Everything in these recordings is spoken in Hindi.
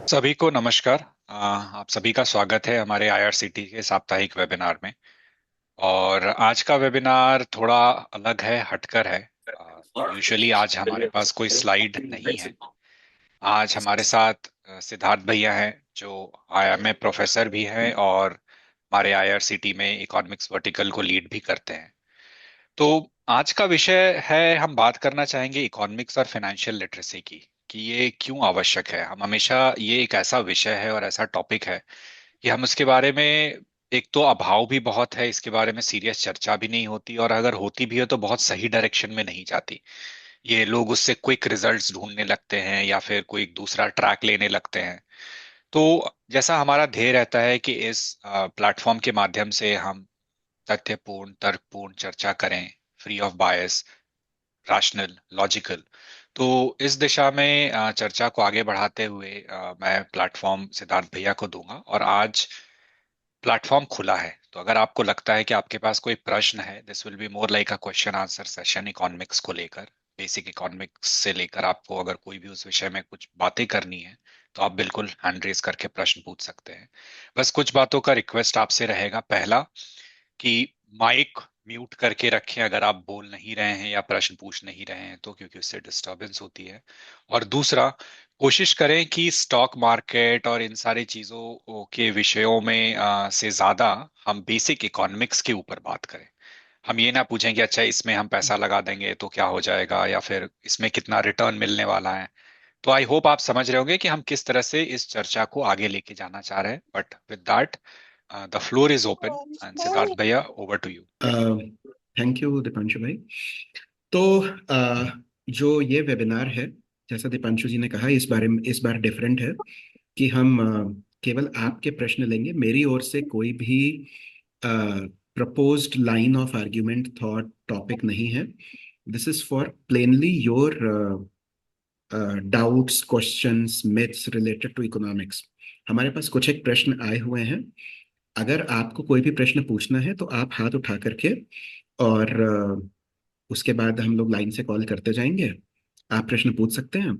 सभी को नमस्कार। आप सभी का स्वागत है हमारे आईआरसीटी के साप्ताहिक वेबिनार में। और आज का वेबिनार थोड़ा अलग है, हटकर है। यूजुअली आज हमारे पास कोई स्लाइड नहीं है। आज हमारे साथ सिद्धार्थ भैया हैं, जो आईएमए प्रोफेसर भी हैं और हमारे आईआरसीटी में इकोनॉमिक्स वर्टिकल को लीड भी करते हैं। तो आज का विषय है, हम बात करना चाहेंगे इकोनॉमिक्स और फाइनेंशियल लिटरेसी की, कि ये क्यों आवश्यक है। हम हमेशा, ये एक ऐसा विषय है और ऐसा टॉपिक है कि हम उसके बारे में, एक तो अभाव भी बहुत है, इसके बारे में सीरियस चर्चा भी नहीं होती, और अगर होती भी है तो बहुत सही डायरेक्शन में नहीं जाती। ये लोग उससे क्विक रिजल्ट्स ढूंढने लगते हैं या फिर कोई दूसरा ट्रैक लेने लगते हैं। तो जैसा हमारा ध्येय रहता है कि इस प्लेटफॉर्म के माध्यम से हम तथ्यपूर्ण तर्कपूर्ण चर्चा करें, free of bias, rational, logical. तो इस दिशा में चर्चा को आगे बढ़ाते हुए मैं प्लेटफॉर्म सिद्धार्थ भैया को दूंगा। और आज प्लेटफॉर्म खुला है, तो अगर आपको लगता है कि आपके पास कोई प्रश्न है, this will be more like a question answer session economics को लेकर, बेसिक इकोनॉमिक्स से लेकर। आपको अगर कोई भी उस विषय में कुछ बातें करनी है तो आप बिल्कुल हैंड रेज करके प्रश्न पूछ सकते हैं। बस कुछ बातों का रिक्वेस्ट आपसे रहेगा। पहला, कि माइक म्यूट करके रखें अगर आप बोल नहीं रहे हैं या प्रश्न पूछ नहीं रहे हैं तो, क्योंकि उससे डिस्टरबेंस होती है। और दूसरा, कोशिश करें कि स्टॉक मार्केट और इन सारी चीजों के विषयों में से ज्यादा हम बेसिक इकोनॉमिक्स के ऊपर बात करें। हम ये ना पूछें कि अच्छा इसमें हम पैसा लगा देंगे तो क्या हो जाएगा, या फिर इसमें कितना रिटर्न मिलने वाला है। तो आई होप आप समझ रहे होंगे कि हम किस तरह से इस चर्चा को आगे लेके जाना चाह रहे हैं। But with that, the floor is open and Siddharth भैया, over to you. Thank you Dipanshu भाई। तो जो ये वेबिनार है, जैसा दीपांशु जी ने कहा, इस बार डिफरेंट है कि हम केवल आपके प्रश्न लेंगे। मेरी ओर से कोई भी proposed line of argument, thought, topic नहीं है। This is for plainly your doubts, questions, myths related to economics. हमारे पास कुछ एक प्रश्न आए हुए हैं। अगर आपको कोई भी प्रश्न पूछना है तो आप हाथ उठा करके, और उसके बाद हम लोग लाइन से कॉल करते जाएंगे। आप प्रश्न पूछ सकते हैं।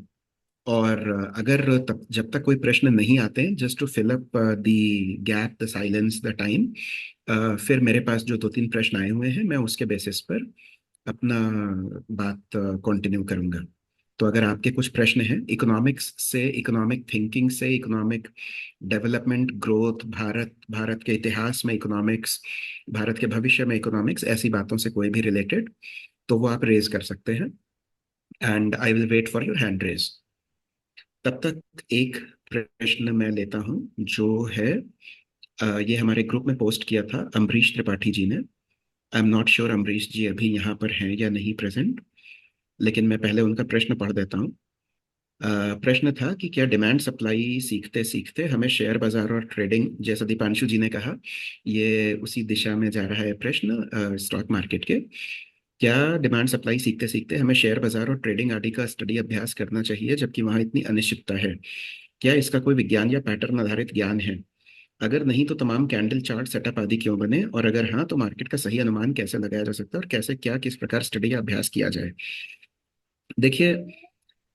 और अगर तब जब तक कोई प्रश्न नहीं आते हैं, just to fill up the gap, the silence, the time, फिर मेरे पास जो दो तीन प्रश्न आए हुए हैं, मैं उसके बेसिस पर अपना बात कंटिन्यू करूंगा। तो अगर आपके कुछ प्रश्न हैं इकोनॉमिक्स से, इकोनॉमिक थिंकिंग से, इकोनॉमिक डेवलपमेंट, ग्रोथ, भारत के इतिहास में इकोनॉमिक्स, भारत के भविष्य में इकोनॉमिक्स, ऐसी बातों से कोई भी रिलेटेड, तो वो आप रेज कर सकते हैं। And I will wait for your hand raise. तब तक एक प्रश्न मैं लेता हूं, जो है ये हमारे ग्रुप में पोस्ट किया था अमरीश त्रिपाठी जी ने। I am not sure Amrish ji अभी यहाँ पर हैं या नहीं प्रेजेंट, लेकिन मैं पहले उनका प्रश्न पढ़ देता हूँ। प्रश्न था कि क्या डिमांड सप्लाई सीखते सीखते हमें शेयर बाजार और ट्रेडिंग, जैसा दीपांशु जी ने कहा, ये उसी दिशा में जा रहा है प्रश्न स्टॉक मार्केट के। क्या डिमांड सप्लाई सीखते सीखते हमें शेयर बाजार और ट्रेडिंग आदि का स्टडी अभ्यास करना चाहिए, जबकि वहाँ इतनी अनिश्चितता है? क्या इसका कोई विज्ञान या पैटर्न आधारित ज्ञान है? अगर नहीं तो तमाम कैंडल चार्ट सेटअप आदि क्यों बने, और अगर हाँ तो मार्केट का सही अनुमान कैसे लगाया जा सकता है, और कैसे, क्या, किस प्रकार स्टडी या अभ्यास किया जाए? देखिए,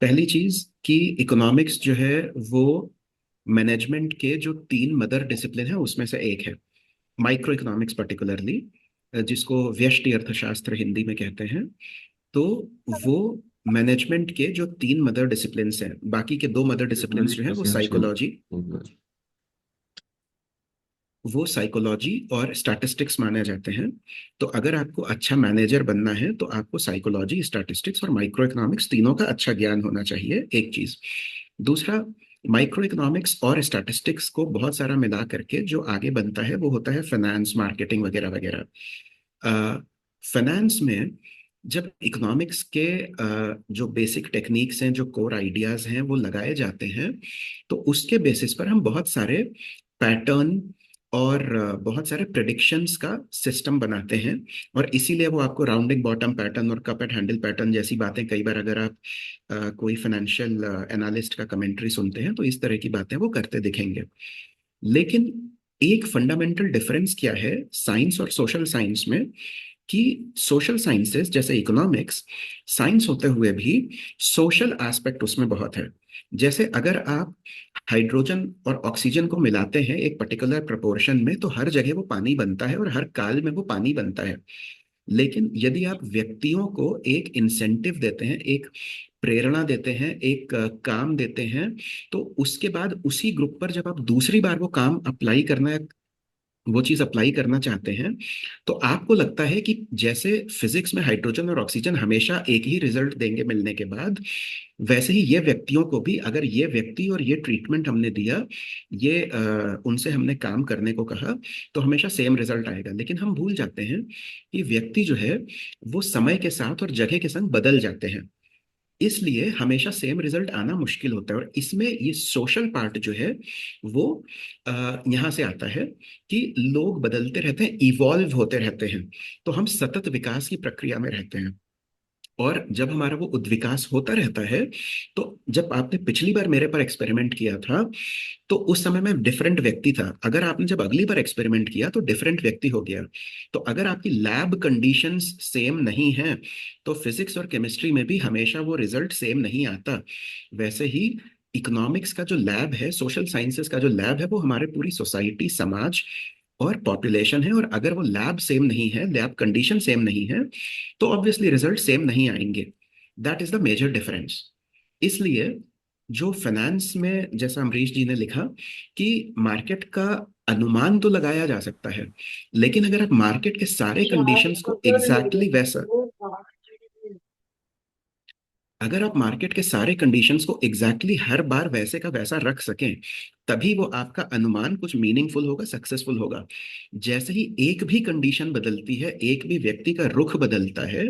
पहली चीज कि इकोनॉमिक्स जो है वो मैनेजमेंट के जो तीन मदर डिसिप्लिन है उसमें से एक है। माइक्रो इकोनॉमिक्स पर्टिकुलरली, जिसको व्यष्टि अर्थशास्त्र हिंदी में कहते हैं। तो वो मैनेजमेंट के जो तीन मदर डिसिप्लिन्स हैं, बाकी के दो मदर डिसिप्लिन्स जो हैं वो साइकोलॉजी और स्टैटिस्टिक्स माने जाते हैं। तो अगर आपको अच्छा मैनेजर बनना है तो आपको साइकोलॉजी, स्टैटिस्टिक्स और माइक्रो इकोनॉमिक्स तीनों का अच्छा ज्ञान होना चाहिए, एक चीज। दूसरा, माइक्रो इकोनॉमिक्स और स्टैटिस्टिक्स को बहुत सारा मिला करके जो आगे बनता है वो होता है फाइनेंस, मार्केटिंग वगैरह वगैरह। फाइनेंस में जब इकोनॉमिक्स के जो बेसिक टेक्निक्स हैं, जो कोर आइडियाज हैं, वो लगाए जाते हैं, तो उसके बेसिस पर हम बहुत सारे पैटर्न और बहुत सारे प्रिडिक्शंस का सिस्टम बनाते हैं। और इसीलिए वो आपको राउंडिंग बॉटम पैटर्न और कप एंड हैंडल पैटर्न जैसी बातें, कई बार अगर आप कोई फाइनेंशियल एनालिस्ट का कमेंट्री सुनते हैं तो इस तरह की बातें वो करते दिखेंगे। लेकिन एक फंडामेंटल डिफरेंस क्या है साइंस और सोशल साइंस में? कि सोशल साइंसेस जैसे इकोनॉमिक्स साइंस होते हुए भी सोशल एस्पेक्ट उसमें बहुत है। जैसे अगर आप हाइड्रोजन और ऑक्सीजन को मिलाते हैं एक पर्टिकुलर प्रोपोर्शन में, तो हर जगह वो पानी बनता है और हर काल में वो पानी बनता है। लेकिन यदि आप व्यक्तियों को एक इंसेंटिव देते हैं, एक प्रेरणा देते हैं, एक काम देते हैं, तो उसके बाद उसी ग्रुप पर जब आप दूसरी बार वो काम अप्लाई करना, वो चीज अप्लाई करना चाहते हैं, तो आपको लगता है कि जैसे फिजिक्स में हाइड्रोजन और ऑक्सीजन हमेशा एक ही रिजल्ट देंगे मिलने के बाद, वैसे ही ये व्यक्तियों को भी अगर ये व्यक्ति और ये ट्रीटमेंट हमने दिया, ये उनसे हमने काम करने को कहा, तो हमेशा सेम रिजल्ट आएगा। लेकिन हम भूल जाते हैं कि व्यक्ति जो है वो समय के साथ और जगह के संग बदल जाते हैं, इसलिए हमेशा सेम रिजल्ट आना मुश्किल होता है। और इसमें ये सोशल पार्ट जो है वो यहाँ से आता है कि लोग बदलते रहते हैं, इवॉल्व होते रहते हैं, तो हम सतत विकास की प्रक्रिया में रहते हैं। और जब हमारा वो उद्विकास होता रहता है, तो जब आपने पिछली बार मेरे पर एक्सपेरिमेंट किया था, तो उस समय मैं डिफरेंट व्यक्ति था। अगर आपने जब अगली बार एक्सपेरिमेंट किया तो डिफरेंट व्यक्ति हो गया। तो अगर आपकी लैब कंडीशंस सेम नहीं हैं, तो फिजिक्स और केमिस्ट्री में भी हमेशा वो रिजल्ट सेम नहीं आता। वैसे ही इकोनॉमिक्स का जो लैब है, सोशल साइंसेस का जो लैब है, वो हमारे पूरी सोसाइटी, समाज और पॉपुलेशन है। और अगर वो लैब सेम नहीं है, लैब कंडीशन सेम नहीं है, तो ऑब्वियसली रिजल्ट सेम नहीं आएंगे। That is the major difference. इसलिए जो फाइनेंस में, जैसा अमरीश जी ने लिखा कि मार्केट का अनुमान तो लगाया जा सकता है, लेकिन अगर आप मार्केट के सारे कंडीशंस को एग्जैक्टली वैसा, अगर आप मार्केट के सारे कंडीशंस को एग्जैक्टली हर बार वैसे का वैसा रख सकें, तभी वो आपका अनुमान कुछ मीनिंगफुल होगा, सक्सेसफुल होगा। जैसे ही एक भी कंडीशन बदलती है, एक भी व्यक्ति का रुख बदलता है,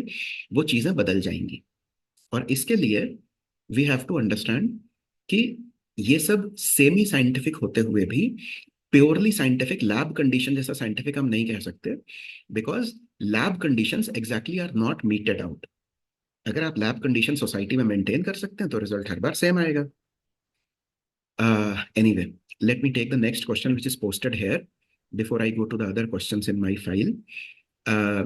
वो चीजें बदल जाएंगी। और इसके लिए वी हैव टू अंडरस्टैंड कि ये सब सेमी साइंटिफिक होते हुए भी प्योरली साइंटिफिक, लैब कंडीशन जैसा साइंटिफिक हम नहीं कह सकते, because lab conditions exactly are not meted out. अगर आप लैब कंडीशन सोसाइटी में मेंटेन कर सकते हैं, तो रिजल्ट हर बार सेम आएगा। Anyway, let me take the next question which is posted here before I go to the other questions in my file.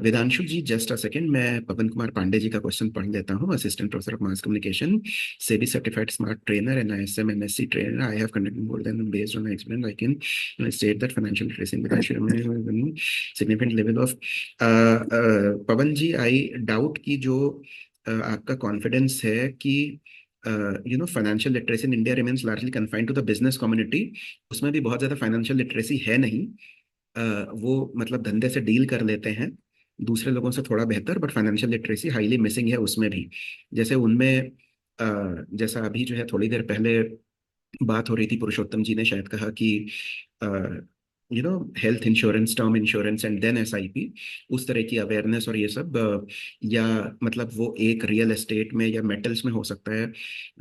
Vedanshu ji, just a second, मैं पवन कुमार पांडे जी का क्वेश्चन पढ़ लेता हूँ। Assistant professor of mass communication, SEBI certified smart trainer, NISM MSc trainer. I have conducted more than, based on experience I can state that financial literacy में significant level of. Pawan ji, I doubt कि जो आपका कॉन्फिडेंस है कि financial literacy in India remains largely confined to the business community, उसमें भी बहुत ज्यादा फाइनेंशियल लिटरेसी है नहीं। वो मतलब धंधे से डील कर लेते हैं दूसरे लोगों से थोड़ा बेहतर, but financial literacy highly missing है उसमें भी। जैसे उनमें जैसा अभी जो है थोड़ी देर पहले बात हो रही थी, पुरुषोत्तम जी ने शायद कहा कि health insurance, term insurance and then SIP, उस तरह की अवेयरनेस और ये सब, या मतलब वो एक रियल एस्टेट में या मेटल्स में हो सकता है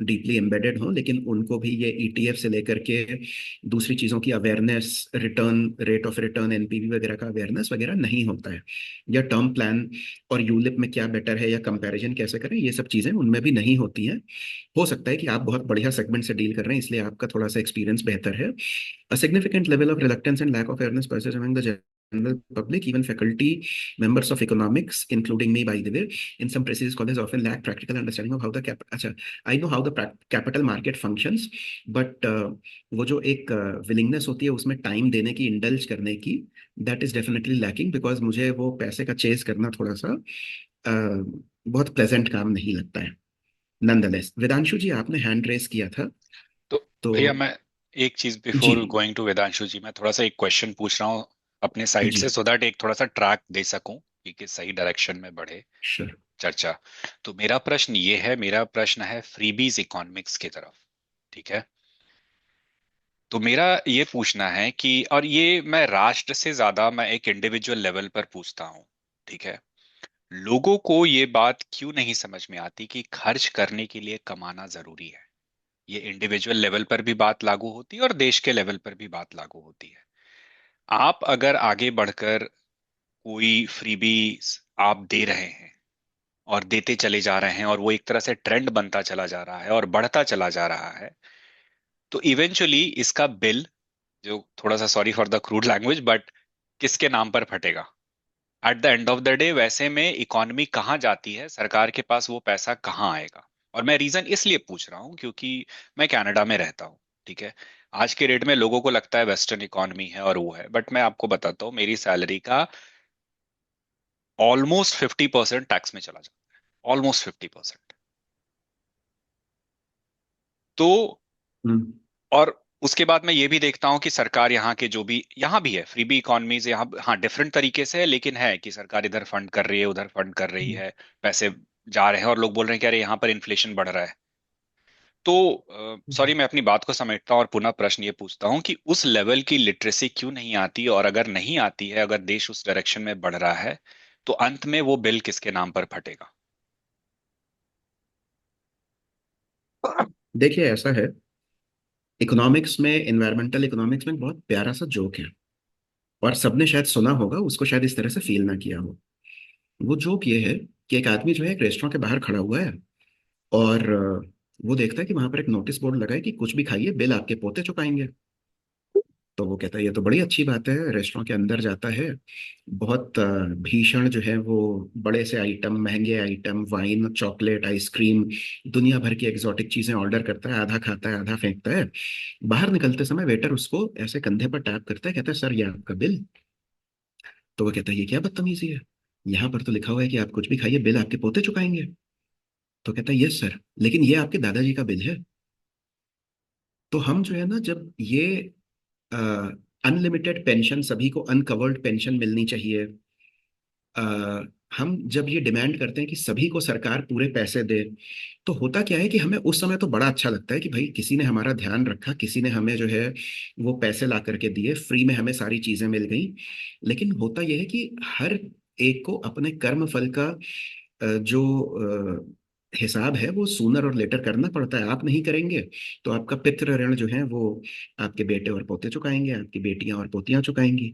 डीपली एम्बेडेड हो, लेकिन उनको भी ये ईटीएफ से लेकर के दूसरी चीज़ों की awareness, return, rate of return, NPV वगैरह का अवेयरनेस वगैरह नहीं होता है, या टर्म प्लान और यूलिप में क्या बेटर है या कंपैरिजन कैसे करें, ये सब चीज़ें उनमें भी नहीं होती हैं। हो सकता है कि आप बहुत बढ़िया सेगमेंट से डील कर रहे हैं, इसलिए आपका थोड़ा सा एक्सपीरियंस बेहतर है। A significant level of reluctance and lack of awareness persists among the general public, even faculty members of economics, including me, by the way. In some places, scholars often lack practical understanding of how the अच्छा, I know how the capital market functions, but वो जो एक willingness होती है उसमें टाइम देने की, इंडल्ज करने की, that is definitely lacking, because मुझे वो पैसे का चेस करना थोड़ा सा बहुत प्लेजेंट काम नहीं लगता है। नंदलेस, वेदांशु जी, आपने हैंड रेस किया था, तो तो भैया, मैं एक चीज जी। बिफोर गोइंग टू वेदांशु जी, मैं थोड़ा सा एक क्वेश्चन पूछ रहा हूँ अपने साइड जी, से, सो दैट एक थोड़ा सा ट्रैक दे सकूं कि किस सही डायरेक्शन में बढ़े श्योर। चर्चा। तो मेरा प्रश्न ये है, मेरा प्रश्न है फ्रीबीज इकोनॉमिक्स की तरफ। ठीक है। तो मेरा ये पूछना है कि, और ये मैं राष्ट्र से ज्यादा मैं एक इंडिविजुअल लेवल पर पूछता हूँ। ठीक है। लोगों को ये बात क्यों नहीं समझ में आती कि खर्च करने के लिए कमाना जरूरी है। ये इंडिविजुअल लेवल पर भी बात लागू होती है और देश के लेवल पर भी बात लागू होती है। आप अगर आगे बढ़कर कोई फ्रीबी आप दे रहे हैं और देते चले जा रहे हैं, और वो एक तरह से ट्रेंड बनता चला जा रहा है और बढ़ता चला जा रहा है, तो इवेंचुअली इसका बिल, जो थोड़ा सा, sorry for the crude language, but किसके नाम पर फटेगा। At the end of the day वैसे में इकॉनमी कहाँ जाती है, सरकार के पास वो पैसा कहाँ आएगा? और मैं रीजन इसलिए पूछ रहा हूँ क्योंकि मैं कनाडा में रहता हूँ। ठीक है। आज के डेट में लोगों को लगता है वेस्टर्न इकॉनमी है और वो है, बट मैं आपको बताता हूँ मेरी सैलरी का ऑलमोस्ट 50% टैक्स में चला जाता है। ऑलमोस्ट 50%। तो हम्म। और उसके बाद मैं ये भी देखता हूँ कि सरकार यहाँ के जो भी यहाँ भी है, फ्री बी इकॉनमीज यहाँ, हाँ डिफरेंट तरीके से है, लेकिन है कि सरकार इधर फंड कर रही है, उधर फंड कर रही है, पैसे जा रहे हैं और लोग बोल रहे हैं कि अरे यहाँ पर इन्फ्लेशन बढ़ रहा है। तो सॉरी, मैं अपनी बात को समेटता हूँ और पुनः प्रश्न ये पूछता हूँ कि उस लेवल की लिटरेसी क्यों नहीं आती, और अगर नहीं आती है, अगर देश उस डायरेक्शन में बढ़ रहा है, तो अंत में वो बिल किसके नाम पर फटेगा? देखिए ऐसा है, इकोनॉमिक्स में, एनवायरमेंटल इकोनॉमिक्स में एक बहुत प्यारा सा जोक है, और सबने शायद सुना होगा उसको, शायद इस तरह से फील ना किया हो। वो जोक ये है कि एक आदमी जो है एक रेस्टोरेंट के बाहर खड़ा हुआ है, और वो देखता है कि वहां पर एक नोटिस बोर्ड लगा है कि कुछ भी खाइए बिल आपके पोते चुकाएंगे। तो वो कहता है ये तो बड़ी अच्छी बात है। रेस्टोरेंट के अंदर जाता है, बहुत भीषण जो है वो बड़े से आइटम, महंगे आइटम, वाइन, चॉकलेट, आइसक्रीम, दुनिया भर की एग्जॉटिक चीजें ऑर्डर करता है, आधा खाता है आधा फेंकता है। बाहर निकलते समय वेटर उसको ऐसे कंधे पर टैप करता है, कहता है सर ये आपका बिल। तो वो कहता है ये क्या बदतमीजी है, यहाँ पर तो लिखा हुआ है कि आप कुछ भी खाइए बिल आपके पोते चुकाएंगे। तो कहता है यस सर, लेकिन ये आपके दादाजी का बिल है। तो हम जो है ना, जब ये अनलिमिटेड पेंशन, सभी को अनकवर्ड पेंशन मिलनी चाहिए, अ, हम जब ये डिमांड करते हैं कि सभी को सरकार पूरे पैसे दे, तो होता क्या है कि हमें उस समय तो बड़ा अच्छा लगता है कि भाई किसी ने हमारा ध्यान रखा, किसी ने हमें जो है वो पैसे ला करके दिए, फ्री में हमें सारी चीजें मिल गई। लेकिन होता यह है कि हर एक को अपने कर्म फल का जो हिसाब है वो सूनर और लेटर करना पड़ता है। आप नहीं करेंगे तो आपका पितृ ऋण जो है वो आपके बेटे और पोते चुकाएंगे, आपकी बेटियां और पोतियां चुकाएंगी।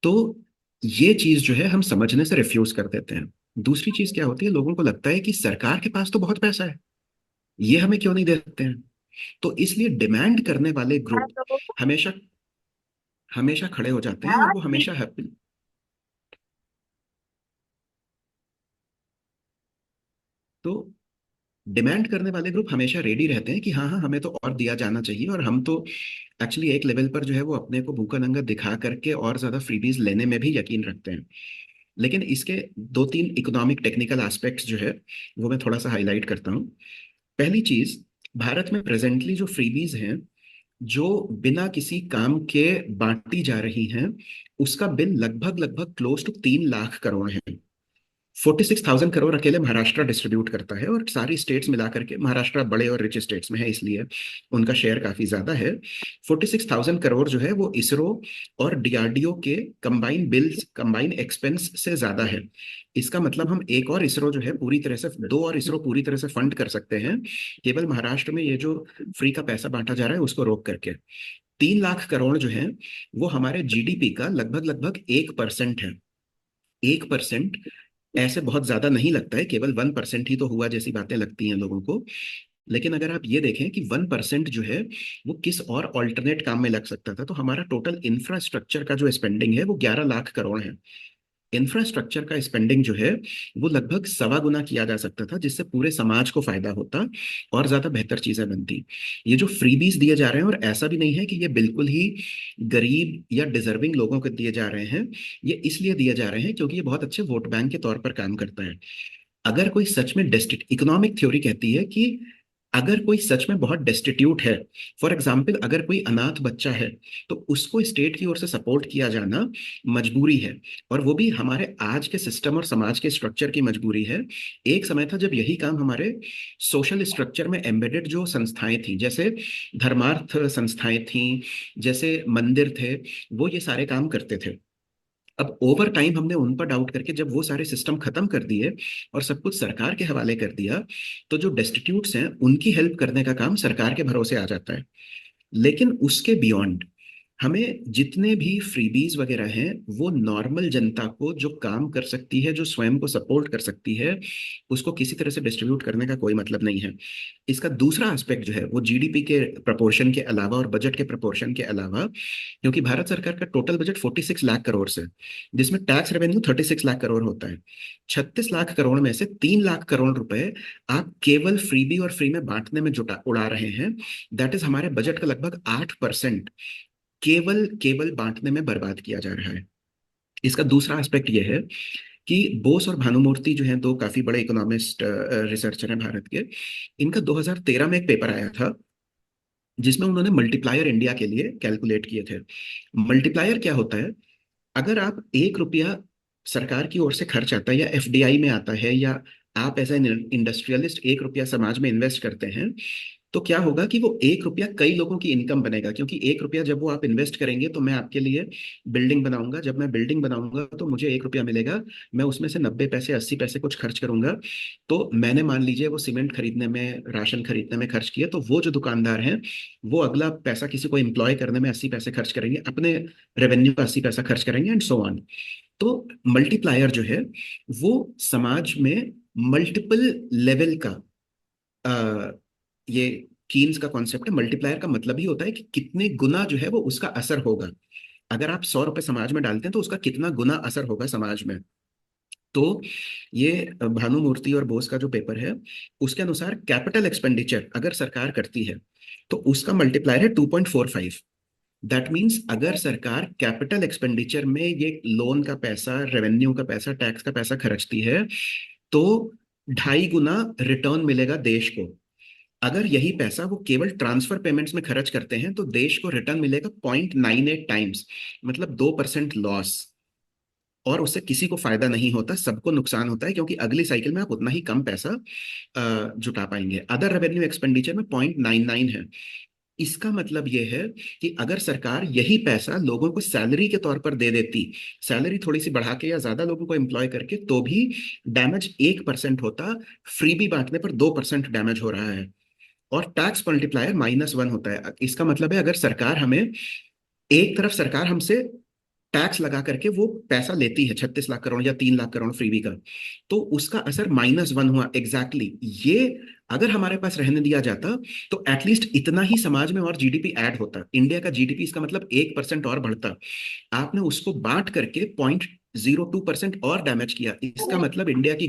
तो ये चीज जो है हम समझने से रिफ्यूज कर देते हैं। दूसरी चीज क्या होती है, लोगों को लगता है कि सरकार के पास तो बहुत पैसा है, ये हमें क्यों नहीं देते हैं। तो इसलिए डिमांड करने वाले ग्रुप हमेशा हमेशा खड़े हो जाते हैं, और वो हमेशा हैप्पी। तो डिमांड करने वाले ग्रुप हमेशा रेडी रहते हैं कि हाँ हाँ हमें तो और दिया जाना चाहिए, और हम तो एक्चुअली एक लेवल पर जो है वो अपने को भूखा नंगा दिखा करके और ज्यादा फ्रीबीज लेने में भी यकीन रखते हैं। लेकिन इसके दो तीन इकोनॉमिक टेक्निकल एस्पेक्ट्स जो है वो मैं थोड़ा सा हाईलाइट करता हूँ। पहली चीज, भारत में प्रेजेंटली जो फ्रीबीज हैं, जो बिना किसी काम के बांटी जा रही हैं, उसका बिल लगभग लगभग क्लोज टू 3 लाख करोड़ है। 46,000 करोड़ अकेले महाराष्ट्र डिस्ट्रीब्यूट करता है, और सारी स्टेट्स मिला करके, महाराष्ट्र बड़े और रिच स्टेट्स में है इसलिए उनका शेयर काफी ज्यादा है। 46,000 करोड़ जो है वो इसरो और डीआरडीओ के कंबाइन बिल्स, कंबाइन एक्सपेंस से ज्यादा है। इसका मतलब हम एक और इसरो जो है पूरी तरह से, दो और इसरो पूरी तरह से फंड कर सकते हैं, केवल महाराष्ट्र में ये जो फ्री का पैसा बांटा जा रहा है उसको रोक करके। 3 लाख करोड़ जो है वो हमारे जीडीपी का लगभग लगभग 1% है। 1% ऐसे बहुत ज्यादा नहीं लगता है, केवल 1% ही तो हुआ जैसी बातें लगती हैं लोगों को। लेकिन अगर आप ये देखें कि 1% जो है वो किस और ऑल्टरनेट काम में लग सकता था, तो हमारा टोटल इंफ्रास्ट्रक्चर का जो स्पेंडिंग है वो 11 लाख करोड़ है। इंफ्रास्ट्रक्चर का स्पेंडिंग जो है वो लगभग सवा गुना किया जा सकता था, जिससे पूरे समाज को फायदा होता और ज्यादा बेहतर चीजें बनती। ये जो फ्रीबीज दिए जा रहे हैं, और ऐसा भी नहीं है कि ये बिल्कुल ही गरीब या डिजर्विंग लोगों को दिए जा रहे हैं, ये इसलिए दिए जा रहे हैं क्योंकि ये बहुत अच्छे वोट बैंक के तौर पर काम करता है। अगर कोई सच में डेस्टिट, इकोनॉमिक थ्योरी कहती है कि अगर कोई सच में बहुत डेस्टिट्यूट है, फॉर एग्जाम्पल अगर कोई अनाथ बच्चा है, तो उसको स्टेट की ओर से सपोर्ट किया जाना मजबूरी है। और वो भी हमारे आज के सिस्टम और समाज के स्ट्रक्चर की मजबूरी है। एक समय था जब यही काम हमारे सोशल स्ट्रक्चर में एम्बेडेड जो संस्थाएं थी, जैसे धर्मार्थ संस्थाएं थी, जैसे मंदिर थे, वो ये सारे काम करते थे। अब ओवर टाइम हमने उन पर डाउट करके जब वो सारे सिस्टम खत्म कर दिए और सब कुछ सरकार के हवाले कर दिया, तो जो डेस्टिट्यूट्स हैं उनकी हेल्प करने का काम सरकार के भरोसे आ जाता है। लेकिन उसके बियॉन्ड हमें जितने भी फ्रीबीज वगैरह हैं वो नॉर्मल जनता को जो काम कर सकती है, जो स्वयं को सपोर्ट कर सकती है, उसको किसी तरह से डिस्ट्रीब्यूट करने का कोई मतलब नहीं है। इसका दूसरा एस्पेक्ट जो है वो जीडीपी के प्रपोर्शन के अलावा और बजट के प्रपोर्शन के अलावा, क्योंकि भारत सरकार का टोटल बजट 46 लाख करोड़ से, जिसमें टैक्स रेवेन्यू 36 लाख करोड़ होता है। 36 लाख करोड़ में से 3 लाख करोड़ रुपए आप केवल फ्रीबी और फ्री में बांटने में जुटा उड़ा रहे हैं। दैट इज हमारे बजट का लगभग 8% केवल केवल बांटने में बर्बाद किया जा रहा है। इसका दूसरा एस्पेक्ट यह है कि बोस और भानुमूर्ति जो हैं, दो काफी बड़े इकोनॉमिस्ट रिसर्चर हैं भारत के, इनका 2013 में एक पेपर आया था जिसमें उन्होंने मल्टीप्लायर इंडिया के लिए कैलकुलेट किए थे। मल्टीप्लायर क्या होता है? अगर आप 1 रुपया सरकार की ओर से खर्च आता है या एफडीआई में आता है, या आप एज एन इंडस्ट्रियलिस्ट 1 रुपया समाज में इन्वेस्ट करते हैं, तो क्या होगा कि वो 1 रुपया कई लोगों की इनकम बनेगा। क्योंकि 1 रुपया जब वो आप इन्वेस्ट करेंगे तो मैं आपके लिए बिल्डिंग बनाऊंगा, जब मैं बिल्डिंग बनाऊंगा तो मुझे 1 रुपया मिलेगा। मैं उसमें से 90 पैसे 80 पैसे कुछ खर्च करूंगा। तो मैंने मान लीजिए वो सीमेंट खरीदने में, राशन खरीदने में खर्च किया, तो वो जो दुकानदार हैं वो अगला पैसा किसी को एम्प्लॉय करने में 80 पैसे खर्च करेंगे, अपने रेवेन्यू का 80 पैसा खर्च करेंगे, एंड सो ऑन। तो मल्टीप्लायर जो है वो समाज में मल्टीपल लेवल का, अ, ये कीन्स का कॉन्सेप्ट है। मल्टीप्लायर का मतलब ही होता है कि कितने गुना जो है वो उसका असर होगा। अगर आप 100 रुपए समाज में डालते हैं तो उसका कितना गुना असर होगा समाज में। तो ये भानुमूर्ति और बोस का जो पेपर है उसके अनुसार कैपिटल एक्सपेंडिचर अगर सरकार करती है तो उसका मल्टीप्लायर है 2.45। दैट मीन्स अगर सरकार कैपिटल एक्सपेंडिचर में ये लोन का पैसा, रेवेन्यू का पैसा, टैक्स का पैसा खर्चती है, तो 2.5 गुना रिटर्न मिलेगा देश को। अगर यही पैसा वो केवल ट्रांसफर पेमेंट्स में खर्च करते हैं तो देश को रिटर्न मिलेगा 0.98 टाइम्स, मतलब 2% लॉस। और उससे किसी को फायदा नहीं होता, सबको नुकसान होता है, क्योंकि अगली साइकिल में आप उतना ही कम पैसा जुटा पाएंगे। अदर रेवेन्यू एक्सपेंडिचर में 0.99 है। इसका मतलब यह है कि अगर सरकार यही पैसा लोगों को सैलरी के तौर पर दे देती, सैलरी थोड़ी सी बढ़ा के या ज्यादा लोगों को एम्प्लॉय करके, तो भी डैमेज 1% होता। फ्रीबी बांटने पर 2% डैमेज हो रहा है। और टैक्स मल्टीप्लायर -1 होता है। इसका मतलब है अगर सरकार हमें, एक तरफ सरकार हमसे टैक्स लगा करके वो पैसा लेती है 36 लाख करोड़ या 3 लाख करोड़ फ्रीबी का, तो उसका असर -1 हुआ। Exactly exactly। ये अगर हमारे पास रहने दिया जाता तो एटलीस्ट इतना ही समाज में और जीडीपी ऐड होता, इंडिया का जीडीपी इसका मतलब 1% और बढ़ता। आपने उसको बांट करके 0.02% और डैमेज किया। इसका मतलब इंडिया की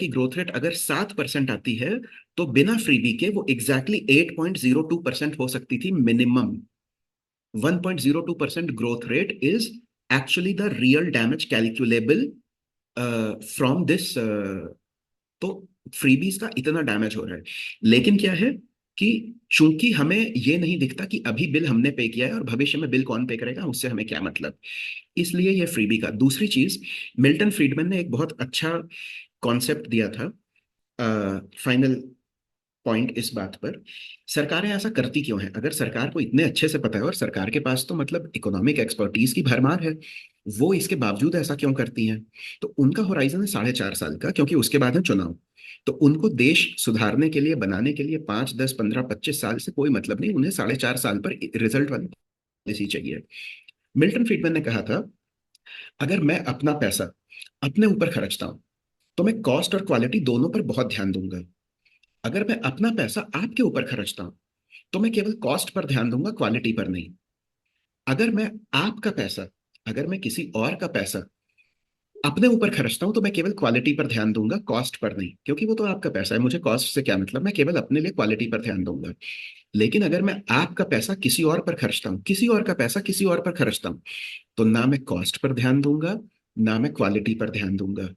ग्रोथ रेट अगर 7% आती है तो बिना फ्रीबी के वो एग्जैक्टली 8.02% हो सकती थी minimum. 1.02% growth rate is actually the real damage calculable from this. तो फ्रीबीज का इतना डैमेज हो रहा है। लेकिन क्या है कि चूंकि हमें ये नहीं दिखता कि अभी बिल हमने पे किया है और भविष्य में बिल कौन पे करेगा, उससे हमें क्या मतलब, इसलिए ये फ्रीबी का। दूसरी चीज, मिल्टन फ्रीडमैन ने एक बहुत अच्छा कॉन्सेप्ट दिया था। फाइनल पॉइंट इस बात पर, सरकारें ऐसा करती क्यों हैं? अगर सरकार को इतने अच्छे से पता है और सरकार के पास तो मतलब इकोनॉमिक एक्सपर्टीज की भरमार है, वो इसके बावजूद ऐसा क्यों करती हैं? तो उनका होराइजन है 4.5 साल का, क्योंकि उसके बाद है चुनाव। तो उनको देश सुधारने के लिए, बनाने के लिए 5 10 15 25 साल से कोई मतलब नहीं, उन्हें 4.5 साल पर रिजल्ट वाली पॉलिसी चाहिए। मिल्टन फ्रीडमैन ने कहा था, अगर मैं अपना पैसा अपने ऊपर खर्चता हूं तो मैं कॉस्ट और क्वालिटी दोनों पर बहुत ध्यान दूंगा। अगर मैं अपना पैसा आपके ऊपर खर्चता हूं तो मैं केवल कॉस्ट पर ध्यान दूंगा, क्वालिटी पर नहीं। अगर मैं आपका पैसा, अगर मैं किसी और का पैसा अपने ऊपर खर्चता हूं तो मैं केवल क्वालिटी पर ध्यान दूंगा, कॉस्ट पर नहीं, क्योंकि वो तो आपका पैसा है, मुझे कॉस्ट से क्या मतलब, मैं केवल अपने लिए क्वालिटी पर ध्यान दूंगा। लेकिन अगर मैं आपका पैसा किसी और पर खर्चता हूँ, किसी और का पैसा किसी और पर खर्चता हूँ, तो ना मैं कॉस्ट पर ध्यान दूंगा, ना मैं क्वालिटी पर ध्यान दूंगा।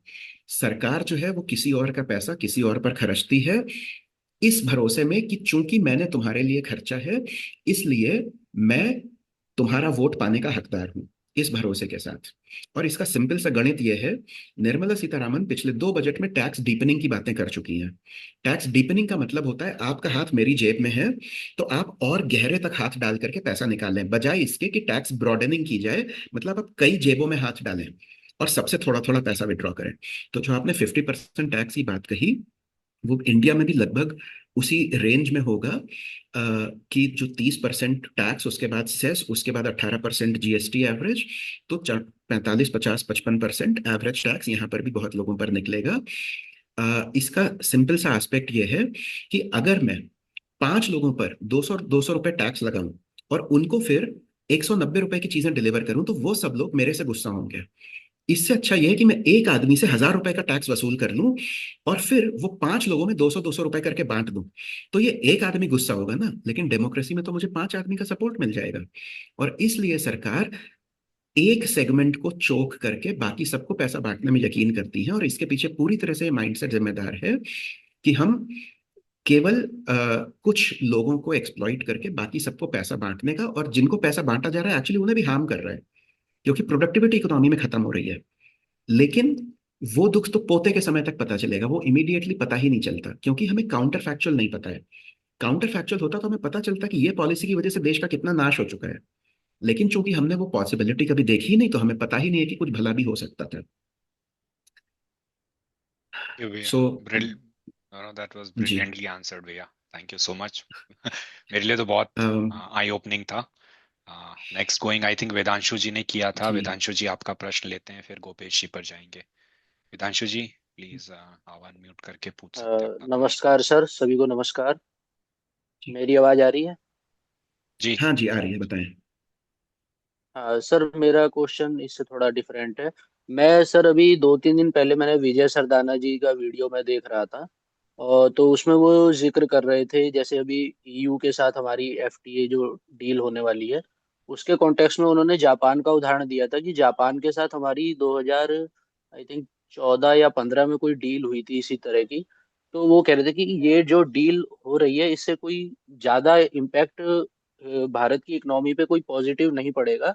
सरकार जो है वो किसी और का पैसा किसी और पर खर्चती है इस भरोसे में कि चूंकि मैंने तुम्हारे लिए खर्चा है, इसलिए मैं तुम्हारा वोट पाने का हकदार हूं, इस भरोसे के साथ। और इसका सिंपल सा गणित यह है, निर्मला सीतारामन पिछले 2 बजट में टैक्स डीपनिंग की बातें कर चुकी हैं। टैक्स डीपनिंग का मतलब होता है आपका हाथ मेरी जेब में है, तो आप और गहरे तक हाथ डाल करके पैसा निकालें, बजाय इसके कि टैक्स ब्रॉडेनिंग की जाए, मतलब आप कई जेबों में हाथ डालें और सबसे थोड़ा थोड़ा पैसा विड्रॉ करें। तो जो आपने 50% टैक्स की बात कही, वो इंडिया में भी लगभग उसी रेंज में होगा, कि जो 30% टैक्स, उसके बाद सेस, उसके बाद 18% जीएसटी एवरेज, तो 45, 50, 55% एवरेज टैक्स यहाँ पर भी बहुत लोगों पर निकलेगा। इसका सिंपल सा एस्पेक्ट ये है कि अगर मैं 5 लोगों पर 200 रुपए टैक्स लगाऊं और उनको फिर 190 रुपए की चीजें डिलीवर करूं, तो वो सब लोग मेरे से गुस्सा होंगे। इससे अच्छा यह है कि मैं एक आदमी से 1000 रुपए का टैक्स वसूल कर लूं और फिर वो 5 लोगों में 200 200 रुपए करके बांट दूं। तो ये एक आदमी गुस्सा होगा ना, लेकिन डेमोक्रेसी में तो मुझे 5 आदमी का सपोर्ट मिल जाएगा। और इसलिए सरकार एक सेगमेंट को चोक करके बाकी सबको पैसा बांटने में यकीन करती है, और इसके पीछे पूरी तरह से माइंडसेट जिम्मेदार है कि हम केवल कुछ लोगों को एक्सप्लॉइट करके बाकी सबको पैसा बांटने का, और जिनको पैसा बांटा जा रहा है एक्चुअली उन्हें भी हार्म कर रहा है, क्योंकि प्रोडक्टिविटी इकोनॉमी में खत्म हो रही है। लेकिन वो दुख तो पोते के समय तक पता चलेगा, वो इमीडिएटली पता ही नहीं चलता, क्योंकि हमें काउंटर फैक्चुअल नहीं पता है। काउंटर फैक्चुअल होता तो हमें पता चलता कि ये पॉलिसी की वजह से देश का कितना नाश हो चुका है। लेकिन चूंकि हमने वो पॉसिबिलिटी कभी देखी ही नहीं, तो हमें पता ही नहीं है कि कुछ भला भी हो सकता था। ये भैया, सो ब्रिल दैट वाज जी। ब्रिलियंटली आंसर्ड भैया, थैंक यू सो मच। मेरे लिए तो बहुत आई ओपनिंग था। Next going I think Vedanshu ji ने किया था। जी वेदांशु जी आपका प्रश्न लेते हैं, फिर गोपेश जी पर जाएंगे। वेदांशु जी प्लीज आप अनम्यूट करके पूछ सकते हैं अपना क्वेश्चन। नमस्कार सर, सभी को नमस्कार। जी। मेरी आवाज़ आ रही है? जी। हाँ जी, आ रही है, बताएं। सर, मेरा क्वेश्चन इससे थोड़ा डिफरेंट है। मैं सर अभी 2-3 दिन पहले मैंने विजय सरदाना जी का वीडियो मैं देख रहा था, और तो उसमें वो जिक्र कर रहे थे जैसे अभी ईयू के साथ हमारी एफटीए जो डील होने वाली है, उसके कॉन्टेक्स्ट में उन्होंने जापान का उदाहरण दिया था कि जापान के साथ हमारी 2000 आई थिंक 14 या 15 में कोई डील हुई थी इसी तरह की। तो वो कह रहे थे कि ये जो डील हो रही है इससे कोई ज़्यादा इम्पैक्ट भारत की इकोनॉमी पे कोई पॉजिटिव नहीं पड़ेगा,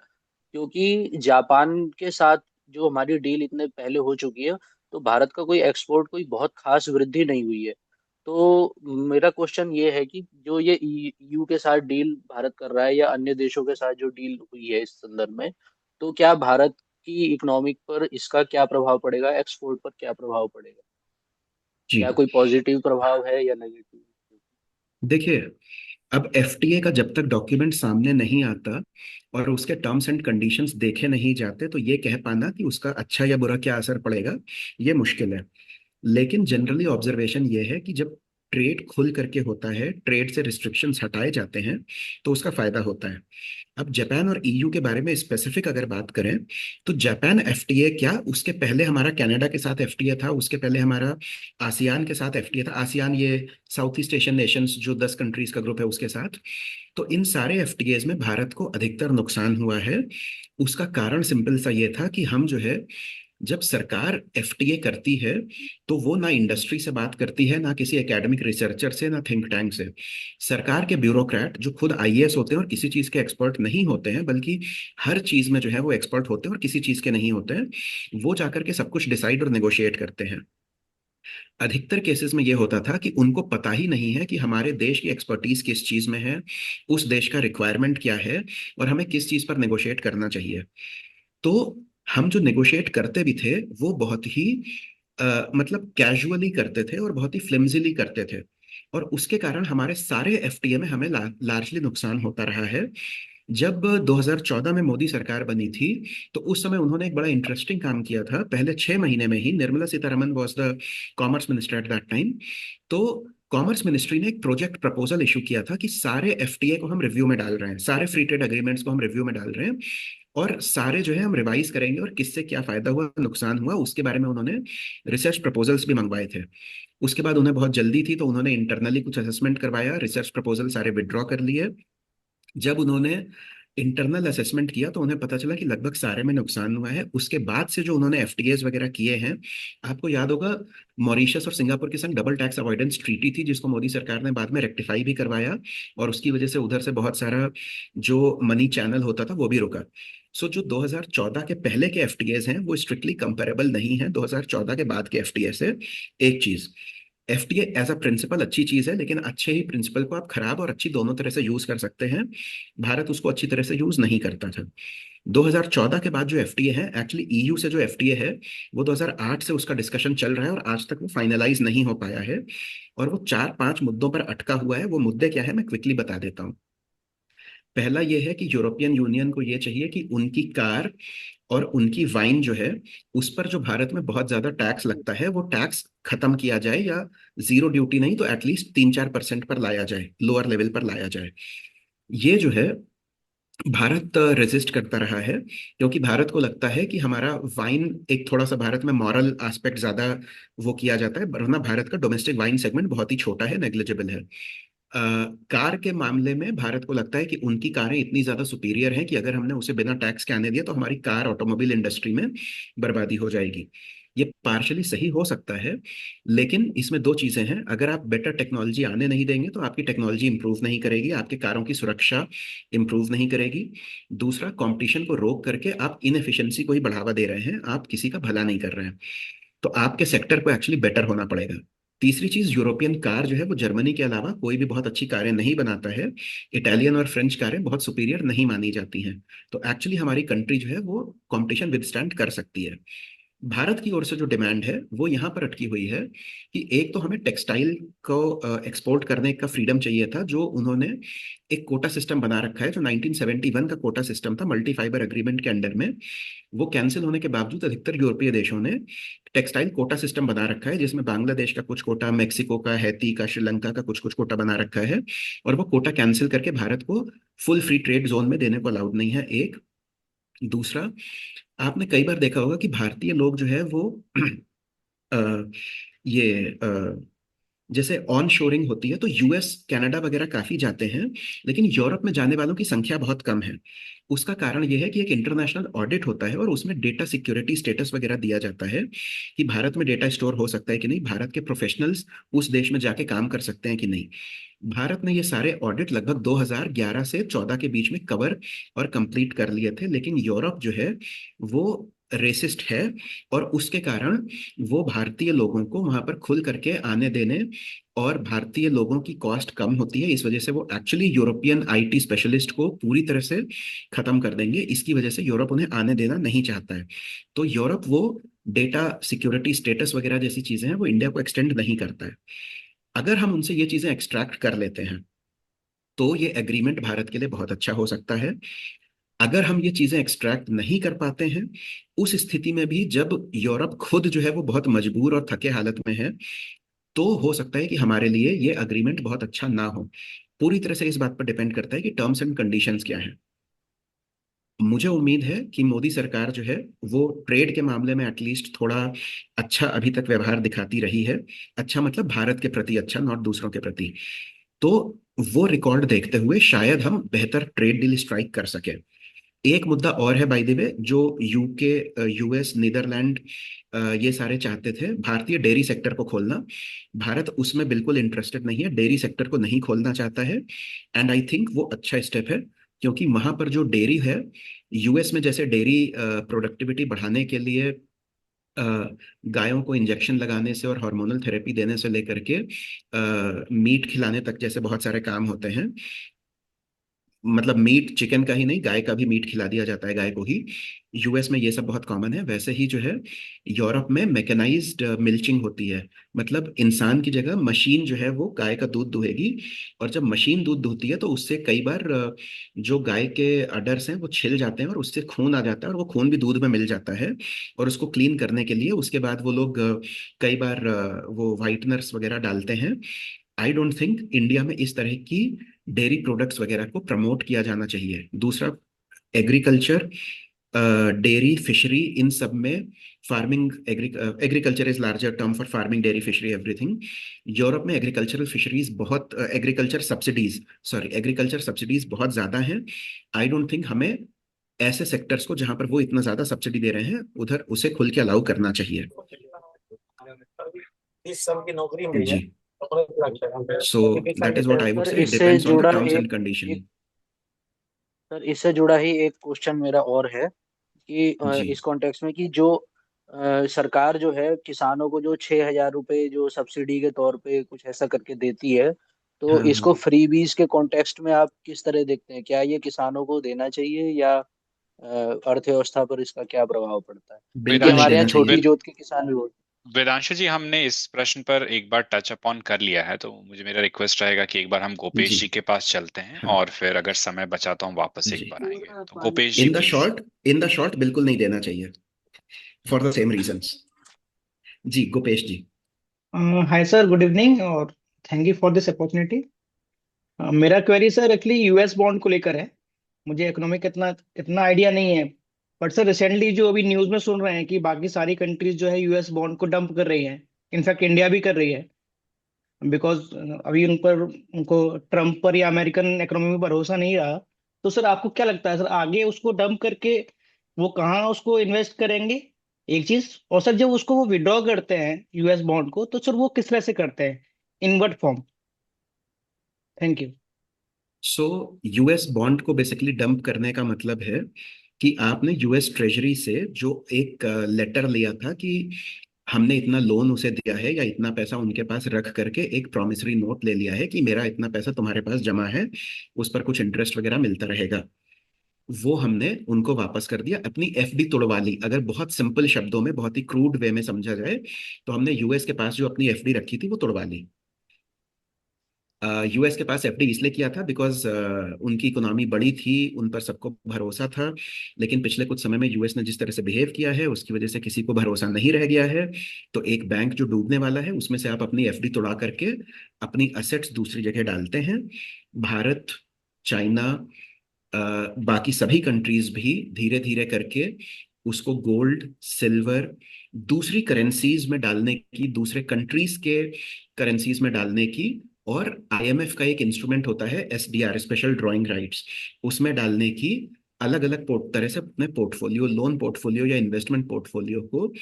क्योंकि जापान के साथ जो हमारी डील इतने पहले हो चुकी है, तो भारत का कोई एक्सपोर्ट कोई बहुत खास वृद्धि नहीं हुई है। तो मेरा क्वेश्चन ये है कि जो ये ईयू के साथ डील भारत कर रहा है या अन्य देशों के साथ जो डील हुई है इस संदर्भ में, तो क्या भारत की इकोनॉमिक पर इसका क्या प्रभाव पड़ेगा, एक्सपोर्ट पर क्या प्रभाव पड़ेगा? जी क्या कोई पॉजिटिव प्रभाव है या नेगेटिव? देखिए, अब एफटीए का जब तक डॉक्यूमेंट सामने नहीं आता और उसके टर्म्स एंड कंडीशंस देखे नहीं जाते, तो ये कह पाना कि उसका अच्छा या बुरा क्या असर पड़ेगा, ये मुश्किल है। लेकिन जनरली ऑब्जर्वेशन ये है कि जब ट्रेड खुल करके होता है, ट्रेड से रिस्ट्रिक्शंस हटाए जाते हैं, तो उसका फायदा होता है। अब जापान और ईयू के बारे में स्पेसिफिक अगर बात करें, तो जापान एफटीए क्या, उसके पहले हमारा कनाडा के साथ एफटीए था, उसके पहले हमारा आसियान के साथ एफटीए था। आसियान ये साउथ ईस्ट एशियन नेशंस, जो 10 कंट्रीज का ग्रुप है, उसके साथ। तो इन सारे एफटीएज में भारत को अधिकतर नुकसान हुआ है। उसका कारण सिंपल सा ये था कि हम जो है, जब सरकार एफटीए करती है, तो वो ना इंडस्ट्री से बात करती है, ना किसी एकेडमिक रिसर्चर से, ना थिंक टैंक से। सरकार के ब्यूरोक्रेट जो खुद आईएएस होते हैं और किसी चीज के एक्सपर्ट नहीं होते हैं, बल्कि हर चीज में जो है वो एक्सपर्ट होते हैं और किसी चीज के नहीं होते हैं, वो जाकर के सब कुछ डिसाइड और नेगोशिएट करते हैं। अधिकतर केसेस में ये होता था कि उनको पता ही नहीं है कि हमारे देश की एक्सपर्टीज किस चीज में है, उस देश का रिक्वायरमेंट क्या है, और हमें किस चीज पर नेगोशिएट करना चाहिए। तो हम जो नेगोशिएट करते भी थे, वो बहुत ही मतलब कैजुअली करते थे और बहुत ही फ्लिम्जिली करते थे। और उसके कारण हमारे सारे एफटीए में हमें लार्जली नुकसान होता रहा है। जब 2014 में मोदी सरकार बनी थी, तो उस समय उन्होंने एक बड़ा इंटरेस्टिंग काम किया था। पहले 6 महीने में ही Nirmala Sitharaman was the commerce minister at that time. तो कॉमर्स मिनिस्ट्री ने एक प्रोजेक्ट प्रपोजल इशू किया था कि सारे एफटीए को हम रिव्यू में डाल रहे हैं, सारे फ्री ट्रेड एग्रीमेंट्स को हम रिव्यू में डाल रहे हैं, और सारे जो है हम रिवाइज करेंगे, और किससे क्या फायदा हुआ, नुकसान हुआ, उसके बारे में उन्होंने रिसर्च प्रपोजल्स भी मंगवाए थे। उसके बाद उन्हें बहुत जल्दी थी, तो उन्होंने इंटरनली कुछ असेसमेंट करवाया, रिसर्च प्रपोजल सारे विड्रॉ कर लिए। जब उन्होंने इंटरनल असेसमेंट किया, तो उन्हें पता चला कि लगभग सारे में नुकसान हुआ है। उसके बाद से जो उन्होंने एफटीएस वगैरह किए हैं, आपको याद होगा, मॉरिशस और सिंगापुर के संग डबल टैक्स अवॉइडेंस ट्रीटी थी, जिसको मोदी सरकार ने बाद में रेक्टिफाई भी करवाया, और उसकी वजह से उधर से बहुत सारा जो मनी चैनल होता था वो भी रुका। सो जो 2014 के पहले के एफटीएस हैं, वो स्ट्रिक्टली कंपेरेबल नहीं है 2014 के बाद के एफटीए से। एक चीज, एफटीए एज अ प्रिंसिपल अच्छी चीज है, लेकिन अच्छे ही प्रिंसिपल को आप खराब और अच्छी दोनों तरह से यूज कर सकते हैं। भारत उसको अच्छी तरह से यूज नहीं करता था। 2014 के बाद जो एफटीए है, एक्चुअली ईयू से जो एफटीए है, वो 2008 से उसका डिस्कशन चल रहा है और आज तक वो फाइनलाइज नहीं हो पाया है। और वो 4-5 मुद्दों पर अटका हुआ है। वो मुद्दे क्या है, मैं क्विकली बता देता हूँ। पहला ये है कि यूरोपियन यूनियन को ये चाहिए कि उनकी कार और उनकी वाइन जो है, उस पर जो भारत में बहुत ज्यादा टैक्स लगता है, वो टैक्स खत्म किया जाए, या जीरो ड्यूटी नहीं तो एटलीस्ट 3-4% पर लाया जाए, लोअर लेवल पर लाया जाए। ये जो है, भारत रेजिस्ट करता रहा है, क्योंकि भारत को लगता है कि हमारा वाइन एक थोड़ा सा, भारत में मॉरल एस्पेक्ट ज्यादा वो किया जाता है, वरना भारत का डोमेस्टिक वाइन सेगमेंट बहुत ही छोटा है, नेग्लिजिबल है। कार के मामले में भारत को लगता है कि उनकी कारें इतनी ज्यादा सुपीरियर हैं कि अगर हमने उसे बिना टैक्स के आने दिया तो हमारी कार ऑटोमोबाइल इंडस्ट्री में बर्बादी हो जाएगी। ये पार्शली सही हो सकता है, लेकिन इसमें दो चीजें हैं। अगर आप बेटर टेक्नोलॉजी आने नहीं देंगे तो आपकी टेक्नोलॉजी इंप्रूव नहीं करेगी, आपके कारों की सुरक्षा इंप्रूव नहीं करेगी। दूसरा, कंपटीशन को रोक करके आप इनएफिशिएंसी को ही बढ़ावा दे रहे हैं, आप किसी का भला नहीं कर रहे हैं। तो आपके सेक्टर को एक्चुअली बेटर होना पड़ेगा। तीसरी चीज, यूरोपियन कार जो है वो जर्मनी के अलावा कोई भी बहुत अच्छी कारें नहीं बनाता है। इटालियन और फ्रेंच कारें बहुत सुपीरियर नहीं मानी जाती हैं। तो एक्चुअली हमारी कंट्री जो है वो कंपटीशन विदस्टैंड कर सकती है। भारत की ओर से जो डिमांड है वो यहाँ पर अटकी हुई है कि एक तो हमें टेक्सटाइल को एक्सपोर्ट करने का फ्रीडम चाहिए था, जो उन्होंने एक कोटा सिस्टम बना रखा है, जो 1971 का कोटा सिस्टम था मल्टी फाइबर एग्रीमेंट के अंडर में। वो कैंसिल होने के बावजूद अधिकतर यूरोपीय देशों ने टेक्सटाइल कोटा सिस्टम बना रखा है, जिसमें बांग्लादेश का कुछ कोटा, मेक्सिको का, हैती का, श्रीलंका का कुछ कुछ कोटा बना रखा है। और वो कोटा कैंसिल करके भारत को फुल फ्री ट्रेड जोन में देने को अलाउड नहीं है, एक। दूसरा, आपने कई बार देखा होगा कि भारतीय लोग जो है वो अ, ये जैसे ऑन शोरिंग होती है तो यूएस कनाडा वगैरह काफी जाते हैं, लेकिन यूरोप में जाने वालों की संख्या बहुत कम है। उसका कारण यह है कि एक इंटरनेशनल ऑडिट होता है और उसमें डेटा सिक्योरिटी स्टेटस वगैरह दिया जाता है कि भारत में डेटा स्टोर हो सकता है कि नहीं, भारत के प्रोफेशनल्स उस देश में जाके काम कर सकते हैं कि नहीं। भारत ने ये सारे ऑडिट लगभग 2011 से 14 के बीच में कवर और कंप्लीट कर लिए थे, लेकिन यूरोप जो है वो रेसिस्ट है, और उसके कारण वो भारतीय लोगों को वहां पर खुल करके आने देने, और भारतीय लोगों की कॉस्ट कम होती है, इस वजह से वो एक्चुअली यूरोपियन आईटी स्पेशलिस्ट को पूरी तरह से खत्म कर देंगे। इसकी वजह से यूरोप उन्हें आने देना नहीं चाहता है। तो यूरोप वो डेटा सिक्योरिटी स्टेटस वगैरह जैसी चीजें हैं वो इंडिया को एक्सटेंड नहीं करता है। अगर हम उनसे ये चीजें एक्सट्रैक्ट कर लेते हैं तो ये एग्रीमेंट भारत के लिए बहुत अच्छा हो सकता है। अगर हम ये चीजें एक्सट्रैक्ट नहीं कर पाते हैं, उस स्थिति में भी जब यूरोप खुद जो है वो बहुत मजबूर और थके हालत में है, तो हो सकता है कि हमारे लिए ये अग्रीमेंट बहुत अच्छा ना हो। पूरी तरह से इस बात पर डिपेंड करता है कि टर्म्स एंड कंडीशंस क्या हैं। मुझे उम्मीद है कि मोदी सरकार जो है वो ट्रेड के मामले में एटलीस्ट थोड़ा अच्छा अभी तक व्यवहार दिखाती रही है। अच्छा मतलब भारत के प्रति अच्छा, नॉट दूसरों के प्रति। तो वो रिकॉर्ड देखते हुए शायद हम बेहतर ट्रेड डील स्ट्राइक कर सके। एक मुद्दा और है बाय द वे, जो यूके, यूएस, नीदरलैंड, ये सारे चाहते थे भारतीय डेयरी सेक्टर को खोलना। भारत उसमें बिल्कुल इंटरेस्टेड नहीं है, डेयरी सेक्टर को नहीं खोलना चाहता है। एंड आई थिंक वो अच्छा स्टेप है, क्योंकि वहां पर जो डेयरी है, यूएस में जैसे डेयरी प्रोडक्टिविटी बढ़ाने के लिए गायों को इंजेक्शन लगाने से और हार्मोनल थेरेपी देने से लेकर के मीट खिलाने तक जैसे बहुत सारे काम होते हैं। मतलब मीट, चिकन का ही नहीं, गाय का भी मीट खिला दिया जाता है गाय को ही। यूएस में ये सब बहुत कॉमन है। वैसे ही जो है यूरोप में मैकेनाइज्ड मिल्चिंग होती है। मतलब इंसान की जगह मशीन जो है वो गाय का दूध दुहेगी, और जब मशीन दूध दुहती है तो उससे कई बार जो गाय के अडर्स हैं वो छिल जाते हैं और उससे खून आ जाता है, और वो खून भी दूध में मिल जाता है। और उसको क्लीन करने के लिए उसके बाद वो लोग कई बार वो वाइटनर्स वगैरह डालते हैं। आई डोंट थिंक इंडिया में इस तरह की डेयरी प्रोडक्ट्स वगैरह को प्रमोट किया जाना चाहिए। दूसरा, एग्रीकल्चर, डेयरी, फिशरी, इन सब में farming, agriculture is larger term for farming, dairy, fishery, everything. Europe में एग्रीकल्चरल फिशरीज बहुत, agriculture subsidies, sorry, agriculture subsidies बहुत ज्यादा हैं। आई डोंट थिंक हमें ऐसे सेक्टर्स को जहां पर वो इतना ज्यादा सब्सिडी दे रहे हैं उधर उसे खुल के अलाउ करना चाहिए। 20 साल की नौकरी मिली है। जी। So that is what I would sir से, इट इससे डिपेंड्स ऑन द जुड़ा टर्म्स एक एंड कंडीशन। एक सर इससे जुड़ा ही एक क्वेश्चन मेरा और है कि जी। इस कॉन्टेक्स्ट में कि जो सरकार जो है किसानों को जो 6,000 रुपए जो सब्सिडी के तौर पे कुछ ऐसा करके देती है, तो हाँ हाँ। इसको फ्री बीज के कॉन्टेक्स्ट में आप किस तरह देखते हैं? क्या ये किसानों को देना चाहिए, या अर्थव्यवस्था पर इसका क्या प्रभाव पड़ता है, क्योंकि बिल्कुल नहीं हमारे यहाँ देना चाहिए। छोटी जोत के किसान भी बहुत। वेदांशु जी, हमने इस प्रश्न पर एक बार टच अपॉन कर लिया है, तो मुझे मेरा रिक्वेस्ट रहेगा कि एक बार हम गोपेश जी जी के पास चलते हैं हाँ और फिर अगर समय बचा तो हम वापस एक जी। बार आएंगे। तो Gopesh ji please. In the short बिल्कुल नहीं देना चाहिए, फॉर द सेम रीजंस। जी Gopesh ji. Hi sir, good evening और thank you for this opportunity. मेरा query sir actually US bond को लेकर है। मुझे इकोनॉमिक इतना इतना आइडिया नहीं है, बट सर रिसेंटली जो अभी न्यूज़ में सुन रहे हैं कि बाकी सारी कंट्रीज जो है यूएस बॉन्ड को डंप कर रही हैं, इनफैक्ट इंडिया भी कर रही है, बिकॉज अभी उन पर उनको ट्रम्प पर या अमेरिकन इकोनॉमी में भरोसा नहीं रहा। तो सर आपको क्या लगता है सर, आगे उसको डंप करके वो कहाँ उसको इन्वेस्ट करेंगे, एक चीज। और सर जब उसको वो विड्रॉ करते हैं यूएस बॉन्ड को, तो सर वो किस तरह से करते हैं, in what form. Thank you. So US bond को बेसिकली डंप करने का मतलब है कि आपने यूएस ट्रेजरी से जो एक लेटर लिया था कि हमने इतना लोन उसे दिया है या इतना पैसा उनके पास रख करके एक प्रॉमिसरी नोट ले लिया है कि मेरा इतना पैसा तुम्हारे पास जमा है, उस पर कुछ इंटरेस्ट वगैरह मिलता रहेगा, वो हमने उनको वापस कर दिया, अपनी एफडी तोड़वा ली। अगर बहुत सिंपल शब्दों में, बहुत ही क्रूड वे में समझा जाए, तो हमने यूएस के पास जो अपनी एफडी रखी थी वो तोड़वा ली। यूएस के पास एफडी इसलिए किया था बिकॉज उनकी इकोनॉमी बड़ी थी, उन पर सबको भरोसा था। लेकिन पिछले कुछ समय में यूएस ने जिस तरह से बिहेव किया है उसकी वजह से किसी को भरोसा नहीं रह गया है। तो एक बैंक जो डूबने वाला है उसमें से आप अपनी एफडी तोड़ा करके अपनी असेट्स दूसरी जगह डालते हैं। भारत, चाइना, बाकी सभी कंट्रीज भी धीरे धीरे करके उसको गोल्ड, सिल्वर, दूसरी करेंसीज में डालने की, दूसरे कंट्रीज के करेंसीज में डालने की, और आईएमएफ का एक इंस्ट्रूमेंट होता है एसडीआर, स्पेशल ड्राइंग राइट्स, उसमें डालने की अलग अलग तरह से अपने पोर्टफोलियो, लोन पोर्टफोलियो या इन्वेस्टमेंट पोर्टफोलियो को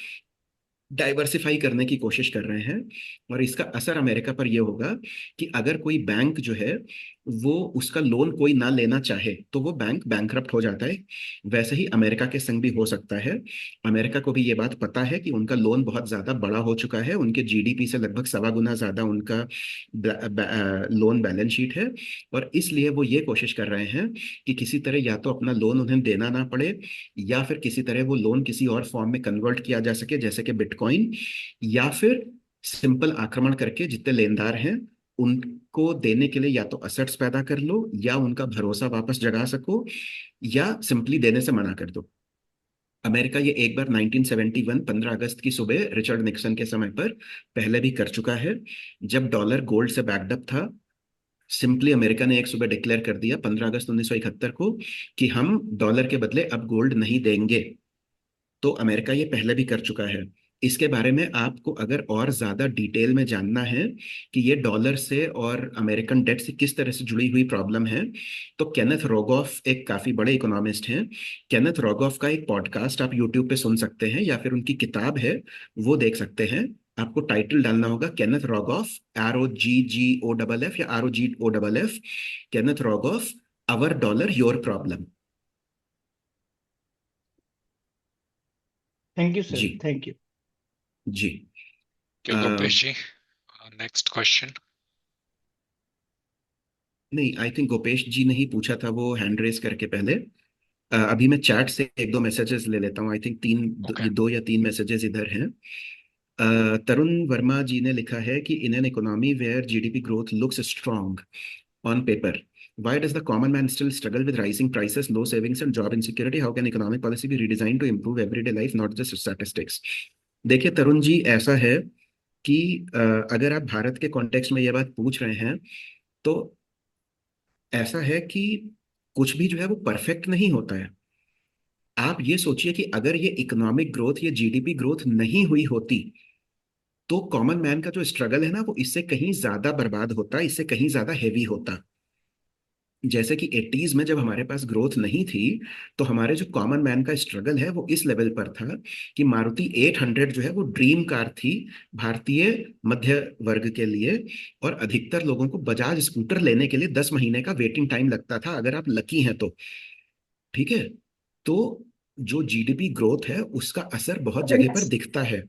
डाइवर्सिफाई करने की कोशिश कर रहे हैं। और इसका असर अमेरिका पर यह होगा कि अगर कोई बैंक जो है वो उसका लोन कोई ना लेना चाहे तो वो बैंक बैंकरप्ट हो जाता है। वैसे ही अमेरिका के संग भी हो सकता है। अमेरिका को भी ये बात पता है कि उनका लोन बहुत ज्यादा बड़ा हो चुका है, उनके जीडीपी से लगभग 1.25 गुना ज्यादा उनका लोन बैलेंस शीट है। और इसलिए वो ये कोशिश कर रहे हैं कि किसी तरह या तो अपना लोन उन्हें देना ना पड़े, या फिर किसी तरह वो लोन किसी और फॉर्म में कन्वर्ट किया जा सके, जैसे कि बिटकॉइन, या फिर सिंपल आक्रमण करके जितने लेनदार हैं उनको देने के लिए या तो असेट्स पैदा कर लो, या उनका भरोसा वापस जगा सको, या सिंपली देने से मना कर दो। अमेरिका ये एक बार 1971 15 अगस्त की सुबह रिचर्ड निक्सन के समय पर पहले भी कर चुका है। जब डॉलर गोल्ड से बैकड अप था, सिंपली अमेरिका ने एक सुबह डिक्लेयर कर दिया 15 अगस्त 1971 को कि हम डॉलर के बदले अब गोल्ड नहीं देंगे। तो अमेरिका ये पहले भी कर चुका है। इसके बारे में आपको अगर और ज्यादा डिटेल में जानना है कि ये डॉलर से और अमेरिकन डेट से किस तरह से जुड़ी हुई प्रॉब्लम है, तो केनेथ रोगोफ एक काफी बड़े इकोनॉमिस्ट हैं। केनेथ रोगोफ का एक पॉडकास्ट आप यूट्यूब पे सुन सकते हैं, या फिर उनकी किताब है वो देख सकते हैं। आपको टाइटल डालना होगा केनेथ रोगोफ, ROGGOFF या ROGOFF, Kenneth Rogoff, our dollar your problem. Thank you जी सर, थैंक यू। जी। क्यों गोपेश जी, नेक्स्ट क्वेश्चन। नहीं, आई थिंक गोपेश जी ने ही पूछा था वो हैंड रेस करके पहले। अभी मैं चैट से एक दो मैसेजेस ले लेता हूँ। I think okay. ये 2 या 3 मैसेजेस इधर हैं। तरुण वर्मा जी ने लिखा है कि in an economy where GDP growth looks strong on paper, why does the common man still struggle with rising prices, low savings and job insecurity? How can economic policy be redesigned to improve everyday life, not just statistics? देखिए तरुण जी, ऐसा है कि अगर आप भारत के कॉन्टेक्स्ट में ये बात पूछ रहे हैं, तो ऐसा है कि कुछ भी जो है वो परफेक्ट नहीं होता है। आप ये सोचिए कि अगर ये इकोनॉमिक ग्रोथ, ये जीडीपी ग्रोथ नहीं हुई होती, तो कॉमन मैन का जो स्ट्रगल है ना वो इससे कहीं ज्यादा बर्बाद होता, इससे कहीं ज्यादा हेवी होता। जैसे कि 80s में जब हमारे पास ग्रोथ नहीं थी, तो हमारे जो कॉमन मैन का स्ट्रगल है वो इस लेवल पर था कि मारुति 800 जो है वो ड्रीम कार थी भारतीय मध्य वर्ग के लिए। और अधिकतर लोगों को बजाज स्कूटर लेने के लिए 10 महीने का वेटिंग टाइम लगता था, अगर आप लकी हैं तो। ठीक है। तो जो जीडीपी ग्रोथ है उसका असर बहुत जगह पर दिखता है।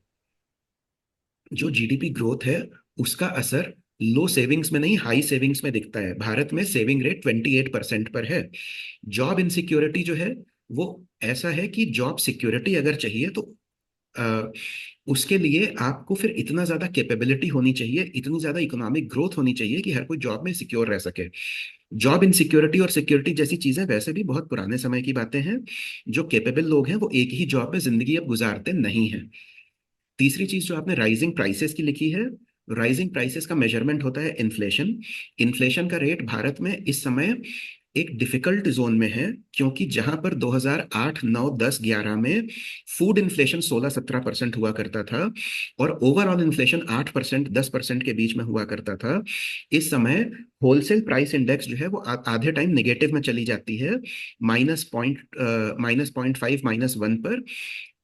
जो जीडीपी ग्रोथ है उसका असर लो सेविंग्स में नहीं, हाई सेविंग्स में दिखता है। भारत में सेविंग रेट 28% पर है। जॉब इनसिक्योरिटी जो है वो ऐसा है कि जॉब सिक्योरिटी अगर चाहिए तो अ, उसके लिए आपको फिर इतना ज्यादा कैपेबिलिटी होनी चाहिए, इतनी ज्यादा इकोनॉमिक ग्रोथ होनी चाहिए कि हर कोई जॉब में सिक्योर रह सके। जॉब इनसिक्योरिटी और सिक्योरिटी जैसी चीजें वैसे भी बहुत पुराने समय की बातें हैं। जो कैपेबल लोग हैं वो एक ही जॉब में जिंदगी अब गुजारते नहीं हैं। तीसरी चीज जो आपने राइजिंग प्राइसेस की लिखी है, राइजिंग प्राइसेस का मेजरमेंट होता है इन्फ्लेशन। इन्फ्लेशन का रेट भारत में इस समय एक डिफिकल्ट जोन में है, क्योंकि जहां पर 2008 9 10 11 में फूड इन्फ्लेशन 16-17% हुआ करता था और ओवरऑल इन्फ्लेशन 8% 10% के बीच में हुआ करता था, इस समय होलसेल प्राइस इंडेक्स जो है वो आधे टाइम नेगेटिव में चली जाती है, -0.5 -1 पर।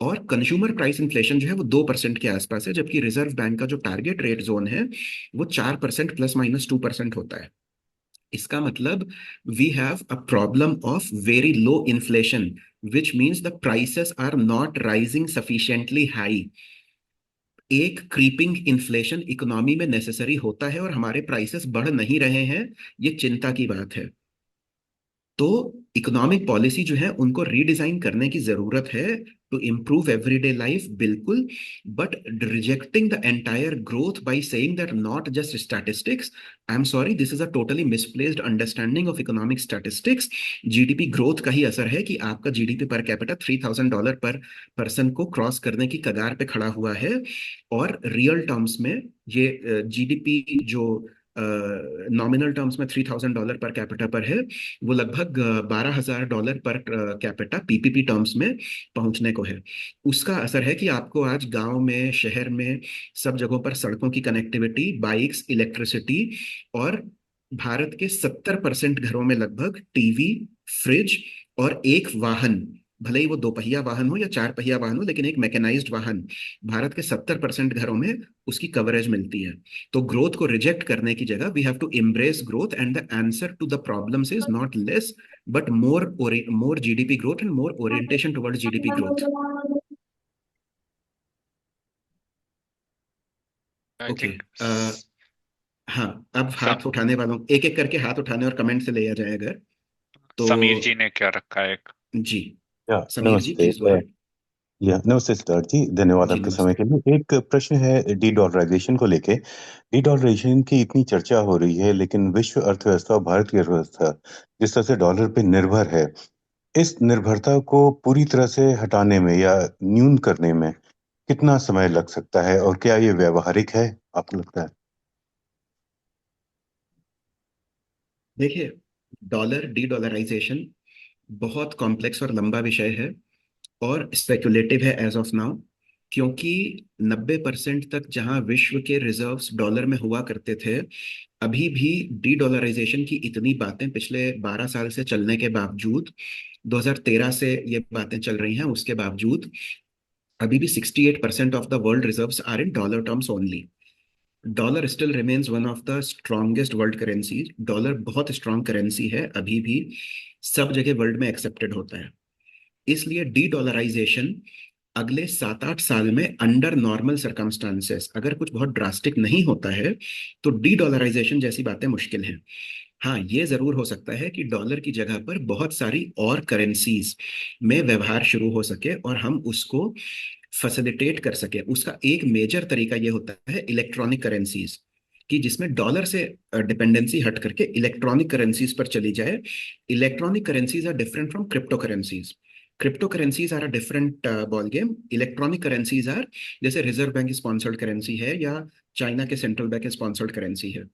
और कंज्यूमर प्राइस इन्फ्लेशन जो है वो 2% के आसपास है, जबकि रिजर्व बैंक का जो टारगेट रेट जोन है वो 4% ±2% होता है। इसका मतलब we have a problem of very low inflation, which means the prices are not rising sufficiently high. एक क्रीपिंग इन्फ्लेशन इकोनॉमी में नेसेसरी होता है और हमारे प्राइसेस बढ़ नहीं रहे हैं, ये चिंता की बात है। तो इकोनॉमिक पॉलिसी जो है उनको रीडिजाइन करने की जरूरत है टू इम्प्रूव एवरीडे लाइफ, बिल्कुल। But rejecting the entire growth by saying that not just statistics, I am sorry, this is a totally misplaced understanding of economic statistics. GDP growth का ही असर है कि आपका जीडीपी पर कैपिटा $3,000 पर पर्सन को क्रॉस करने की कगार पे खड़ा हुआ है। और रियल टर्म्स में ये जीडीपी जो नॉमिनल टर्म्स में $3,000 पर कैपिटा पर है, वो लगभग $12,000 पर कैपिटा पीपीपी टर्म्स में पहुंचने को है। उसका असर है कि आपको आज गांव में, शहर में, सब जगहों पर सड़कों की कनेक्टिविटी, बाइक्स, इलेक्ट्रिसिटी, और भारत के 70% घरों में लगभग टीवी, फ्रिज और एक वाहन, भले ही वो दो पहिया वाहन हो या चार पहिया वाहन हो, लेकिन एक मैकेनाइज्ड वाहन, भारत के 70% घरों में उसकी कवरेज मिलती है। तो ग्रोथ को रिजेक्ट करने की जगह we have to embrace growth, and the answer to the problems is not less but more GDP growth and more orientation towards GDP growth. I okay. Think हाँ, अब हाथ उठाने वालों एक एक करके हाथ उठाने और कमेंट से ले आ जाए अगर तो। समीर जी ने क्या रखा है एक। जी, या समीर जी नमस्ते। Please go ahead. नमस्ते सिद्धार्थ जी, धन्यवाद जी आपके समय नमस्ते। के लिए। एक प्रश्न है डी डॉलराइजेशन को लेके। डी डॉलराइजेशन की इतनी चर्चा हो रही है, लेकिन विश्व अर्थव्यवस्था और भारत की अर्थव्यवस्था जिस तरह से डॉलर पे निर्भर है, इस निर्भरता को पूरी तरह से हटाने में या न्यून करने में कितना समय लग सकता है, और क्या ये व्यवहारिक है आपको लगता है? देखिए, डॉलर डी डॉलराइजेशन बहुत कॉम्प्लेक्स और लंबा विषय है और स्पेकुलेटिव है एज ऑफ नाउ, क्योंकि 90% तक जहां विश्व के रिजर्व्स डॉलर में हुआ करते थे, अभी भी डी डॉलराइजेशन की इतनी बातें पिछले 12 साल से चलने के बावजूद, 2013 से ये बातें चल रही हैं, उसके बावजूद अभी भी 68% of the world reserves are in dollar terms only. Dollar still remains one of the strongest world currencies. Dollar बहुत स्ट्रांग करेंसी है, अभी भी सब जगह वर्ल्ड में एक्सेप्टेड होता है। इसलिए डी डॉलराइजेशन अगले 7-8 साल में अंडर नॉर्मल सर्कमस्टांसेस, अगर कुछ बहुत ड्रास्टिक नहीं होता है, तो डी डॉलराइजेशन जैसी बातें मुश्किल हैं। हाँ, ये जरूर हो सकता है कि डॉलर की जगह पर बहुत सारी और करेंसीज में व्यवहार शुरू हो सके और हम उसको फैसिलिटेट कर सके। उसका एक मेजर तरीका ये होता है इलेक्ट्रॉनिक करेंसीज, कि जिसमें डॉलर से डिपेंडेंसी हट करके इलेक्ट्रॉनिक करेंसीज पर चली जाए। Electronic currencies are different from crypto currencies. Crypto currencies are a different ball game. Electronic currencies are, जैसे रिजर्व बैंक स्पॉन्सर्ड करेंसी है या चाइना के सेंट्रल बैंक स्पॉन्सर्ड करेंसी है।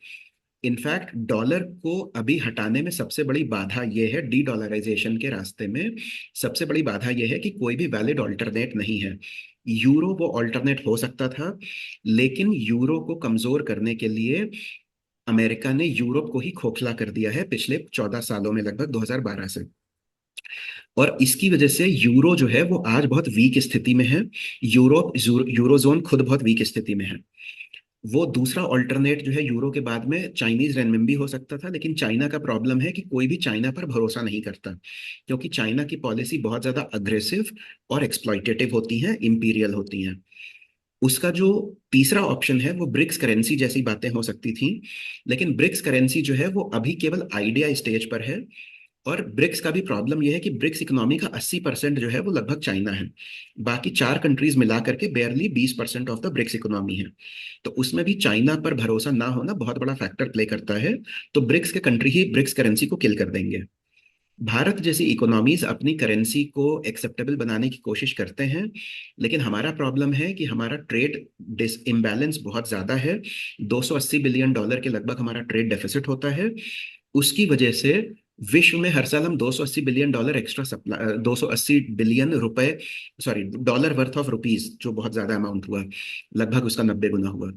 इनफैक्ट डॉलर को अभी हटाने में सबसे बड़ी बाधा यह है, डी डॉलराइजेशन के रास्ते में सबसे बड़ी बाधा यह है कि कोई भी वैलिड ऑल्टरनेट नहीं है। यूरो वो ऑल्टरनेट हो सकता था, लेकिन यूरो को कमजोर करने के लिए अमेरिका ने यूरोप को ही खोखला कर दिया है पिछले 14 सालों में, लगभग 2012 से। और इसकी वजह से यूरो जो है वो आज बहुत वीक स्थिति में है। यूरोजोन खुद बहुत वीक स्थिति में है। वो दूसरा ऑल्टरनेट जो है यूरो के बाद में चाइनीज रेनमिनबी हो सकता था, लेकिन चाइना का प्रॉब्लम है कि कोई भी चाइना पर भरोसा नहीं करता, क्योंकि चाइना की पॉलिसी बहुत ज्यादा अग्रेसिव और एक्सप्लॉइटेटिव होती है, इंपीरियल होती हैं। उसका जो तीसरा ऑप्शन है वो ब्रिक्स करेंसी जैसी बातें हो सकती थी, लेकिन ब्रिक्स करेंसी जो है वो अभी केवल आइडिया स्टेज पर है। और ब्रिक्स का भी प्रॉब्लम यह है कि ब्रिक्स इकोनॉमी का 80% जो है वो लगभग चाइना है। बाकी 4 कंट्रीज मिला करके barely 20% of the BRICS economy है। तो उसमें भी चाइना पर भरोसा ना होना बहुत बड़ा फैक्टर प्ले करता है। तो ब्रिक्स के कंट्री ही ब्रिक्स करेंसी को किल कर देंगे। भारत जैसी इकोनॉमीज अपनी करेंसी को एक्सेप्टेबल बनाने की कोशिश करते हैं, लेकिन हमारा प्रॉब्लम है कि हमारा ट्रेड डिस इम्बैलेंस बहुत ज्यादा है। 280 बिलियन डॉलर के लगभग हमारा ट्रेड डेफिसिट होता है। उसकी वजह से विश्व में हर साल हम 280 billion dollar extra supply, 280 billion रुपए, sorry dollar worth of rupees, जो बहुत ज्यादा अमाउंट हुआ, लगभग उसका 90 गुना हुआ।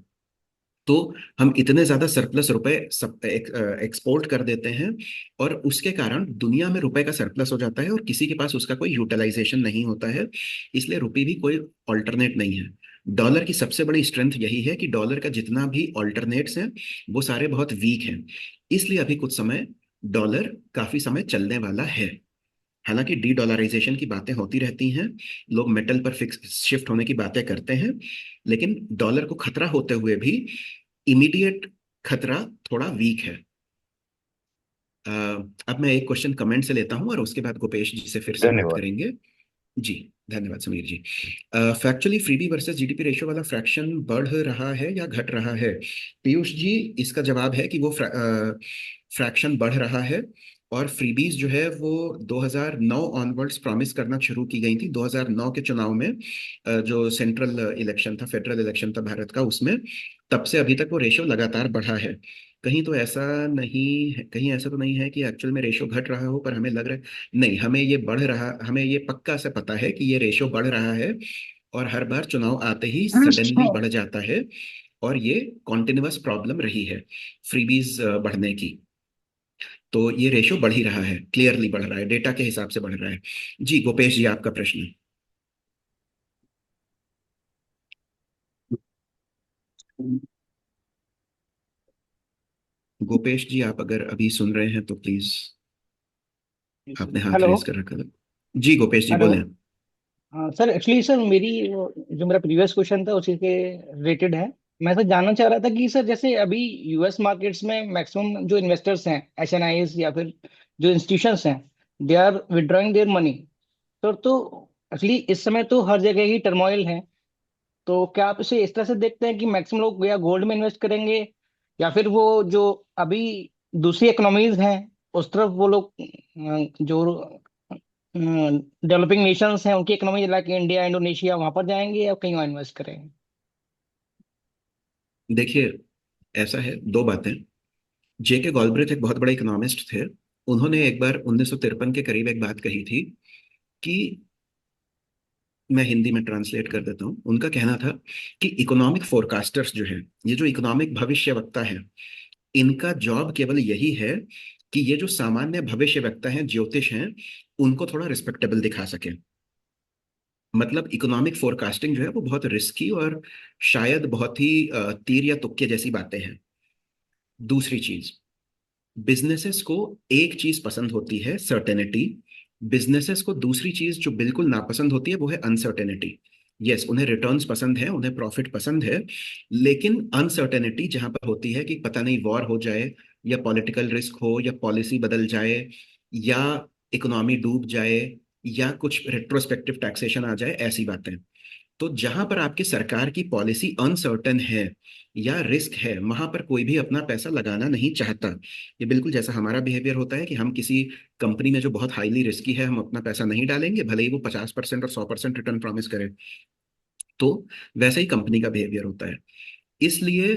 तो हम इतने ज्यादा सरप्लस रुपए एक्सपोर्ट कर देते हैं, और उसके कारण दुनिया में रुपए का सरप्लस हो जाता है और किसी के पास उसका कोई यूटिलाइजेशन नहीं होता है। इसलिए रुपये भी कोई ऑल्टरनेट नहीं है। डॉलर की सबसे बड़ी स्ट्रेंथ यही है कि डॉलर का जितना भी ऑल्टरनेट्स हैं वो सारे बहुत वीक हैं। इसलिए अभी कुछ समय डॉलर काफी समय चलने वाला है। हालांकि डी डॉलराइजेशन की बातें होती रहती हैं, लोग मेटल पर फिक्स शिफ्ट होने की बातें करते हैं, लेकिन डॉलर को खतरा होते हुए भी इमीडिएट खतरा थोड़ा वीक है। अ, अब मैं एक क्वेश्चन कमेंट से लेता हूं और उसके बाद गोपेश जी से फिर से बात धन्यवाद। करेंगे। जी, धन्यवाद Sameer ji. Factually freebie versus GDP ratio वाला फ्रैक्शन बढ़ रहा है या घट रहा है? पीयूष जी, इसका जवाब है कि वो फ्रैक्शन बढ़ रहा है। और फ्रीबीज जो है वो 2009 ऑनवर्ड्स प्रॉमिस करना शुरू की गई थी। 2009 के चुनाव में जो सेंट्रल इलेक्शन था, फेडरल इलेक्शन था भारत का, उसमें तब से अभी तक वो रेशियो लगातार बढ़ा है। कहीं तो ऐसा नहीं है, कहीं ऐसा तो नहीं है कि एक्चुअल में रेशियो घट रहा हो, पर हमें लग रहा है नहीं, हमें ये बढ़ रहा, हमें ये पक्का से पता है कि ये रेशो बढ़ रहा है। और हर बार चुनाव आते ही सडनली बढ़ जाता है। और ये कॉन्टिन्यूअस प्रॉब्लम रही है फ्रीबीज बढ़ने की। तो ये रेशो बढ़ ही रहा है, क्लियरली बढ़ रहा है, डेटा के हिसाब से बढ़ रहा है। जी गोपेश जी, आपका प्रश्न। गोपेश जी, आप अगर अभी सुन रहे हैं तो प्लीज, आपने हाथ हेलो। रेस कर रखा था। जी गोपेश जी हेलो। बोलें। हाँ सर, एक्चुअली सर मेरी जो मेरा प्रीवियस क्वेश्चन था उसी के रिलेटेड है। मैं सर जानना चाह रहा था कि सर जैसे अभी यूएस मार्केट्स में मैक्सिमम जो इन्वेस्टर्स हैं, एचएनआईज या फिर जो इंस्टीट्यूशंस हैं, they are withdrawing their money. Sir तो एक्चुअली इस समय तो हर जगह ही टर्मोइल है। तो क्या आप इसे इस तरह से देखते हैं कि मैक्सिमम लोग या गोल्ड में इन्वेस्ट करेंगे, या फिर वो जो अभी दूसरी इकोनॉमीज हैं उस तरफ वो लोग जो डेवलपिंग नेशंस हैं उनकी इकोनॉमी लाइक इंडिया, इंडोनेशिया, वहां पर जाएंगे या कहीं और इन्वेस्ट करेंगे? देखिए, ऐसा है, दो बातें। जेके गॉलब्रिथ एक बहुत बड़े इकोनॉमिस्ट थे। उन्होंने एक बार 1953 के करीब एक बात कही थी कि, मैं हिंदी में ट्रांसलेट कर देता हूँ। उनका कहना था कि इकोनॉमिक फोरकास्टर्स जो है, ये जो इकोनॉमिक भविष्यवक्ता है, इनका जॉब केवल यही है कि ये जो सामान्य भविष्यवक्ता हैं, ज्योतिष हैं, उनको थोड़ा रिस्पेक्टेबल दिखा सके। मतलब इकोनॉमिक फोरकास्टिंग जो है वो बहुत रिस्की और शायद बहुत ही तीर या तुक्के जैसी बातें हैं। दूसरी चीज, बिजनेसेस को एक चीज पसंद होती है, सर्टेनिटी। बिजनेसेस को दूसरी चीज जो बिल्कुल नापसंद होती है वो है अनसर्टेनिटी। यस, उन्हें रिटर्न्स पसंद है, उन्हें प्रॉफिट पसंद है, लेकिन अनसर्टेनिटी जहां पर होती है कि पता नहीं वॉर हो जाए, या पॉलिटिकल रिस्क हो, या पॉलिसी बदल जाए, या इकोनॉमी डूब जाए, या कुछ रेट्रोस्पेक्टिव टैक्सेशन आ जाए, ऐसी बातें। तो जहां पर आपकी सरकार की पॉलिसी अनसर्टन है या रिस्क है, वहां पर कोई भी अपना पैसा लगाना नहीं चाहता। ये बिल्कुल जैसा हमारा बिहेवियर होता है कि हम किसी कंपनी में जो बहुत हाईली रिस्की है, हम अपना पैसा नहीं डालेंगे, भले ही वो 50% और 100% रिटर्न प्रॉमिस करे। तो वैसे ही कंपनी का बिहेवियर होता है। इसलिए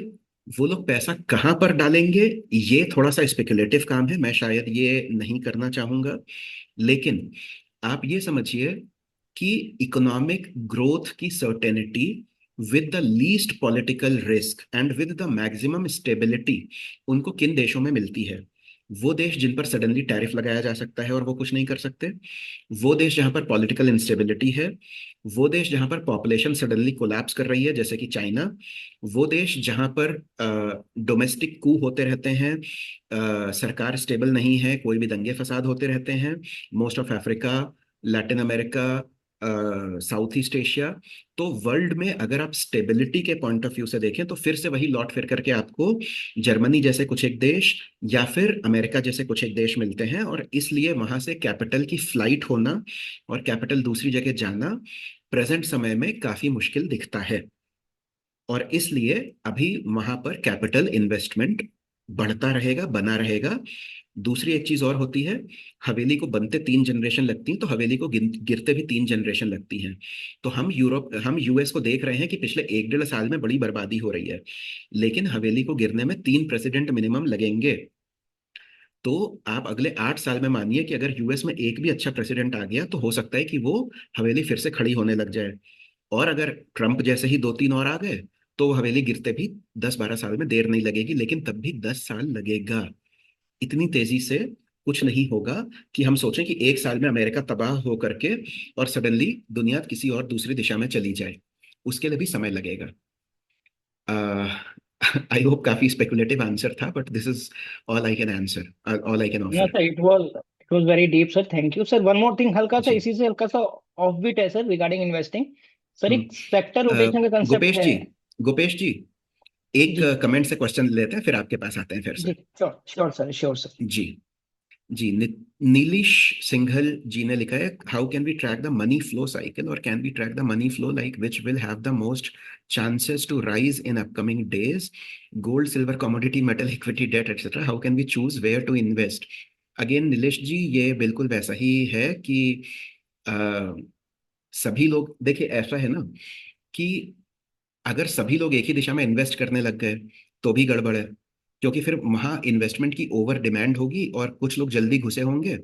वो लोग पैसा कहाँ पर डालेंगे, ये थोड़ा सा स्पेकुलेटिव काम है, मैं शायद ये नहीं करना चाहूंगा। लेकिन आप ये समझिए कि इकोनॉमिक ग्रोथ की certainty with the least political risk and with the maximum stability उनको किन देशों में मिलती है? वो देश जिन पर सडनली टैरिफ लगाया जा सकता है और वो कुछ नहीं कर सकते, वो देश जहां पर पॉलिटिकल इंस्टेबिलिटी है, वो देश जहां पर पॉपुलेशन सडनली कोलैप्स कर रही है जैसे कि चाइना, वो देश जहां पर डोमेस्टिक कू होते रहते हैं, सरकार स्टेबल नहीं है, कोई भी दंगे फसाद होते रहते हैं, most of Africa, Latin America, south east Asia. तो वर्ल्ड में अगर आप स्टेबिलिटी के पॉइंट ऑफ व्यू से देखें तो फिर से वही लौट फिर करके आपको जर्मनी जैसे कुछ एक देश या फिर अमेरिका जैसे कुछ एक देश मिलते हैं, और इसलिए वहां से कैपिटल की फ्लाइट होना और कैपिटल दूसरी जगह जाना प्रेजेंट समय में काफी मुश्किल दिखता है। और इसलिए अभी वहां पर कैपिटल इन्वेस्टमेंट बढ़ता रहेगा, बना रहेगा। दूसरी एक चीज और होती है, हवेली को बनते 3 जनरेशन लगती हैं, तो हवेली को गिरते भी 3 जनरेशन लगती हैं। तो हम यूएस को देख रहे हैं कि पिछले 1 डेढ़ साल में बड़ी बर्बादी हो रही है, लेकिन हवेली को गिरने में 3 प्रेसिडेंट मिनिमम लगेंगे। तो आप अगले 8 साल में मानिए कि अगर यूएस में एक भी अच्छा प्रेसिडेंट आ गया तो हो सकता है कि वो हवेली फिर से खड़ी होने लग जाए। और अगर ट्रंप जैसे ही 2 3 और आ गए तो वो हवेली गिरते भी 10 12 साल में देर नहीं लगेगी, लेकिन तब भी 10 साल लगेगा। इतनी तेजी से कुछ नहीं होगा कि हम सोचें कि 1 साल में अमेरिका तबाह हो करके और सडनली दुनिया किसी और दूसरी दिशा में चली जाए। उसके लिए भी समय लगेगा। आई होप काफी स्पेकुलेटिव आंसर था, but this is all I can answer, all I can या offer. Sir, it was very deep sir, thank you sir. One more thing, हल्का सा जी। इसी से हल्का सा ऑफ बीट है sir, regarding investing. Sir, hmm. एक सेक्टर रोटेशन का कंसेप्ट गोपेश है। जी, गोपेश जी, एक जी कमेंट से क्वेश्चन लेते हैं फिर आपके पास आते हैं फिर जी, से। Sure sure sir, sure sir. जी। जी, नीलिश सिंघल जी ने लिखा है, how can we track the money flow cycle, और can we track the money flow like which will have the most chances to rise in upcoming days, gold silver commodity metal equity debt etcetera, how can we choose where to invest. Again Nilesh ji, ये बिल्कुल वैसा ही है कि अ, सभी लोग देखिए, ऐसा है ना कि अगर सभी लोग एक ही दिशा में इन्वेस्ट करने लग गए तो भी गड़बड़ है, क्योंकि फिर वहां इन्वेस्टमेंट की ओवर डिमांड होगी और कुछ लोग जल्दी घुसे होंगे,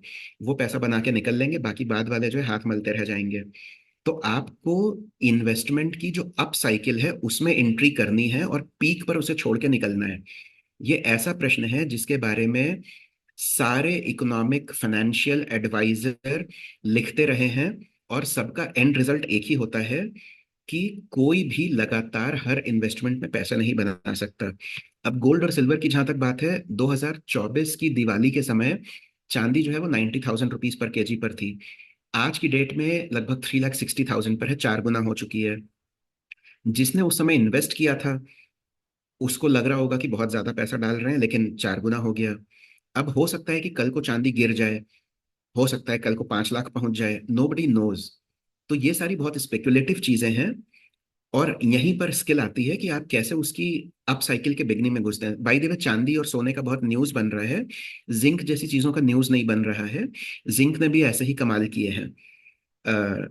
वो पैसा बना के निकल लेंगे, बाकी बाद वाले जो है हाथ मलते रह जाएंगे। तो आपको इन्वेस्टमेंट की जो अप साइकिल है उसमें एंट्री करनी है और पीक पर उसे छोड़ के निकलना है। ये ऐसा प्रश्न है जिसके बारे में सारे इकोनॉमिक फाइनेंशियल एडवाइजर लिखते रहे हैं, और सबका एंड रिजल्ट एक ही होता है कि कोई भी लगातार हर इन्वेस्टमेंट में पैसा नहीं बना सकता। अब गोल्ड और सिल्वर की जहां तक बात है, 2024 की दिवाली के समय चांदी जो है वो 90,000 रुपीज पर केजी पर थी। आज की डेट में लगभग 3,60,000 पर है, 4 गुना हो चुकी है। जिसने उस समय इन्वेस्ट किया था उसको लग रहा होगा कि बहुत ज्यादा पैसा डाल रहे हैं, लेकिन 4 गुना हो गया। अब हो सकता है कि कल को चांदी गिर जाए, हो सकता है कल को 5 लाख पहुंच जाए, नोबडी नोज। तो ये सारी बहुत स्पेक्युलेटिव चीजें हैं, और यहीं पर स्किल आती है कि आप कैसे उसकी अप साइकिल के बिगनिंग में घुसते हैं। बाई द वे, चांदी और सोने का बहुत न्यूज बन रहा है, जिंक जैसी चीजों का न्यूज नहीं बन रहा है। जिंक ने भी ऐसे ही कमाल किए हैं।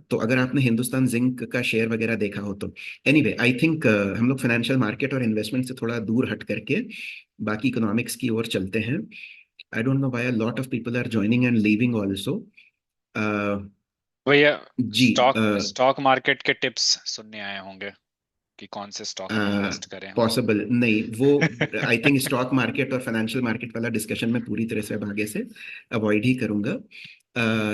तो अगर आपने हिंदुस्तान जिंक का शेयर वगैरह देखा हो तो, एनीवे आई थिंक हम लोग फाइनेंशियल मार्केट और इन्वेस्टमेंट से थोड़ा दूर हट करके बाकी इकोनॉमिक्स की ओर चलते हैं। I don't know why a lot of people are joining and leaving also. भैया, जी। स्टॉक स्टॉक मार्केट के टिप्स सुनने आए होंगे कि कौन से स्टॉक में इन्वेस्ट करें हम। पॉसिबल नहीं वो, आई थिंक स्टॉक मार्केट और फाइनेंशियल मार्केट वाला डिस्कशन में पूरी तरह से अब आगे से अवॉइड ही करूंगा।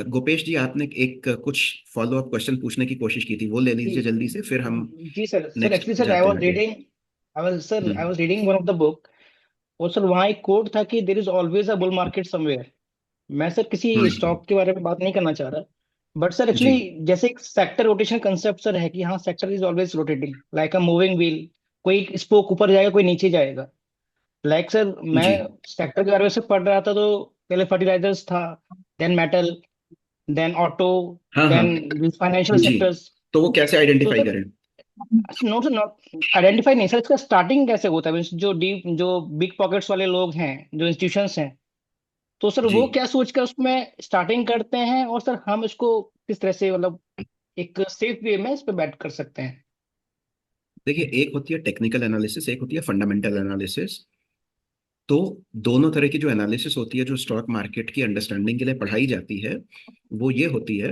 गोपेश जी, आपने एक कुछ फॉलो अप क्वेश्चन पूछने की कोशिश की थी, वो ले जी लीजिए जल्दी से, फिर हम जी sir. Sir next actually sir, जाते हैं आगे। I hmm. Was reading one of the book. और सर वहाँ एक कोट था कि there is always a bull market somewhere. मैं सर किसी हम्म। स्टॉक के बारे में बात नहीं करना चाह रहा, बट सर जी। एक्चुअली जैसे एक सेक्टर रोटेशन कंसेप्ट सर है कि हाँ, sector is always rotating like a moving wheel. कोई स्पोक ऊपर जाएगा, कोई नीचे जाएगा। लाइक सर, मैं जी। सेक्टर के बारे में से पढ़ रहा था, तो पहले फर्टिलाइजर्स था, देन मेटल, देन ऑटो, हाँ हाँ। देन फाइनेंशियल जी। सेक्टर्स। तो वो कैसे तो आइडेंटिफाई सर, करें? नोट नोट आइडेंटिफाई नहीं सर, इसका स्टार्टिंग कैसे होता है? Means जो डीप, जो बिग पॉकेट्स वाले लोग हैं, जो इंस्टीट्यूशंस हैं, तो सर जी। वो क्या सोच कर उसमें स्टार्टिंग करते हैं, और सर हम इसको किस तरह से, मतलब एक सेफ वे में इस पे बैट कर सकते हैं? देखिए, एक होती है टेक्निकल एनालिसिस, एक होती है फंडामेंटल एनालिसिस। तो दोनों तरह की जो एनालिसिस होती है, जो स्टॉक मार्केट की अंडरस्टैंडिंग के लिए पढ़ाई जाती है, वो ये होती है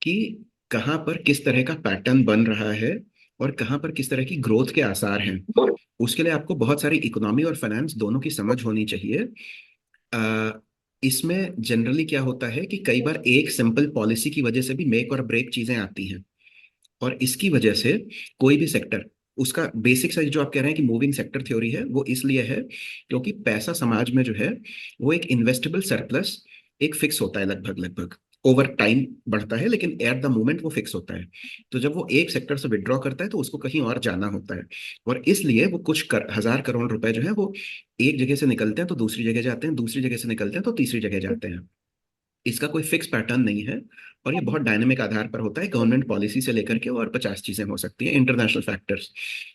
कि कहाँ पर किस तरह का पैटर्न बन रहा है और कहाँ पर किस तरह की ग्रोथ के आसार हैं। उसके लिए आपको बहुत सारी इकोनॉमी और फाइनेंस दोनों की समझ होनी चाहिए। अ, इसमें जनरली क्या होता है कि कई बार एक सिंपल पॉलिसी की वजह से भी मेक और ब्रेक चीजें आती हैं, और इसकी वजह से कोई भी सेक्टर, उसका बेसिक साइज जो आप कह रहे हैं कि मूविंग सेक्टर थ्योरी है, वो इसलिए है क्योंकि पैसा समाज में जो है वो एक इन्वेस्टेबल सरप्लस एक फिक्स होता है लगभग लगभग। ओवर टाइम बढ़ता है, लेकिन एट द मोमेंट वो फिक्स होता है। तो जब वो एक सेक्टर से विड्रॉ करता है तो उसको कहीं और जाना होता है, और इसलिए वो कुछ हजार करोड़ रुपए जो है वो एक जगह से निकलते हैं तो दूसरी जगह जाते हैं, दूसरी जगह से निकलते हैं तो तीसरी जगह जाते हैं। इसका कोई फिक्स पैटर्न नहीं है, और ये बहुत डायनेमिक आधार पर होता है, गवर्नमेंट पॉलिसी से लेकर के और 50 चीजें हो सकती हैं, international factors,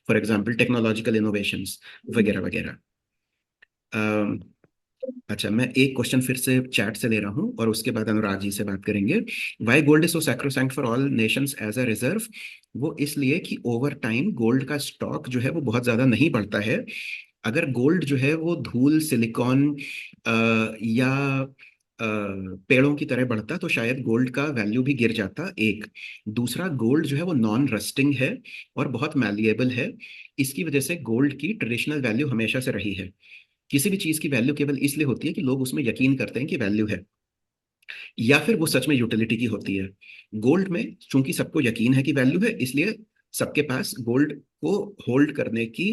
for example technological innovations वगैरह वगैरह। अच्छा, मैं एक क्वेश्चन फिर से चैट से ले रहा हूँ और उसके बाद अनुराग जी से बात करेंगे। Why gold is so sacrosanct for all nations as a reserve? वो इसलिए कि ओवर टाइम गोल्ड का स्टॉक जो है वो बहुत ज्यादा नहीं बढ़ता है। अगर गोल्ड जो है वो धूल सिलिकॉन या पेड़ों की तरह बढ़ता तो शायद गोल्ड का वैल्यू भी गिर जाता, एक। दूसरा, गोल्ड जो है वो नॉन रस्टिंग है और बहुत मैलिएबल है। इसकी वजह से गोल्ड की ट्रेडिशनल वैल्यू हमेशा से रही है। किसी भी चीज की वैल्यू केवल इसलिए होती है कि लोग उसमें यकीन करते हैं कि वैल्यू है, या फिर वो सच में यूटिलिटी की होती है। गोल्ड में चूंकि सबको यकीन है कि वैल्यू है, इसलिए सबके पास गोल्ड को होल्ड करने की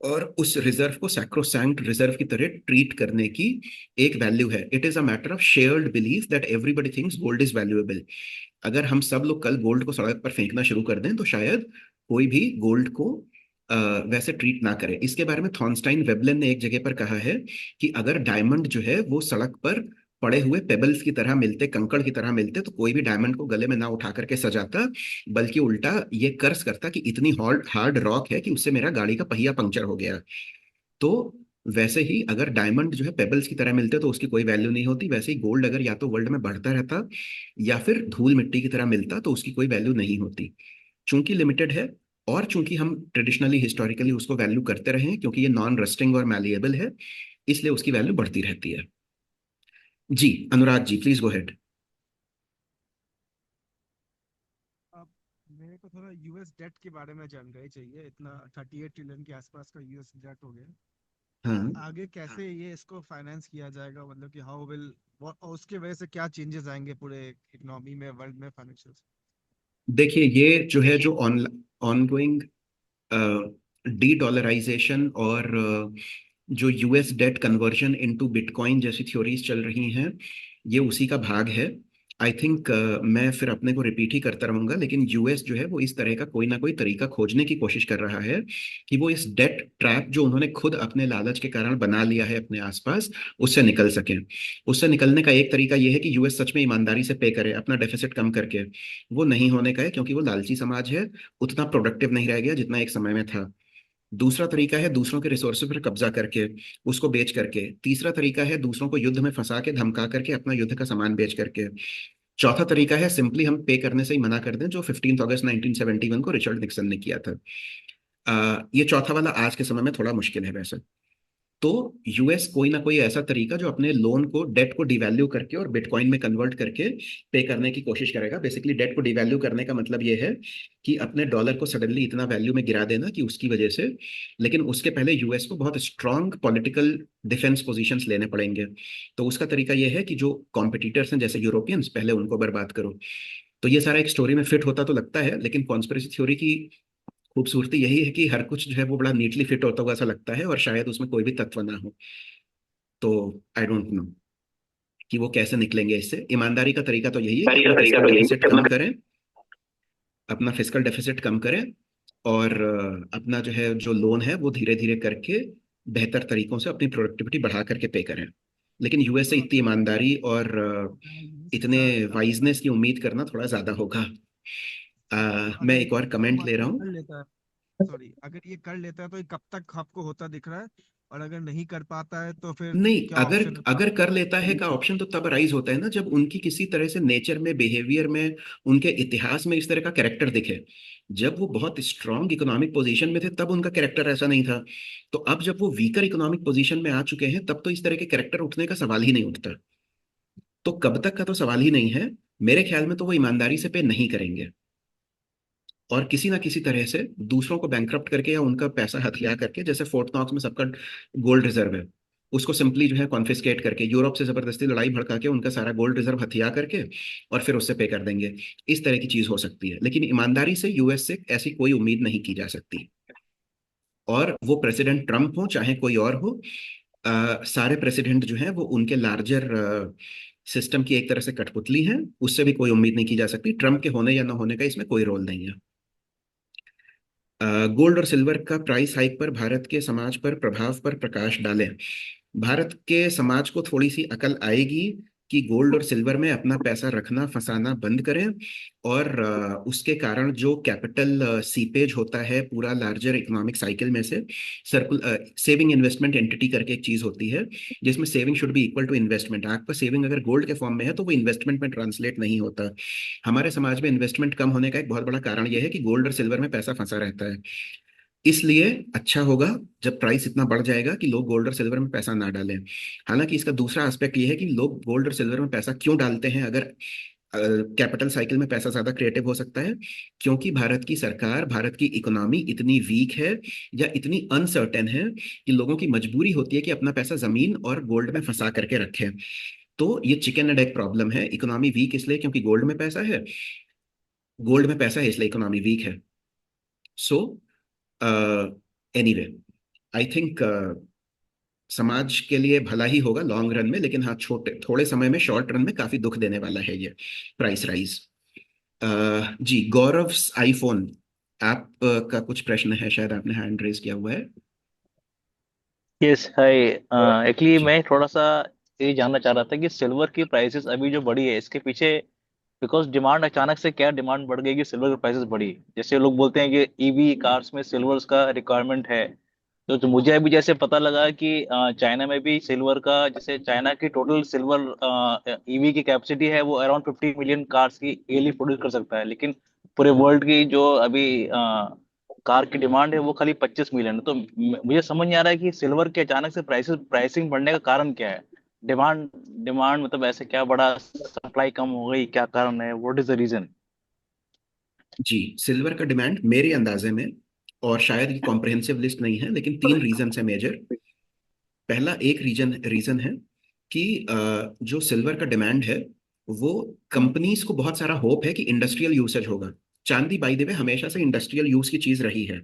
और उस रिजर्व को सैक्रोसैंक्ट रिजर्व की तरह ट्रीट करने की एक वैल्यू है। It is a matter of shared belief that everybody thinks gold is valuable. अगर हम सब लोग कल गोल्ड को सड़क पर फेंकना शुरू कर दें तो शायद कोई भी गोल्ड को अ, वैसे ट्रीट ना करे। इसके बारे में थॉर्नस्टाइन वेबलन ने एक जगह पर कहा है कि अगर डायमंड जो है वो सड़क पर पड़े हुए पेबल्स की तरह मिलते, कंकड़ की तरह मिलते, तो कोई भी डायमंड को गले में ना उठा करके सजाता, बल्कि उल्टा ये कर्ज करता कि इतनी हार्ड हार्ड रॉक है कि उससे मेरा गाड़ी का पहिया पंक्चर हो गया। तो वैसे ही अगर डायमंड जो है पेबल्स की तरह मिलते तो उसकी कोई वैल्यू नहीं होती, वैसे ही गोल्ड अगर या तो वर्ल्ड में बढ़ता रहता या फिर धूल मिट्टी की तरह मिलता तो उसकी कोई वैल्यू नहीं होती। चूंकि लिमिटेड है, और चूंकि हम ट्रेडिशनली हिस्टोरिकली उसको वैल्यू करते रहे हैं, क्योंकि ये नॉन रस्टिंग और मैलिएबल है, इसलिए उसकी वैल्यू बढ़ती रहती है। जी, Anurag ji please go head. अब मेरे को थोड़ा यूएस डेट के बारे में जानकारी चाहिए। इतना 38 ट्रिलियन के आसपास का यूएस डेट हो गया। हाँ, आगे कैसे ये इसको फाइनेंस किया जाएगा, मतलब कि हाउ विल, उसके वजह से क्या चेंजेस आएंगे पूरे इकोनॉमी में, वर्ल्ड में, फाइनेंशियल। देखिए ये जो है जो ऑनगोइंग डी डॉलराइजेशन और जो US debt conversion into bitcoin जैसी थ्योरीज चल रही हैं, ये उसी का भाग है। आई थिंक मैं फिर अपने को रिपीट ही करता रहूंगा, लेकिन यूएस जो है वो इस तरह का कोई ना कोई तरीका खोजने की कोशिश कर रहा है कि वो इस डेट ट्रैप जो उन्होंने खुद अपने लालच के कारण बना लिया है अपने आसपास, उससे निकल सकें। उससे निकलने का एक तरीका ये है कि यूएस सच में ईमानदारी से पे करे अपना डेफिसिट कम करके। वो नहीं होने का है, क्योंकि वो लालची समाज है, उतना प्रोडक्टिव नहीं रह गया जितना एक समय में था। दूसरा तरीका है दूसरों के रिसोर्सेज पर कब्जा करके उसको बेच करके। तीसरा तरीका है दूसरों को युद्ध में फंसा के धमका करके अपना युद्ध का सामान बेच करके। चौथा तरीका है सिंपली हम पे करने से ही मना कर दें, जो 15 अगस्त 1971 को रिचर्ड निक्सन ने किया था। ये चौथा वाला आज के समय में थोड़ा मुश्किल है वैसे। तो यूएस कोई ना कोई ऐसा तरीका जो अपने लोन को, डेट को डिवैल्यू करके और बिटकॉइन में कन्वर्ट करके पे करने की कोशिश करेगा। बेसिकली डेट को डिवैल्यू करने का मतलब ये है कि अपने डॉलर को सडनली इतना वैल्यू में गिरा देना कि उसकी वजह से, लेकिन उसके पहले यूएस को बहुत स्ट्रांग पॉलिटिकल डिफेंस पोजीशंस लेने पड़ेंगे। तो उसका तरीका यह है कि जो कॉम्पिटिटर्स हैं जैसे यूरोपियंस, पहले उनको बर्बाद करो। तो ये सारा एक स्टोरी में फिट होता तो लगता है, लेकिन कॉन्स्पिरेसी थ्योरी की खूबसूरती यही है कि हर कुछ जो है वो बड़ा नीटली फिट होता हुआ ऐसा लगता है, और शायद उसमें कोई भी तत्व ना हो। तो आई डोंट नो कि वो कैसे निकलेंगे इससे। ईमानदारी का तरीका तो यही है कि अपना फिस्कल डेफिसिट कम करें, अपना फिस्कल डेफिसिट कम करें, और अपना जो है जो लोन है वो धीरे धीरे करके बेहतर तरीकों से अपनी प्रोडक्टिविटी बढ़ा करके पे करें। लेकिन यूएस से हाँ इतनी तो ईमानदारी और यूएस इतने का वाइजनेस की उम्मीद करना थोड़ा ज्यादा होगा। मैं अगर एक और कमेंट ले रहा ये हूँ। कर लेता है, सॉरी, अगर ये कर लेता है तो ये कब तक आपको होता दिख रहा है? और अगर नहीं कर पाता है तो फिर नहीं, क्या अगर ऑप्शन है? अगर कर लेता है का ऑप्शन तो तब राइज होता है ना, जब उनकी किसी तरह से नेचर में, बिहेवियर में, उनके इतिहास में इस तरह का कैरेक्टर दिखे। जब वो बहुत स्ट्रांग इकोनॉमिक पोजीशन में थे तब उनका कैरेक्टर ऐसा नहीं था। तो अब जब वो वीकर इकोनॉमिक पोजीशन में आ चुके हैं, तब तो इस तरह के कैरेक्टर उठने का सवाल ही नहीं उठता। तो कब तक का तो सवाल ही नहीं है। मेरे ख्याल में तो वो ईमानदारी से पे नहीं करेंगे, और किसी ना किसी तरह से दूसरों को बैंकरप्ट करके या उनका पैसा हथिया करके, जैसे फोर्ट नॉक्स में सबका गोल्ड रिजर्व है, उसको सिंपली जो है कॉन्फिस्केट करके यूरोप से जबरदस्ती लड़ाई भड़का के उनका सारा गोल्ड रिजर्व हथिया करके और फिर उससे पे कर देंगे। इस तरह की चीज हो सकती है, लेकिन ईमानदारी से यूएस से ऐसी कोई उम्मीद नहीं की जा सकती। और वो प्रेसिडेंट ट्रम्प हो चाहे कोई और हो, सारे प्रेसिडेंट जो हैं वो उनके लार्जर सिस्टम की एक तरह से कठपुतली है, उससे भी कोई उम्मीद नहीं की जा सकती। ट्रम्प के होने या न होने का इसमें कोई रोल नहीं है। गोल्ड और सिल्वर का प्राइस हाइक पर भारत के समाज पर प्रभाव पर प्रकाश डालें। भारत के समाज को थोड़ी सी अकल आएगी कि गोल्ड और सिल्वर में अपना पैसा रखना फंसाना बंद करें, और उसके कारण जो कैपिटल सीपेज होता है पूरा लार्जर इकोनॉमिक साइकिल में से, सर्कुल सेविंग इन्वेस्टमेंट एंटिटी करके एक चीज होती है जिसमें saving should be equal to investment. आपका सेविंग अगर गोल्ड के फॉर्म में है तो वो इन्वेस्टमेंट में ट्रांसलेट नहीं होता। हमारे समाज में इन्वेस्टमेंट कम होने का एक बहुत बड़ा कारण यह है कि गोल्ड और सिल्वर में पैसा फंसा रहता है। इसलिए अच्छा होगा जब प्राइस इतना बढ़ जाएगा कि लोग गोल्ड और सिल्वर में पैसा ना डालें। हालांकि इसका दूसरा एस्पेक्ट ये है कि लोग गोल्ड और सिल्वर में पैसा क्यों डालते हैं अगर कैपिटल साइकिल में पैसा ज्यादा क्रिएटिव हो सकता है। क्योंकि भारत की सरकार, भारत की इकोनॉमी इतनी वीक है या इतनी अनसर्टेन है कि लोगों की मजबूरी होती है कि अपना पैसा जमीन और गोल्ड में फंसा करके रखें। तो ये चिकन एंड एग प्रॉब्लम है। इकोनॉमी वीक इसलिए क्योंकि गोल्ड में पैसा है, गोल्ड में पैसा है इसलिए इकोनॉमी वीक है। सो एनीवे, आई थिंक समाज के लिए भला ही होगा लॉन्ग रन में, लेकिन हाँ छोटे थोड़े समय में, शॉर्ट रन में काफी दुख देने वाला है ये प्राइस राइज। जी, गौरव आईफोन, आप का कुछ प्रश्न है, शायद आपने हैंड रेज किया हुआ है। Yes hi. एक्चुअली जी। मैं थोड़ा सा ये जानना चाह रहा था कि सिल्वर की प्राइसेस अभी जो बढ़ी है इसके पीछे, बिकॉज डिमांड अचानक से क्या डिमांड बढ़ गई कि सिल्वर की प्राइसेस बढ़ी। जैसे लोग बोलते हैं कि ईवी कार्स में सिल्वर का रिक्वायरमेंट है। तो मुझे अभी जैसे पता लगा कि चाइना में भी सिल्वर का, जैसे चाइना की टोटल सिल्वर ईवी की कैपेसिटी है वो अराउंड 50 मिलियन कार्स की ईयरली प्रोड्यूस कर सकता है, लेकिन पूरे वर्ल्ड की जो अभी कार की डिमांड है वो खाली 25 मिलियन है। तो मुझे समझ नहीं आ रहा है कि सिल्वर के अचानक से प्राइसिंग बढ़ने का कारण क्या है। डिमांड डिमांड मतलब ऐसे क्या बड़ा, सप्लाई कम हो गई, क्या कारण है, व्हाट इज द रीजन? जी, सिल्वर का डिमांड मेरे अंदाजे में, और शायद ये कॉम्प्रिहेंसिव लिस्ट नहीं है, लेकिन तीन रीजन है मेजर। पहला एक रीजन रीजन है कि जो सिल्वर का डिमांड है वो कंपनीज को बहुत सारा होप है कि इंडस्ट्रियल यूसेज होगा। चांदी बाय द वे हमेशा से इंडस्ट्रियल यूज की चीज रही है।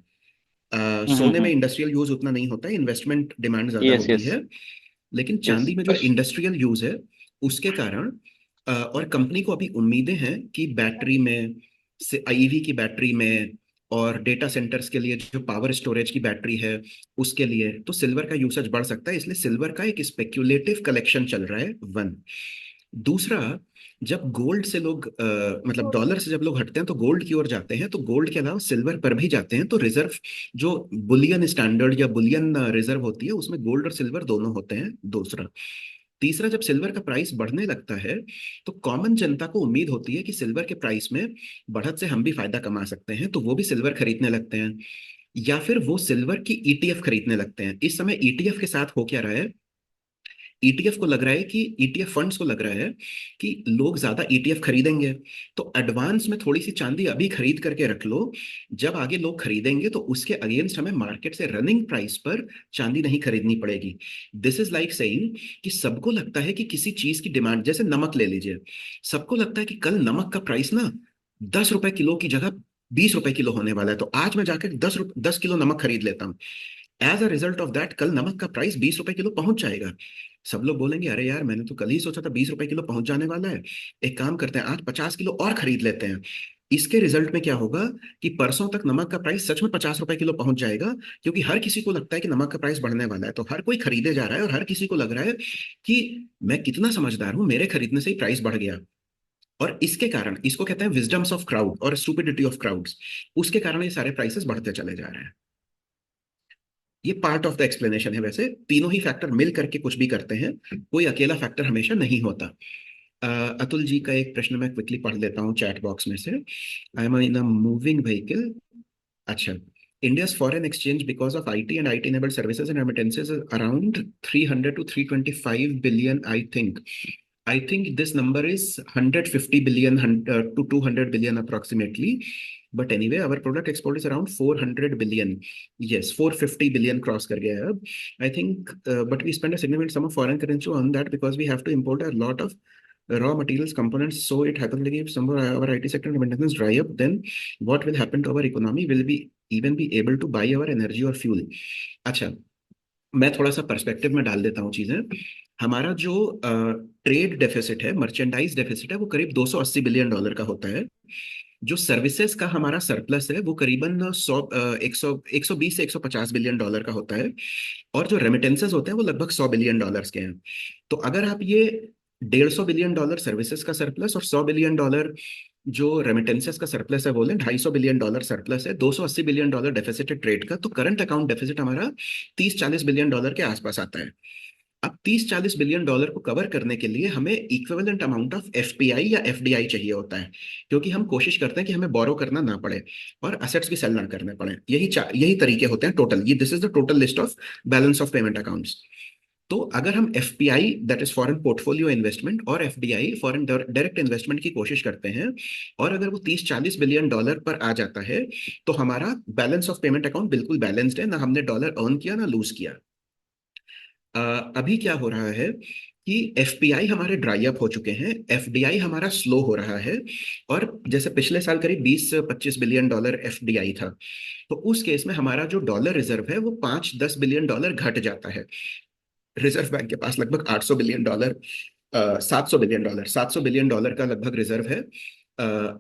सोने में हम्म। इंडस्ट्रियल यूज उतना नहीं होता है, इन्वेस्टमेंट डिमांड ज्यादा यस होती यस है। लेकिन यस। चांदी में जो इंडस्ट्रियल यूज है उसके कारण और कंपनी को अभी उम्मीदें हैं कि बैटरी में से, ईवी की बैटरी में, और डेटा सेंटर्स के लिए जो पावर स्टोरेज की बैटरी है उसके लिए, तो सिल्वर का यूसेज बढ़ सकता है। इसलिए सिल्वर का एक स्पेक्यूलेटिव कलेक्शन चल रहा है, वन। दूसरा, जब गोल्ड से लोग मतलब डॉलर से जब लोग हटते हैं तो गोल्ड की ओर जाते हैं, तो गोल्ड के अलावा सिल्वर पर भी जाते हैं, तो रिजर्व जो बुलियन स्टैंडर्ड या बुलियन रिजर्व होती है उसमें गोल्ड और सिल्वर दोनों होते हैं, दूसरा। तीसरा, जब सिल्वर का प्राइस बढ़ने लगता है तो कॉमन जनता को उम्मीद होती है कि सिल्वर के प्राइस में बढ़त से हम भी फायदा कमा सकते हैं, तो वो भी सिल्वर खरीदने लगते हैं, या फिर वो सिल्वर की ईटीएफ खरीदने लगते हैं। इस समय ईटीएफ के साथ हो क्या रहा है, ईटीएफ को लग रहा है कि ईटीएफ फंड्स को लग रहा है कि लोग ज्यादा ईटीएफ खरीदेंगे, तो एडवांस में थोड़ी सी चांदी अभी खरीद करके रख लो, जब आगे लोग खरीदेंगे तो उसके अगेंस्ट हमें मार्केट से रनिंग प्राइस पर चांदी नहीं खरीदनी पड़ेगी। दिस इज लाइक सेइंग कि सबको लगता है कि किसी चीज की डिमांड, जैसे नमक ले लीजिए, सबको लगता है कि कल नमक का प्राइस ना 10 रुपए किलो की जगह 20 रुपए किलो होने वाला है, तो आज मैं जाकर 10 किलो नमक खरीद लेता हूँ। As a result of that कल नमक का प्राइस 20 रुपए किलो पहुंच जाएगा। सब लोग बोलेंगे अरे यार मैंने तो कल ही सोचा था 20 रुपए किलो पहुंच जाने वाला है, एक काम करते हैं आज 50 किलो और खरीद लेते हैं। इसके रिजल्ट में क्या होगा कि परसों तक नमक का प्राइस सच में 50 रुपए किलो पहुंच जाएगा, क्योंकि हर किसी को लगता है कि नमक का प्राइस बढ़ने वाला है, तो हर कोई खरीदे जा रहा है और हर किसी को लग रहा है कि मैं कितना समझदार हूं, मेरे खरीदने से ही प्राइस बढ़ गया। और इसके कारण, इसको कहते हैं विजडम्स ऑफ क्राउड और स्टूपिडिटी ऑफ क्राउड्स, उसके कारण ये सारे प्राइसेस बढ़ते चले जा रहे हैं। ये पार्ट ऑफ द एक्सप्लेनेशन है। वैसे तीनों ही फैक्टर मिल करके कुछ भी करते हैं, कोई अकेला फैक्टर हमेशा नहीं होता। अतुल जी का एक प्रश्न मैं क्विकली पढ़ लेता हूँ चैट बॉक्स में से। आई am in a moving vehicle. अच्छा, India's foreign exchange because of IT and IT enabled services and remittances is around 300 to 325 billion, I think. I think this number is 150 billion to 200 billion approximately. But anyway, our product export is around 400 billion. Yes, 450 billion cross कर गया है अब. I think, but we spend a significant sum of foreign currency on that because we have to import a lot of raw materials components. So it happens like if somewhere our IT sector maintenance dry up, then what will happen to our economy? Will we even be able to buy our energy or fuel? अच्छा, मैं थोड़ा सा पर्सपेक्टिव में डाल देता हूँ चीजें। हमारा जो ट्रेड डेफिसिट है, मर्चेंडाइज डेफिसिट है, वो करीब 280 बिलियन डॉलर का होता है। जो सर्विसेज का हमारा सरप्लस है वो करीबन 120 से 150 बिलियन डॉलर का होता है। और जो रेमिटेंसेज होते हैं वो लगभग 100 बिलियन डॉलर्स के हैं। तो अगर आप ये 150 बिलियन डॉलर सर्विसेज का सरप्लस और 100 बिलियन डॉलर जो रेमिटेंसेस का सरप्लस है बोले, 250 बिलियन डॉलर सरप्लस है, 280 बिलियन डॉलर डेफिसिट है ट्रेड का, तो करंट अकाउंट डेफिसिट हमारा 30-40 बिलियन डॉलर के आसपास आता है। अब 30-40 बिलियन डॉलर को कवर करने के लिए हमें इक्विवेलेंट अमाउंट ऑफ एफपीआई या एफडीआई चाहिए होता है, क्योंकि हम कोशिश करते हैं कि हमें बोरो करना ना पड़े और असेट्स भी सेल ना करने पड़े। यही तरीके होते हैं टोटल। ये this is the total list of balance of payment accounts. तो अगर हम FPI that is foreign portfolio investment और एफडीआई फॉरेन डायरेक्ट इन्वेस्टमेंट की कोशिश करते हैं, और अगर वो 30-40 बिलियन डॉलर पर आ जाता है, तो हमारा बैलेंस ऑफ पेमेंट अकाउंट बिल्कुल बैलेंस्ड है, ना हमने डॉलर अर्न किया ना लूज किया। अभी क्या हो रहा है कि एफपीआई हमारे ड्राई अप हो चुके हैं, एफडीआई हमारा स्लो हो रहा है। और जैसे पिछले साल करीब 20-25 बिलियन डॉलर एफडीआई था, तो उस केस में हमारा जो डॉलर रिजर्व है वो 5-10 बिलियन डॉलर घट जाता है। रिजर्व बैंक के पास लगभग 800 बिलियन डॉलर 700 बिलियन डॉलर का लगभग रिजर्व है।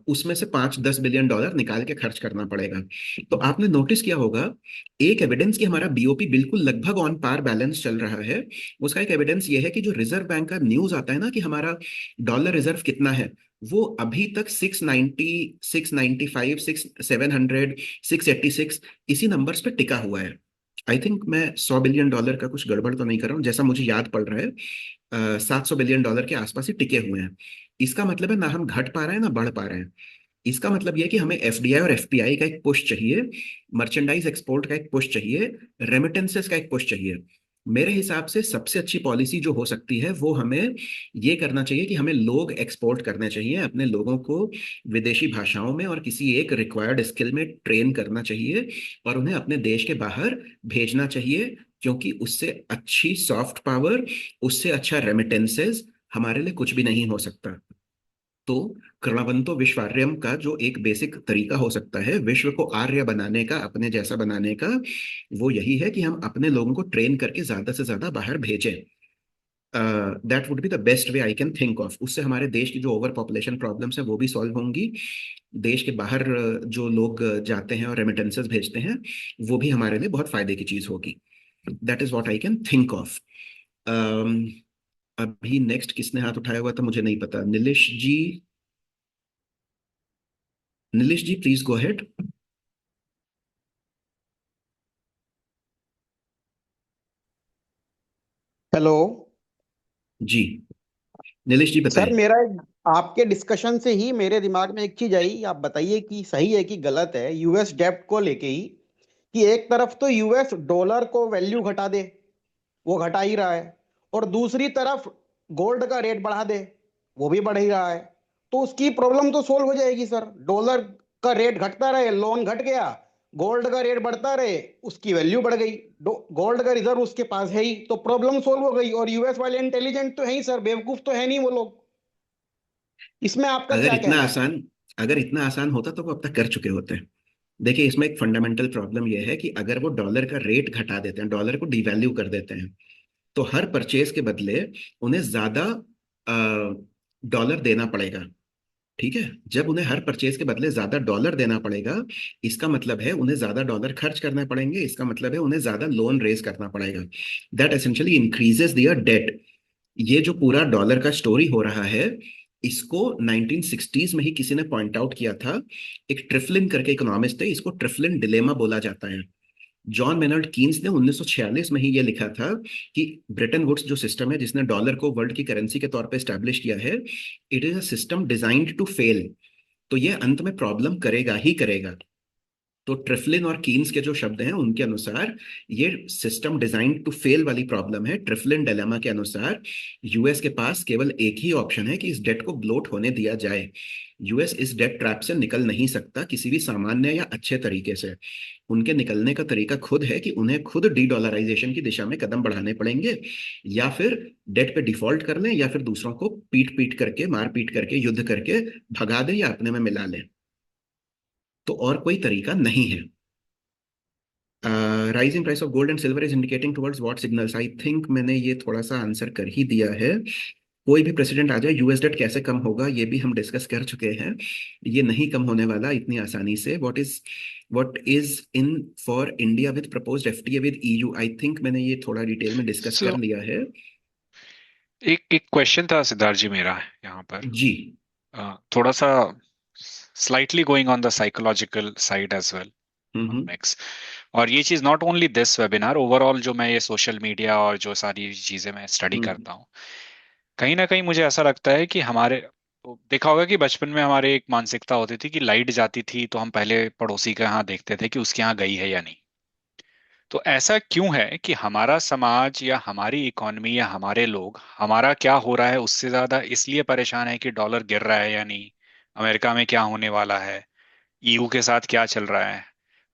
उसमें से 5-10 बिलियन डॉलर निकाल के खर्च करना पड़ेगा। तो आपने नोटिस किया होगा, एक एविडेंस कि हमारा बीओपी बिल्कुल लगभग ऑन पार बैलेंस चल रहा है, उसका एक एविडेंस ये है कि जो रिजर्व बैंक का न्यूज आता है ना कि हमारा डॉलर रिजर्व कितना है, वो अभी तक 690, 695, 700, 686 इसी नंबर्स पे टिका हुआ है। आई थिंक मैं 100 बिलियन डॉलर का कुछ गड़बड़ तो नहीं कर रहा हूँ, जैसा मुझे याद पड़ रहा है 700 बिलियन डॉलर के आसपास ही टिके हुए हैं। इसका मतलब है ना हम घट पा रहे हैं ना बढ़ पा रहे हैं। इसका मतलब यह है कि हमें एफडीआई और एफपीआई का एक पुश चाहिए, मर्चेंडाइज एक्सपोर्ट का एक पुश चाहिए, रेमिटेंसेस का एक पुश चाहिए। मेरे हिसाब से सबसे अच्छी पॉलिसी जो हो सकती है वो हमें ये करना चाहिए कि हमें लोग एक्सपोर्ट करने चाहिए, अपने लोगों को विदेशी भाषाओं में और किसी एक रिक्वायर्ड स्किल में ट्रेन करना चाहिए और उन्हें अपने देश के बाहर भेजना चाहिए, क्योंकि उससे अच्छी सॉफ्ट पावर, उससे अच्छा रेमिटेंसेस हमारे लिए कुछ भी नहीं हो सकता। तो कृणवंतो विश्वार्यम का जो एक बेसिक तरीका हो सकता है विश्व को आर्य बनाने का, अपने जैसा बनाने का, वो यही है कि हम अपने लोगों को ट्रेन करके ज्यादा से ज्यादा बाहर भेजें। That would be the best way I can think of. उससे हमारे देश की जो ओवर पॉपुलेशन प्रॉब्लम्स है वो भी सॉल्व होंगी। देश के बाहर जो लोग जाते हैं और रेमिटेंसेस भेजते हैं, वो भी हमारे लिए बहुत फायदे की चीज होगी। That is what I can think of. अभी नेक्स्ट किसने हाथ उठाया हुआ था मुझे नहीं पता। Nilesh ji, Nilesh ji please go ahead. Hello जी, नीलेश जी सर, बताएं। आपके डिस्कशन से ही मेरे दिमाग में एक चीज आई। आप बताइए कि सही है कि गलत है यूएस डेब्ट को लेके ही, कि एक तरफ तो यूएस डॉलर को वैल्यू घटा दे, वो घटा ही रहा है, और दूसरी तरफ गोल्ड का रेट बढ़ा दे, वो भी बढ़ ही रहा है। तो उसकी प्रॉब्लम तो सोल्व हो जाएगी सर। डॉलर का रेट घटता रहे, लोन घट गया, गोल्ड का रेट बढ़ता रहे, उसकी वैल्यू बढ़ गई, गोल्ड का रिजर्व उसके पास है ही, तो प्रॉब्लम सोल्व हो गई। और यूएस वाले इंटेलिजेंट तो है ही सर, बेवकूफ तो है नहीं वो लोग। इसमें आपका अगर क्या इतना कहना है? आसान अगर इतना आसान होता तो वो अब तक कर चुके होते हैं। देखिए, इसमें एक फंडामेंटल प्रॉब्लम यह है कि अगर वो डॉलर का रेट घटा देते हैं, डॉलर को डिवैल्यू कर देते हैं, तो हर परचेज के बदले उन्हें ज्यादा डॉलर देना पड़ेगा। ठीक है, जब उन्हें हर परचेज के बदले ज्यादा डॉलर देना पड़ेगा, इसका मतलब है उन्हें ज्यादा डॉलर खर्च करने पड़ेंगे, इसका मतलब है उन्हें ज्यादा लोन रेज करना पड़ेगा। That essentially increases their debt. ये जो पूरा डॉलर का स्टोरी हो रहा है, इसको 1960s में ही किसी ने पॉइंट आउट किया था। एक ट्रिफलिन करके इकोनॉमिस्ट है, इसको ट्रिफलिन डिलेमा बोला जाता है। जॉन मेनर्ड कीन्स ने 1946 में ही ये लिखा था कि ब्रेटन वुड्स जो सिस्टम है जिसने डॉलर को वर्ल्ड की करेंसी के तौर पे एस्टैब्लिश किया है, it is a system designed to fail. तो ये अंत में प्रॉब्लम करेगा ही करेगा। तो ट्रिफलिन और कीन्स के जो शब्द हैं उनके अनुसार ये सिस्टम डिजाइन टू फेल वाली प्रॉब्लम है। ट्रिफलिन डिलेमा के अनुसार यूएस के पास केवल एक ही ऑप्शन है कि इस डेट को ब्लोट होने दिया जाए। यूएस इस डेट ट्रैप से निकल नहीं सकता किसी भी सामान्य या अच्छे तरीके से। उनके निकलने का तरीका खुद है कि उन्हें खुद डी डॉलराइजेशन की दिशा में कदम बढ़ाने पड़ेंगे, या फिर डेट पे डिफॉल्ट कर लें, या फिर दूसरों को पीट पीट करके, मार पीट करके, युद्ध करके भगा दें या अपने में मिला लें। तो और कोई तरीका नहीं है। Rising price of gold and silver is indicating towards what signals? I think मैंने ये थोड़ा सा आंसर कर ही दिया है। कोई भी प्रेसिडेंट आ जाए, यूएस डेट कैसे कम होगा ये भी हम डिस्कस कर चुके हैं। ये नहीं कम होने वाला इतनी आसानी से। What is in for India with proposed FTA with EU? I think मैंने ये थोड़ा डिटेल में डिस्कस कर सो लिया है। एक एक क्वेश्चन था सिद्धार्थ जी मेरा यहाँ पर, जी। थोड़ा सा slightly going on the psychological side as well, hmm. Economics. और ये चीज not only this webinar, overall जो मैं ये सोशल मीडिया और जो सारी चीजें मैं स्टडी हम्म। करता हूँ, कहीं ना कहीं मुझे ऐसा लगता है कि हमारे, तो देखा होगा कि बचपन में हमारे एक मानसिकता होती थी कि लाइट जाती थी तो हम पहले पड़ोसी के यहाँ देखते थे कि उसके यहाँ गई है या नहीं। तो ऐसा क्यों है कि हमारा समाज या हमारी इकोनॉमी या हमारे लोग, हमारा क्या हो रहा है उससे ज्यादा इसलिए परेशान है कि डॉलर गिर रहा है या नहीं, अमेरिका में क्या होने वाला है, ईयू के साथ क्या चल रहा है।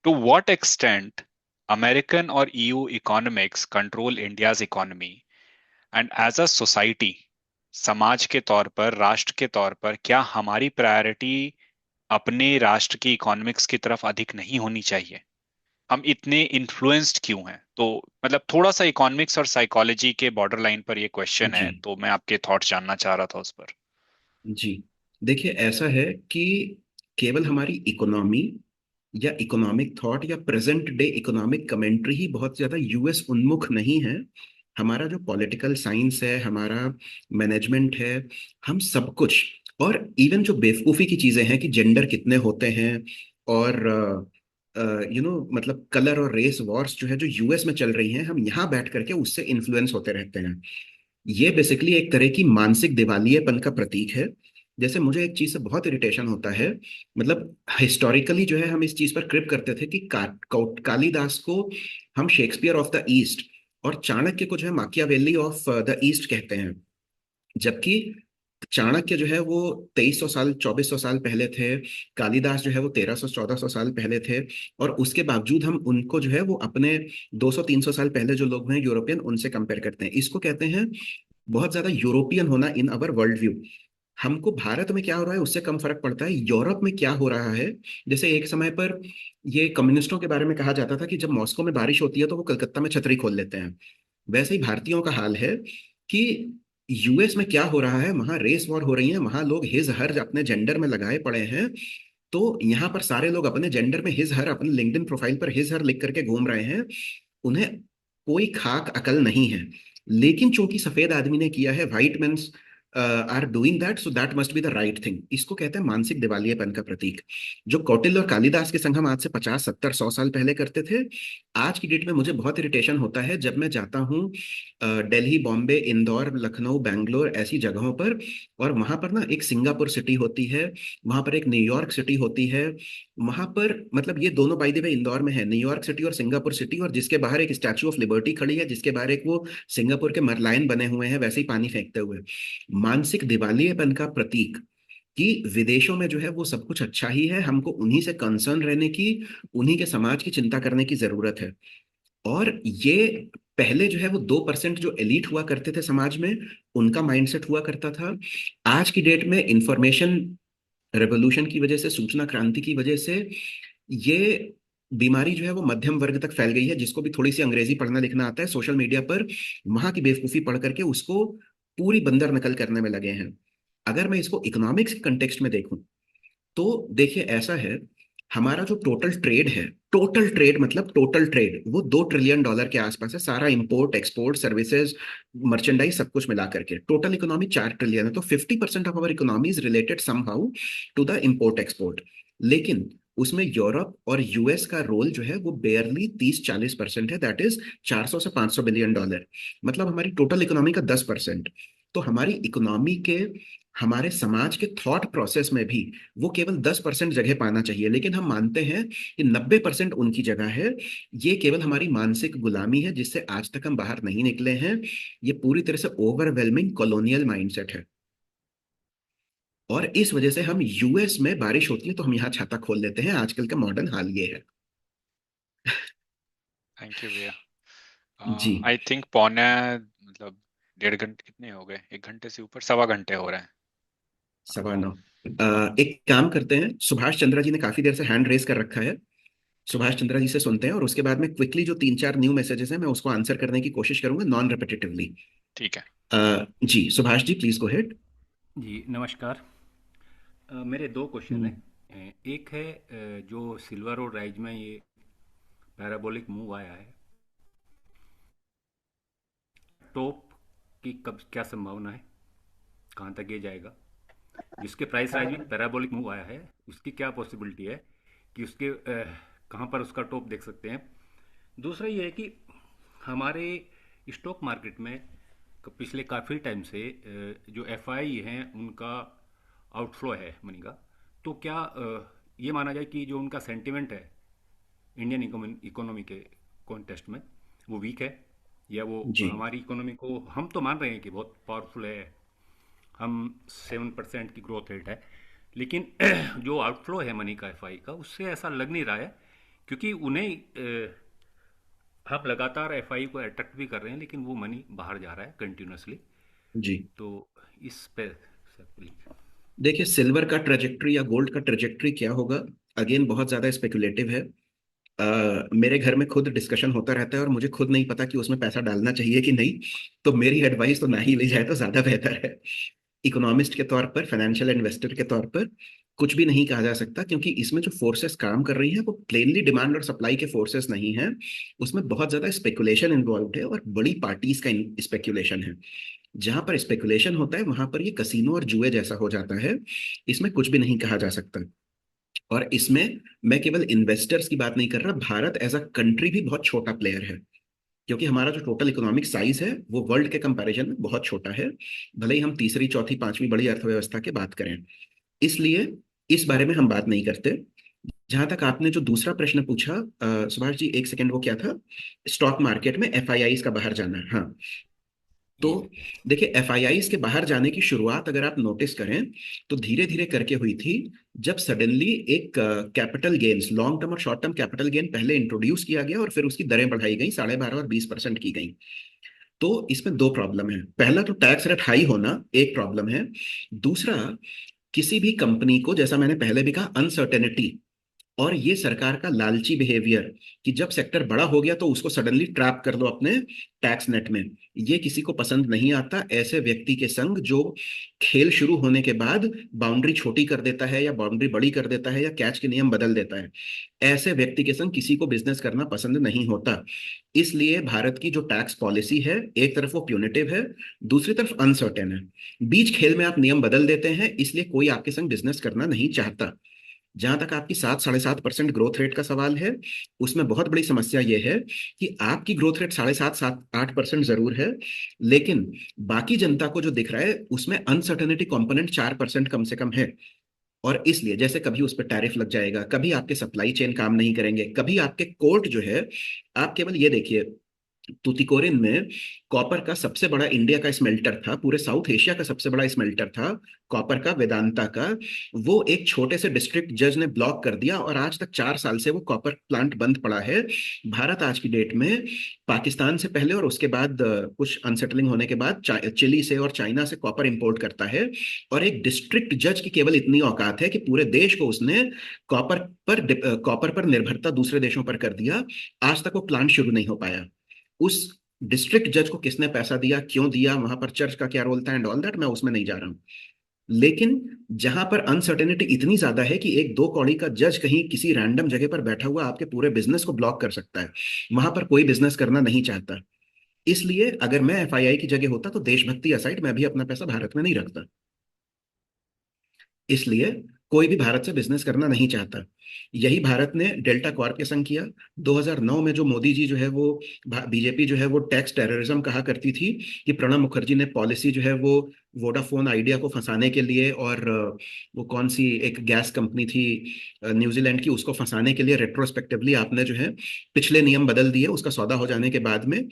टू व्हाट एक्सटेंट अमेरिकन और EU economics control India's economy, and as a society, समाज के तौर पर, राष्ट्र के तौर पर, क्या हमारी प्रायोरिटी अपने राष्ट्र की इकोनॉमिक्स की तरफ अधिक नहीं होनी चाहिए? हम इतने इन्फ्लुएंस्ड क्यों हैं? तो मतलब थोड़ा सा इकोनॉमिक्स और साइकोलॉजी के बॉर्डर लाइन पर ये क्वेश्चन जी। है, तो मैं आपके थॉट जानना चाह रहा था उस पर। जी। देखिए, ऐसा है कि केवल हमारी इकोनॉमी या इकोनॉमिक थॉट या प्रेजेंट डे इकोनॉमिक कमेंट्री ही बहुत ज्यादा यूएस उन्मुख नहीं है। हमारा जो पॉलिटिकल साइंस है, हमारा मैनेजमेंट है, हम सब कुछ, और इवन जो बेवकूफ़ी की चीजें हैं कि जेंडर कितने होते हैं, और मतलब कलर और रेस वॉर्स जो है जो यूएस में चल रही हैं, हम यहाँ बैठ करके उससे इन्फ्लुएंस होते रहते हैं। ये बेसिकली एक तरह की मानसिक दिवालियेपन का प्रतीक है। जैसे मुझे एक चीज से बहुत इरिटेशन होता है, मतलब हिस्टोरिकली जो है हम इस चीज पर क्रिप करते थे कि कालिदास को हम शेक्सपियर ऑफ द ईस्ट और चाणक्य को जो है माकियावेली ऑफ द ईस्ट कहते हैं। जबकि चाणक्य जो है वो 2300 साल 2400 साल पहले थे, कालिदास जो है वो 1300 1400 साल पहले थे, और उसके बावजूद हम उनको जो है वो अपने 200 300 साल पहले जो लोग हैं यूरोपियन, उनसे कंपेयर करते हैं। इसको कहते हैं बहुत ज्यादा यूरोपियन होना इन अवर वर्ल्ड व्यू। हमको भारत में क्या हो रहा है उससे कम फर्क पड़ता है यूरोप में क्या हो रहा है। जैसे एक समय पर ये कम्युनिस्टों के बारे में कहा जाता था कि जब मॉस्को में बारिश होती है तो वो कलकत्ता में छतरी खोल लेते हैं। वैसे ही भारतीयों का हाल है कि यूएस में क्या हो रहा है, वहां रेस वॉर हो रही है, वहां लोग हिज हर अपने जेंडर में लगाए पड़े हैं। तो यहाँ पर सारे लोग अपने जेंडर में हिज हर, अपने लिंक्डइन प्रोफाइल पर हिज हर लिख करके घूम रहे हैं। उन्हें कोई खाक अकल नहीं है। लेकिन चूंकि सफेद आदमी ने किया है, white man are doing that, so that must be the right thing. इसको कहते हैं मानसिक दिवालियेपन का प्रतीक। जो कौटिल्य और कालिदास के संग हम आज से 50 70 100 साल पहले करते थे, आज की डेट में मुझे बहुत इरिटेशन होता है जब मैं जाता हूँ दिल्ली, बॉम्बे, इंदौर, लखनऊ, बैंगलोर ऐसी जगहों पर, और वहां पर ना एक सिंगापुर सिटी होती है, वहां पर एक न्यूयॉर्क सिटी होती है। वहां पर मतलब ये दोनों बाय द वे इंदौर में है, न्यूयॉर्क सिटी और सिंगापुर सिटी, और जिसके बाहर एक स्टैचू ऑफ लिबर्टी खड़ी है, जिसके बाहर एक वो सिंगापुर के मरलायन बने हुए हैं वैसे ही पानी फेंकते हुए। मानसिक दिवालियेपन का प्रतीक कि विदेशों में जो है वो सब कुछ अच्छा ही है, हमको उन्हीं से कंसर्न रहने की, उन्हीं के समाज की चिंता करने की जरूरत है। और ये पहले जो है वो 2% जो एलीट हुआ करते थे समाज में, उनका माइंडसेट हुआ करता था। आज की डेट में इंफॉर्मेशन रेवोल्यूशन की वजह से, सूचना क्रांति की वजह से, ये बीमारी जो है वो मध्यम वर्ग तक फैल गई है। जिसको भी थोड़ी सी अंग्रेजी पढ़ना लिखना आता है, सोशल मीडिया पर वहां की बेवकूफी पढ़ करके उसको पूरी बंदर नकल करने में लगे हैं। अगर मैं इसको इकोनॉमिक्स के कंटेक्स्ट में देखूं, तो देखिए ऐसा है, हमारा जो टोटल ट्रेड है, टोटल ट्रेड मतलब टोटल ट्रेड, वो $2 ट्रिलियन के आसपास है। सारा इंपोर्ट एक्सपोर्ट सर्विसेज मर्चेंडाइज सब कुछ मिला करके टोटल इकोनॉमी 4 ट्रिलियन है। तो 50% of our economy is related somehow to the import export. लेकिन उसमें यूरोप और यूएस का रोल जो है वो बेयरली 30 40% है। दैट इज $400 से $500 बिलियन, मतलब हमारी टोटल इकोनॉमी का 10%। तो हमारी इकोनॉमी के, हमारे समाज के थॉट प्रोसेस में भी वो केवल 10% जगह पाना चाहिए, लेकिन हम मानते हैं कि 90% उनकी जगह है। ये केवल हमारी मानसिक गुलामी है जिससे आज तक हम बाहर नहीं निकले हैं। ये पूरी तरह से ओवरवेलमिंग कॉलोनियल माइंडसेट है। और इस वजह से हम यूएस में बारिश होती है तो हम यहाँ छाता खोल लेते हैं। आजकल का मॉडर्न हाल ये है। थैंक यू भैया। जी। आई थिंक पौने, मतलब 1.5 घंटे कितने हो गए, 1 घंटे से ऊपर, 1.25 घंटे हो रहे हैं। 9:15। एक काम करते हैं, सुभाष चंद्रा जी ने काफी देर से हैंड रेस कर रखा है। सुभाष चंद्रा जी से सुनते हैं और उसके बाद में क्विकली जो 3-4 न्यू मैसेजेस हैं मैं उसको आंसर करने की कोशिश करूंगा नॉन रिपीटेटिवली। ठीक है। जी Subhash ji please go ahead. जी नमस्कार। मेरे दो क्वेश्चन हैं। एक है जो सिल्वर और राइज में ये पैराबोलिक मूव आया है, टॉप की कब क्या संभावना है, कहाँ तक ये जाएगा? जिसके प्राइस राइज में पैराबोलिक मूव आया है उसकी क्या पॉसिबिलिटी है कि उसके कहाँ पर उसका टॉप देख सकते हैं? दूसरा ये है कि हमारे स्टॉक मार्केट में पिछले काफ़ी टाइम से जो एफआई हैं उनका आउटफ्लो है मनी का, तो क्या ये माना जाए कि जो उनका सेंटिमेंट है इंडियन इकोनॉमी के कॉन्टेस्ट में वो वीक है, या वो जी हमारी इकोनॉमी को हम तो मान रहे हैं कि बहुत पावरफुल है, हम 7% की ग्रोथ रेट है, लेकिन जो आउटफ्लो है मनी का एफआई का उससे ऐसा लग नहीं रहा है, क्योंकि उन्हें हम लगातार एफआई को अट्रैक्ट भी कर रहे हैं लेकिन वो मनी बाहर जा रहा है कंटिन्यूसली। जी। तो इस पे सर प्लीज। देखिए सिल्वर का ट्रेजेक्ट्री या गोल्ड का ट्रेजेक्ट्री क्या होगा, अगेन बहुत ज्यादा स्पेकुलेटिव है। मेरे घर में खुद डिस्कशन होता रहता है और मुझे खुद नहीं पता कि उसमें पैसा डालना चाहिए कि नहीं, तो मेरी एडवाइस तो ना ही ली जाए तो ज्यादा बेहतर है। इकोनॉमिस्ट के तौर पर, फाइनेंशियल इन्वेस्टर के तौर पर कुछ भी नहीं कहा जा सकता, क्योंकि इसमें जो फोर्सेस काम कर रही हैं वो प्लेनली डिमांड और सप्लाई के फोर्सेस नहीं हैं। उसमें बहुत ज्यादा स्पेकुलेशन इन्वॉल्व है और बड़ी पार्टीज का स्पेकुलेशन है। जहां पर स्पेकुलेशन होता है वहां पर ये कसीनो और जुए जैसा हो जाता है। इसमें कुछ भी नहीं कहा जा सकता। और इसमें मैं केवल इन्वेस्टर्स की बात नहीं कर रहा, भारत एज अ कंट्री भी बहुत छोटा प्लेयर है, क्योंकि हमारा जो टोटल इकोनॉमिक साइज है वो वर्ल्ड के कंपैरिजन में बहुत छोटा है, भले ही हम तीसरी चौथी पांचवी बड़ी अर्थव्यवस्था की बात करें। इसलिए इस बारे में हम बात नहीं करते। जहां तक आपने जो दूसरा प्रश्न पूछा सुभाष जी, एक सेकंड, वो क्या था? स्टॉक मार्केट में एफआईआईज का बाहर जाना, हाँ। तो जी देखिए एफआईआईज के बाहर जाने की शुरुआत अगर आप नोटिस करें तो धीरे धीरे करके हुई थी, जब सडनली एक कैपिटल गेन्स, लॉन्ग टर्म और शॉर्ट टर्म कैपिटल गेन पहले इंट्रोड्यूस किया गया और फिर उसकी दरें बढ़ाई गई, 12.5 और 20% की गई। तो इसमें दो प्रॉब्लम है। पहला तो टैक्स रेट हाई होना एक प्रॉब्लम है। दूसरा, किसी भी कंपनी को, जैसा मैंने पहले भी कहा, अनसर्टेनिटी और ये सरकार का लालची बिहेवियर कि जब सेक्टर बड़ा हो गया तो उसको सडनली ट्रैप कर दो अपने टैक्स नेट में, ये किसी को पसंद नहीं आता। ऐसे व्यक्ति के संग जो खेल शुरू होने के बाद बाउंड्री छोटी कर देता है या बाउंड्री बड़ी कर देता है या कैच के नियम बदल देता है, ऐसे व्यक्ति के संग किसी को बिजनेस करना पसंद नहीं होता। इसलिए भारत की जो टैक्स पॉलिसी है, एक तरफ वो प्यूनिटिव है, दूसरी तरफ अनसर्टेन है। बीच खेल में आप नियम बदल देते हैं, इसलिए कोई आपके संग बिजनेस करना नहीं चाहता। जहां तक आपकी 7-7.5% ग्रोथ रेट का सवाल है, उसमें बहुत बड़ी समस्या यह है कि आपकी ग्रोथ रेट 7.5-8% जरूर है, लेकिन बाकी जनता को जो दिख रहा है उसमें अनसर्टेनिटी कंपोनेंट 4% कम से कम है। और इसलिए जैसे कभी उस पर टैरिफ लग जाएगा, कभी आपके सप्लाई चेन काम नहीं करेंगे, कभी आपके कोर्ट जो है, आप केवल ये देखिए, तुतिकोरिन में कॉपर का सबसे बड़ा इंडिया का स्मेल्टर था, पूरे साउथ एशिया का सबसे बड़ा स्मेल्टर था कॉपर का, वेदांता का। वो एक छोटे से डिस्ट्रिक्ट जज ने ब्लॉक कर दिया और आज तक 4 साल से वो कॉपर प्लांट बंद पड़ा है। भारत आज की डेट में पाकिस्तान से पहले और उसके बाद कुछ अनसेटलिंग होने के बाद चिली से और चाइना से कॉपर इंपोर्ट करता है। और एक डिस्ट्रिक्ट जज की केवल इतनी औकात है कि पूरे देश को उसने कॉपर पर निर्भरता दूसरे देशों पर कर दिया। आज तक वो प्लांट शुरू नहीं हो पाया। उस डिस्ट्रिक्ट जज को किसने पैसा दिया, क्यों दिया, वहां पर चर्च का क्या रोल था एंड ऑल दैट, मैं उसमें नहीं जा रहा हूं। लेकिन जहां पर अनसर्टेनिटी इतनी ज्यादा है कि एक दो कौड़ी का जज कहीं किसी रैंडम जगह पर बैठा हुआ आपके पूरे बिजनेस को ब्लॉक कर सकता है, वहां पर कोई बिजनेस करना नहीं चाहता। इसलिए अगर मैं एफआईआई की जगह होता तो देशभक्ति असाइड मैं भी अपना पैसा भारत में नहीं रखता। इसलिए कोई भी भारत से बिजनेस करना नहीं चाहता। यही भारत ने डेल्टा कॉर्प के संग किया। 2009 में जो मोदी जी जो है वो, बीजेपी जो है वो टैक्स टेररिज्म कहा करती थी कि प्रणब मुखर्जी ने पॉलिसी जो है वो वोडाफोन आइडिया को फंसाने के लिए, और वो कौन सी एक गैस कंपनी थी न्यूजीलैंड की, उसको फंसाने के लिए रेट्रोस्पेक्टिवली आपने जो है पिछले नियम बदल दिए उसका सौदा हो जाने के बाद में।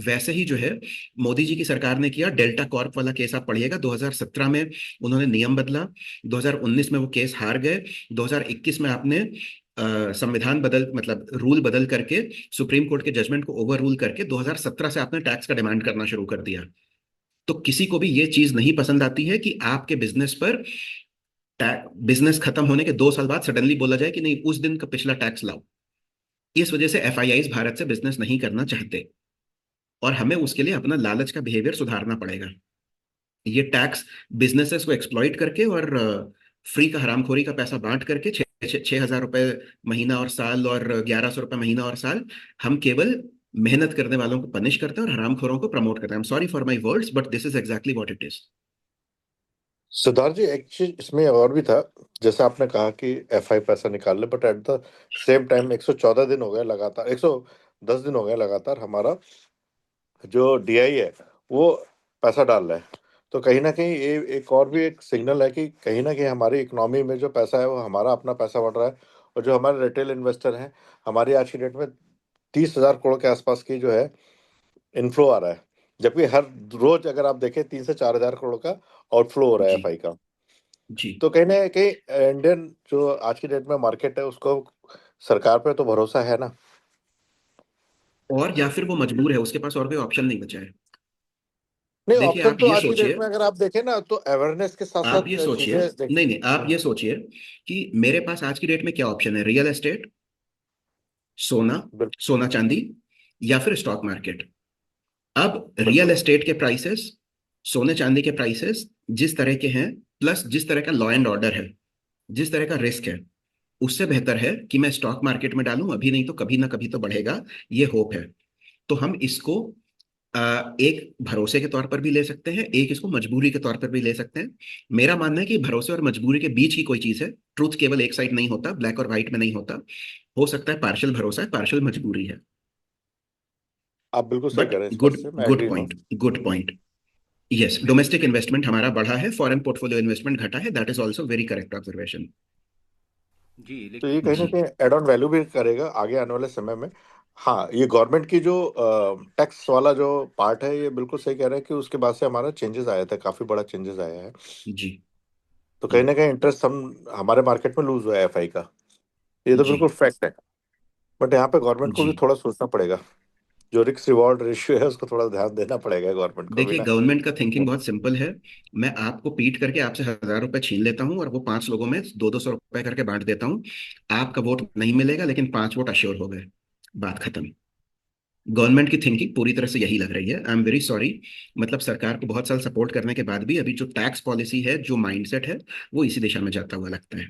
वैसे ही जो है मोदी जी की सरकार ने किया। डेल्टा कॉर्प वाला केस आप पढ़िएगा, 2017 में उन्होंने नियम बदला, 2019 में वो केस हार गए, 2021 में आपने संविधान बदल, मतलब रूल बदल करके, सुप्रीम कोर्ट के जजमेंट को ओवर रूल करके 2017 से आपने टैक्स का डिमांड करना शुरू कर दिया। तो किसी को भी ये चीज नहीं पसंद आती है कि आपके बिजनेस पर बिजनेस खत्म होने के 2 साल बाद सडनली बोला जाए कि नहीं, उस दिन का पिछला टैक्स लाओ। इस वजह से एफआईआईज भारत से बिजनेस नहीं करना चाहते, और हमें उसके लिए अपना लालच का बिहेवियर सुधारना पड़ेगा। ये टैक्स बिजनेसेस को एक्सप्लॉइट करके और फ्री का हरामखोरी का पैसा बांट करके 6,000 रुपए महीना और साल और 1,100 रुपए महीना और साल, हम केवल मेहनत करने वालों को पनिश करते हैं और हरामखोरों को प्रमोट करते हैं। I am sorry for my words, but this is exactly what it is. Siddharth ji, एक चीज इसमें और भी था। जैसे आपने कहा कि एफआई पैसा निकाल ले, but at the same time 114 दिन हो गए लगातार, 110 दिन हो गए लगातार हमारा जो डीआई है वो पैसा डाल रहा है। तो कहीं ना कहीं ये एक और भी एक सिग्नल है कि कहीं ना कहीं हमारी इकोनॉमी में जो पैसा है वो हमारा अपना पैसा बढ़ रहा है, और जो हमारे रिटेल इन्वेस्टर हैं, हमारी आज की डेट में 30,000 करोड़ के आसपास की जो है इनफ्लो आ रहा है, जबकि हर रोज अगर आप देखें 3 से 4 हजार करोड़ का आउटफ्लो हो रहा है जी एफआई का। जी। तो कहीं ना कहीं इंडियन जो आज की डेट में मार्केट है उसको सरकार पे तो भरोसा है ना। और या फिर वो मजबूर है, उसके पास और कोई ऑप्शन नहीं बचा है। नहीं, देखिए ऑप्शन आप तो ये आज की डेट सोचिए, में अगर आप देखें ना तो अवेयरनेस के साथ आप साथ ये सोचिए, चीजें देख। नहीं नहीं, आप ये सोचिए कि मेरे पास आज की डेट में क्या ऑप्शन है। रियल एस्टेट, सोना, बिल्कुल सोना चांदी, या फिर स्टॉक मार्केट। अब रियल बिल्कुल। एस्टेट के प्राइसेस, सोने चांदी के प्राइसेस जिस तरह के हैं, प्लस जिस तरह का लॉ एंड ऑर्डर है, जिस तरह का रिस्क है, उससे बेहतर है कि मैं स्टॉक मार्केट में डालूं। अभी नहीं तो कभी ना कभी तो बढ़ेगा, ये होप है। तो हम इसको एक भरोसे के तौर पर भी ले सकते हैं, एक इसको मजबूरी के तौर पर भी ले सकते हैं। मेरा मानना है कि भरोसे और मजबूरी के बीच की कोई चीज है। ट्रूथ केवल एक साइड नहीं होता, ब्लैक और व्हाइट में नहीं होता। हो सकता है पार्शियल भरोसा है, पार्शियल मजबूरी है। आप बिल्कुल सही बट कह रहे हैं, इस बात गुड, से मैं गुड एग्री हूँ। Point, good point. Yes, domestic investment हमारा बढ़ा है, फॉरेन पोर्टफोलियो इन्वेस्टमेंट घटा है। That is also very correct observation. जी तो ये लेकिन कहीं ना जी कहीं एड ऑन वैल्यू भी करेगा आगे आने वाले समय में। हाँ, ये गवर्नमेंट की जो टैक्स वाला जो पार्ट है, ये बिल्कुल सही कह रहे हैं कि उसके बाद से हमारा चेंजेस आया था, काफी बड़ा चेंजेस आया है। जी तो कहीं ना कहीं इंटरेस्ट हम हमारे मार्केट में लूज हुआ है एफआई का, ये तो जी बिल्कुल फैक्ट है। बट यहाँ पे गवर्नमेंट को जी। भी थोड़ा सोचना पड़ेगा, जो रिस्क रिवॉर्ड रेशियो है उसको थोड़ा ध्यान देना पड़ेगा गवर्नमेंट को भी देखिए ना। गवर्नमेंट का थिंकिंग बहुत सिंपल है। मैं आपको पीट करके आपसे 1,000 रुपए छीन लेता हूँ और वो 5 लोगों में 200-200 रुपए करके बांट देता हूँ। आपका वोट नहीं मिलेगा, लेकिन 5 वोट अश्योर हो गए, बात खत्म। गवर्नमेंट की थिंकिंग पूरी तरह से यही लग रही है। आई एम वेरी सॉरी, मतलब सरकार को बहुत साल सपोर्ट करने के बाद भी अभी जो टैक्स पॉलिसी है, जो माइंडसेट है, वो इसी दिशा में जाता हुआ लगता है।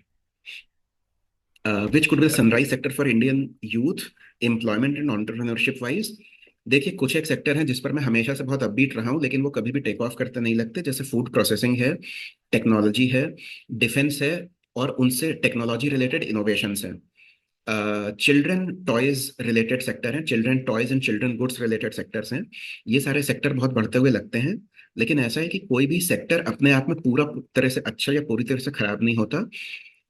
Which could be sunrise sector for Indian youth, employment and entrepreneurship wise. देखिए कुछ एक सेक्टर हैं जिस पर मैं हमेशा से बहुत अपबीट रहा हूं, लेकिन वो कभी भी टेक ऑफ करते नहीं लगते। जैसे फूड प्रोसेसिंग है, टेक्नोलॉजी है, डिफेंस है, और उनसे टेक्नोलॉजी रिलेटेड इनोवेशंस हैं। चिल्ड्रन टॉयज रिलेटेड सेक्टर हैं, children toys and children goods related sectors हैं। ये सारे सेक्टर बहुत बढ़ते हुए लगते हैं। लेकिन ऐसा है कि कोई भी सेक्टर अपने आप में पूरा तरह से अच्छा या पूरी तरह से खराब नहीं होता।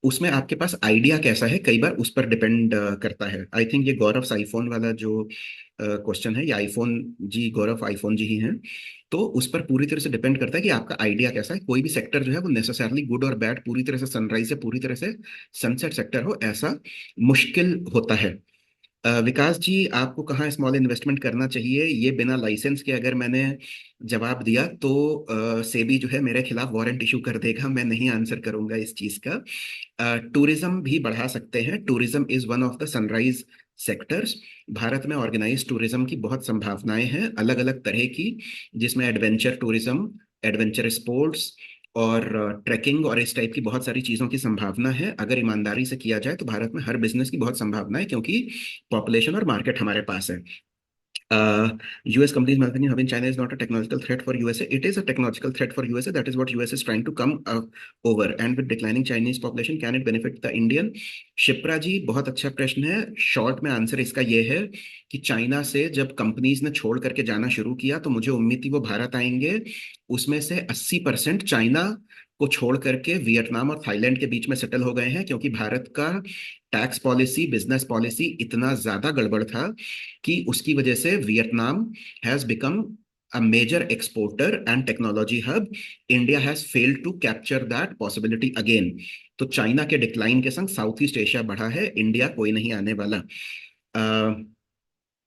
उसमें आपके पास आइडिया कैसा है, कई बार उस पर डिपेंड करता है। आई थिंक ये गौरव आईफोन वाला जो क्वेश्चन है, ये आईफोन जी, गौरव आईफोन जी ही हैं। तो उस पर पूरी तरह से डिपेंड करता है कि आपका आइडिया कैसा है। कोई भी सेक्टर जो है वो नेसेसरली गुड और बैड, पूरी तरह से सनराइज से पूरी तरह से सनसेट सेक्टर हो, ऐसा मुश्किल होता है। विकास जी, आपको कहाँ स्मॉल इन्वेस्टमेंट करना चाहिए, ये बिना लाइसेंस के अगर मैंने जवाब दिया तो सेबी जो है मेरे खिलाफ वारंट इशू कर देगा। मैं नहीं आंसर करूंगा इस चीज का। टूरिज्म भी बढ़ा सकते हैं। Tourism is one of the sunrise sectors. Bharat में ऑर्गेनाइज टूरिज्म की बहुत संभावनाएं हैं, अलग अलग तरह की, जिसमें एडवेंचर टूरिज्म, एडवेंचर स्पोर्ट्स और ट्रैकिंग और इस टाइप की बहुत सारी चीज़ों की संभावना है। अगर ईमानदारी से किया जाए तो भारत में हर बिजनेस की बहुत संभावना है, क्योंकि पॉपुलेशन और मार्केट हमारे पास है। US companies marketing hub in China is not a technological threat for USA. It is a technological threat for USA. That is what US is trying to come over. And with declining Chinese population, can it benefit the Indian? Shipra जी, बहुत अच्छा प्रश्न है। शॉर्ट में आंसर इसका ये है कि चाइना से जब कंपनीज ने छोड़ करके जाना शुरू किया तो मुझे उम्मीद थी वो भारत आएंगे। उसमें से 80% चाइना को छोड़ करके वियतनाम और थाईलैंड के बीच में सेटल हो गए हैं, क्योंकि भारत का टैक्स पॉलिसी, बिजनेस पॉलिसी इतना ज्यादा गड़बड़ था कि उसकी वजह से Vietnam has become a major exporter and technology hub. India has failed to capture that possibility again. तो चाइना के डिक्लाइन के संग साउथ ईस्ट एशिया बढ़ा है, इंडिया कोई नहीं आने वाला।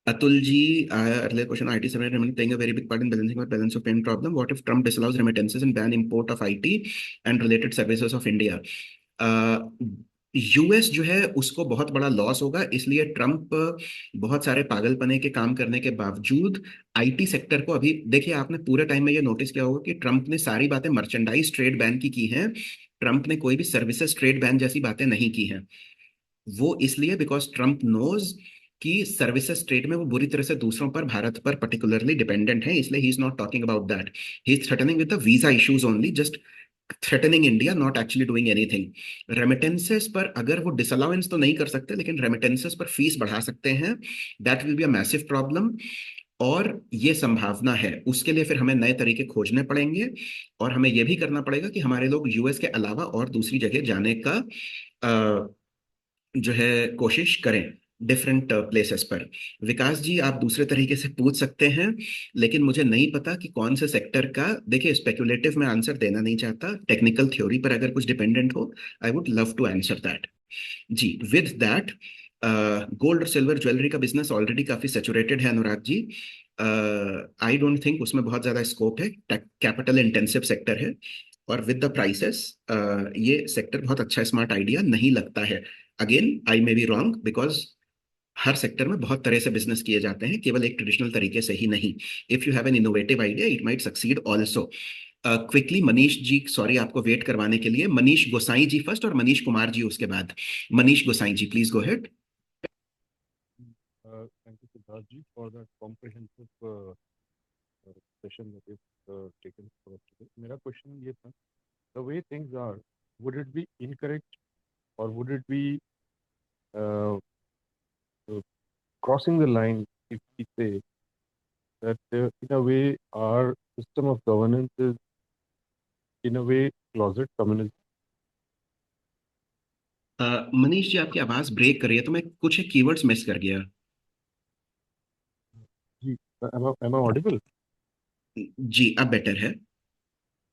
Atul ji, earlier question, IT service remain playing a very big part in balancing our balance of payment problem. What if Trump disallows remittances and ban import of IT and related services of India? US जो है उसको बहुत बड़ा लॉस होगा, इसलिए ट्रम्प बहुत सारे पागलपने के काम करने के बावजूद आईटी सेक्टर को, अभी देखिए आपने पूरे टाइम में ये नोटिस किया होगा कि ट्रम्प ने सारी बातें मर्चेंडाइज ट्रेड बैन की हैं। ट्रम्प ने कोई भी सर्विसेज ट्रेड बैन जैसी बातें नहीं की हैं। वो इसलिए बिकॉज ट्रम्प नोज कि सर्विसेज ट्रेड में वो बुरी तरह से दूसरों पर, भारत पर पर्टिकुलरली डिपेंडेंट है, इसलिए he is not talking about that. He is threatening with the visa issues only, just threatening India, not actually doing anything. Remittances पर अगर वो डिसअलाउंस तो नहीं कर सकते, लेकिन रेमिटेंसेस पर फीस बढ़ा सकते हैं। That will be a massive problem. और ये संभावना है, उसके लिए फिर हमें नए तरीके खोजने पड़ेंगे, और हमें यह भी करना पड़ेगा कि हमारे लोग यूएस के अलावा और दूसरी जगह जाने का जो है कोशिश करें, डिफरेंट प्लेसेस पर। विकास जी, आप दूसरे तरीके से पूछ सकते हैं, लेकिन मुझे नहीं पता कि कौन से सेक्टर का। देखिए, स्पेक्युलेटिव में आंसर देना नहीं चाहता, टेक्निकल थ्योरी पर अगर कुछ डिपेंडेंट हो, I would love to answer that. जी, विद दैट, गोल्ड और सिल्वर ज्वेलरी का बिजनेस ऑलरेडी काफी सेचुरेटेड है अनुराग जी। आई डोंट थिंक उसमें बहुत ज्यादा स्कोप है, कैपिटल इंटेंसिव सेक्टर है, और विद द प्राइसेस ये सेक्टर बहुत अच्छा स्मार्ट आइडिया नहीं लगता है। Again I may be wrong, because her sector में बहुत तरह से बिजनेस किए जाते हैं, केवल एक ट्रेडिशनल तरीके से ही नहीं। If you have an innovative idea, it might succeed also. Quickly Manish ji, sorry आपको वेट करवाने के लिए, मनीष गोसाई जी फर्स्ट और मनीष कुमार जी उसके बाद। Manish Gosai ji, please go ahead. Thank you, Siddharth ji, for that comprehensive session that is taken for us today. मेरा question ये था, the way things are, would it be incorrect or would it be uh, uh, crossing the line if we say that in a way our system of governance is in a way closet communism? Manish ji, आपकी आवाज ब्रेक कर रही है, तो मैं कुछ कीवर्ड्स मिस कर गया। जी, am I audible? जी, अब बेटर है।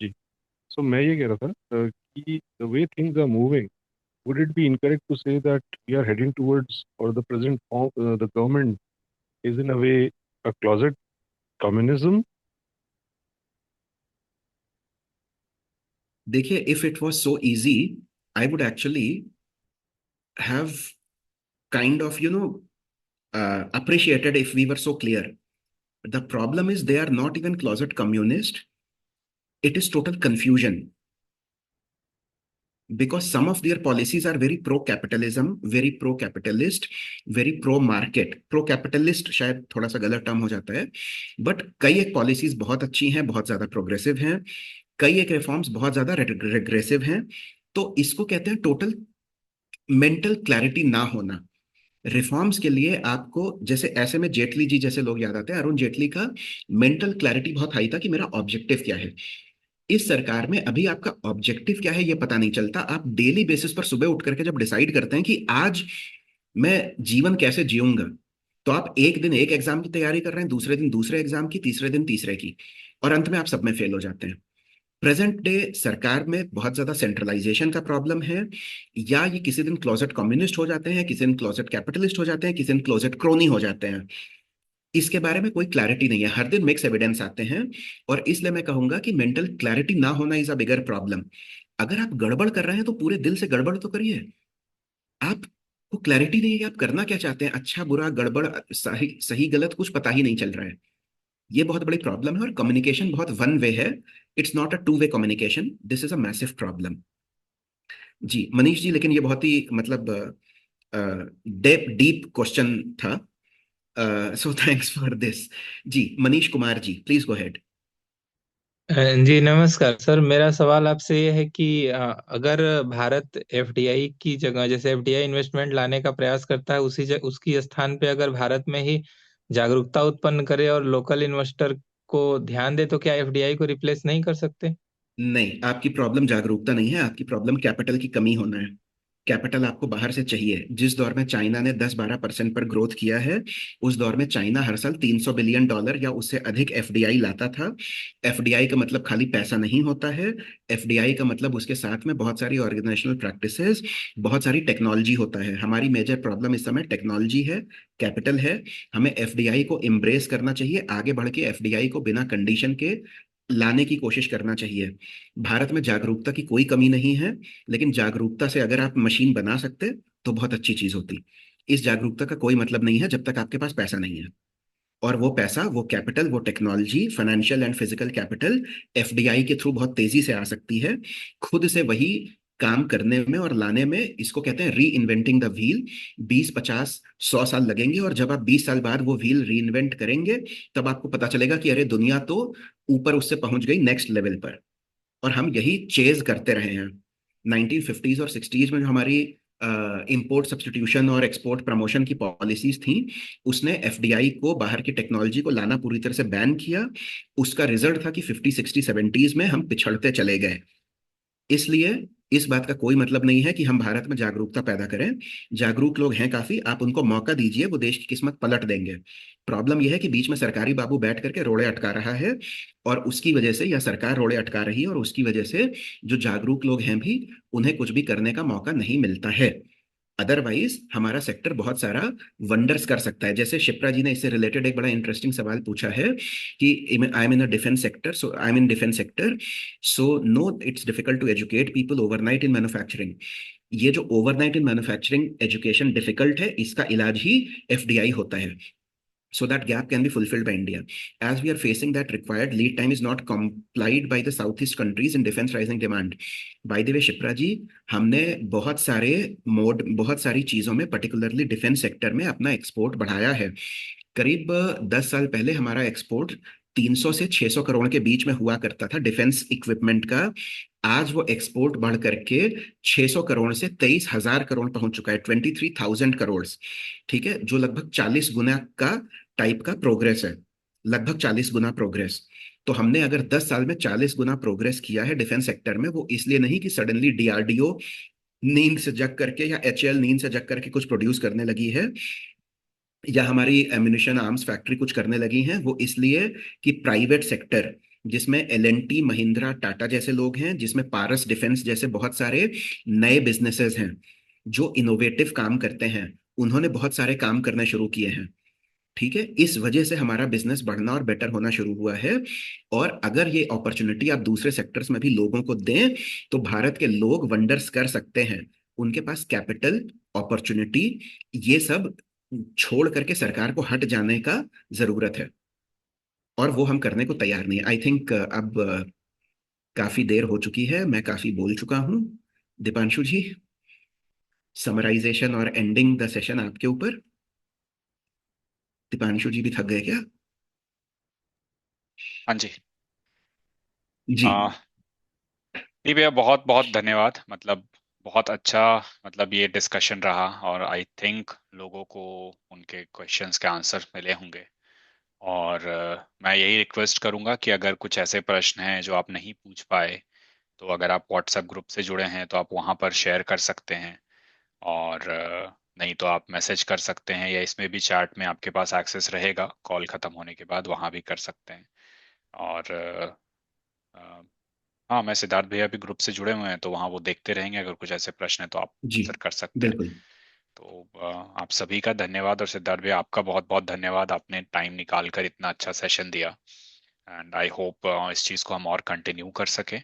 जी, so मैं ये कह रहा था कि the way things are moving, would it be incorrect to say that we are heading towards, or the present form, the government is in a way a closet communism? देखिए, if it was so easy, I would actually have kind of appreciated if we were so clear. The problem is they are not even closet communist. It is total confusion, because some of their policies are very pro capitalism, very pro capitalist, very pro market. Pro capitalist शायद थोड़ा सा गलत टर्म हो जाता है, बट कई एक पॉलिसीज बहुत अच्छी हैं, बहुत ज्यादा प्रोग्रेसिव हैं, कई एक रिफॉर्म्स बहुत ज्यादा रेग्रेसिव हैं। तो इसको कहते हैं टोटल मेंटल क्लैरिटी ना होना। रिफॉर्म्स के लिए आपको, जैसे ऐसे में जेटली जी जैसे लोग याद आते हैं, अरुण जेटली का मेंटल क्लैरिटी बहुत हाई था कि मेरा ऑब्जेक्टिव क्या है। इस सरकार में अभी आपका ऑब्जेक्टिव क्या है ये पता नहीं चलता। आप डेली बेसिस पर सुबह उठ करके जब डिसाइड करते हैं कि आज मैं जीवन कैसे जीऊंगा, तो आप एक दिन एक एग्जाम की तैयारी कर रहे हैं, दूसरे दिन दूसरे एग्जाम की, तीसरे दिन तीसरे की, और अंत में आप सब में फेल हो जाते हैं। प्रेजेंट डे सरकार में बहुत ज्यादा सेंट्रलाइजेशन का प्रॉब्लम है, या ये किसी दिन क्लोजेट कम्युनिस्ट हो जाते हैं, किसी दिन क्लोजेट कैपिटलिस्ट हो जाते हैं, किसी दिन क्लोजेट क्रोनी हो जाते हैं। इसके बारे में कोई क्लैरिटी नहीं है, हर दिन मिक्स एविडेंस आते हैं। और इसलिए मैं कहूंगा कि मेंटल क्लैरिटी ना होना इज अ बिगर प्रॉब्लम। अगर आप गड़बड़ कर रहे हैं तो पूरे दिल से गड़बड़ तो करिए। आपको क्लैरिटी नहीं है कि आप करना क्या चाहते हैं, अच्छा बुरा गड़बड़ सही सही गलत कुछ पता ही नहीं चल रहा है, ये बहुत बड़ी प्रॉब्लम है। और कम्युनिकेशन बहुत वन वे है, it's not a two way communication, this is a massive problem. जी मनीष जी, लेकिन ये बहुत ही मतलब डीप क्वेश्चन था, सो थैंक्स फॉर दिस। जी Manish Kumar ji, please go ahead. जी नमस्कार सर, मेरा सवाल आपसे ये है कि अगर भारत एफडीआई की जगह, जैसे एफडीआई इन्वेस्टमेंट लाने का प्रयास करता है, उसकी स्थान पे अगर भारत में ही जागरूकता उत्पन्न करे और लोकल इन्वेस्टर को ध्यान दे, तो क्या एफडीआई को रिप्लेस नहीं कर सकते? नहीं, आपकी प्रॉब्लम जागरूकता नहीं है, आपकी प्रॉब्लम कैपिटल की कमी होना है। कैपिटल आपको बाहर से चाहिए। जिस दौर में चाइना ने 10-12% पर ग्रोथ किया है, उस दौर में चाइना हर साल $300 बिलियन या उससे अधिक एफडीआई लाता था। एफडीआई का मतलब खाली पैसा नहीं होता है। एफडीआई का मतलब उसके साथ में बहुत सारी ऑर्गेनाइजेशनल प्रैक्टिसेस, बहुत सारी टेक्नोलॉजी होता है। हमारी मेजर प्रॉब्लम इस समय टेक्नोलॉजी है, कैपिटल है। हमें एफडीआई को एम्ब्रेस करना चाहिए, आगे बढ़ के एफडीआई को बिना कंडीशन के लाने की कोशिश करना चाहिए। भारत में जागरूकता की कोई कमी नहीं है, लेकिन जागरूकता से अगर आप मशीन बना सकते तो बहुत अच्छी चीज होती। इस जागरूकता का कोई मतलब नहीं है जब तक आपके पास पैसा नहीं है। और वो पैसा, वो कैपिटल, वो technology, financial and physical capital FDI के थ्रू बहुत तेजी से आ सकती है। खुद से वही काम करने में और लाने में, इसको कहते हैं री इन्वेंटिंग द व्हील। 20, 50, 100 साल लगेंगे, और जब आप 20 साल बाद वो व्हील री इन्वेंट करेंगे, तब आपको पता चलेगा कि अरे दुनिया तो ऊपर उससे पहुंच गई नेक्स्ट लेवल पर। और हम यही चेज करते रहे हैं। 1950s और 60s में जो हमारी इंपोर्ट सब्स्टिट्यूशन और एक्सपोर्ट प्रमोशन की पॉलिसीज थी, उसने एफडीआई को, बाहर की टेक्नोलॉजी को लाना पूरी तरह से बैन किया। उसका रिजल्ट था कि 50, 60, 70s में हम पिछड़ते चले गए। इसलिए इस बात का कोई मतलब नहीं है कि हम भारत में जागरूकता पैदा करें। जागरूक लोग हैं काफी, आप उनको मौका दीजिए, वो देश की किस्मत पलट देंगे। प्रॉब्लम यह है कि बीच में सरकारी बाबू बैठ करके रोड़े अटका रहा है, और उसकी वजह से, या सरकार रोड़े अटका रही है और उसकी वजह से जो जागरूक लोग हैं भी, उन्हें कुछ भी करने का मौका नहीं मिलता है। अदरवाइज हमारा सेक्टर बहुत सारा वंडर्स कर सकता है। जैसे शिप्रा जी ने इससे रिलेटेड एक बड़ा इंटरेस्टिंग सवाल पूछा है कि I am in a defence sector, so I am in defence sector, so no it's difficult to educate people overnight in manufacturing. ये जो overnight in manufacturing education difficult है, इसका इलाज ही एफडीआई होता है, so that gap can be fulfilled by India. As we are facing that required lead time is not complied by the Southeast countries in defense rising demand. By the way, Shipra जी, हमने बहुत सारी चीजों में, पर्टिकुलरली डिफेंस सेक्टर में अपना एक्सपोर्ट बढ़ाया है। करीब 10 साल पहले हमारा एक्सपोर्ट 300 से 600 करोड़ के बीच में हुआ करता था डिफेंस इक्विपमेंट का। आज वो एक्सपोर्ट बढ़ करके 600 करोड़ से 23,000 करोड़ पहुंच चुका है, 23,000 करोड़। ठीक है, जो लगभग 40 गुना का टाइप का प्रोग्रेस है, लगभग 40 गुना प्रोग्रेस। तो हमने अगर 10 साल में 40 गुना प्रोग्रेस किया है डिफेंस सेक्टर में, वो इसलिए नहीं कि सडनली डीआरडीओ नींद से जग करके या एचएएल नींद से जग करके कुछ प्रोड्यूस करने लगी है, या हमारी एम्यूनिशन आर्म्स फैक्ट्री कुछ करने लगी हैं। वो इसलिए कि प्राइवेट सेक्टर, जिसमें एलएनटी, महिंद्रा, टाटा जैसे लोग हैं, जिसमें पारस डिफेंस जैसे बहुत सारे नए बिजनेसेस हैं जो इनोवेटिव काम करते हैं, उन्होंने बहुत सारे काम करने शुरू किए हैं। ठीक है, इस वजह से हमारा बिजनेस बढ़ना और बेटर होना शुरू हुआ है। और अगर ये अपॉर्चुनिटी आप दूसरे सेक्टर्स में भी लोगों को दें, तो भारत के लोग वंडर्स कर सकते हैं। उनके पास कैपिटल, अपॉर्चुनिटी, ये सब छोड़ करके सरकार को हट जाने का जरूरत है, और वो हम करने को तैयार नहीं है। आई थिंक अब काफी देर हो चुकी है, मैं काफी बोल चुका हूँ। दीपांशु जी, समराइजेशन और एंडिंग द सेशन आपके ऊपर। दीपांशु जी भी थक गए क्या? हाँ जी। जी। आ, नहीं भैया, बहुत बहुत धन्यवाद। मतलब बहुत अच्छा, मतलब ये डिस्कशन रहा, और आई थिंक लोगों को उनके क्वेश्चंस के आंसर मिले होंगे। और मैं यही रिक्वेस्ट करूंगा कि अगर कुछ ऐसे प्रश्न हैं जो आप नहीं पूछ पाए, तो अगर आप व्हाट्सएप ग्रुप से जुड़े हैं तो आप वहां पर शेयर कर सकते हैं। और नहीं तो आप मैसेज कर सकते हैं, या इसमें भी चैट में आपके पास एक्सेस रहेगा, कॉल खत्म होने के बाद वहां भी कर सकते हैं। और अ, हाँ, मैं सिद्धार्थ भैया भी ग्रुप से जुड़े हुए हैं, तो वहाँ वो देखते रहेंगे, अगर कुछ ऐसे प्रश्न है तो आप जी आंसर कर सकते हैं। बिल्कुल। तो आप सभी का धन्यवाद, और सिद्धार्थ भैया आपका बहुत बहुत धन्यवाद, आपने टाइम निकाल कर इतना अच्छा सेशन दिया। एंड आई होप इस चीज़ को हम और कंटिन्यू कर सकें।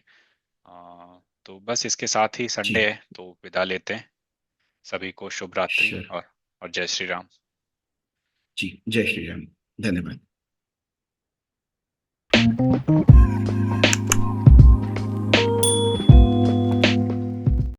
तो बस इसके साथ ही जी। संडे है तो विदा लेते हैं। सभी को शुभ रात्रि, श्योर। और जय श्री राम। जी, जय श्री राम। धन्यवाद।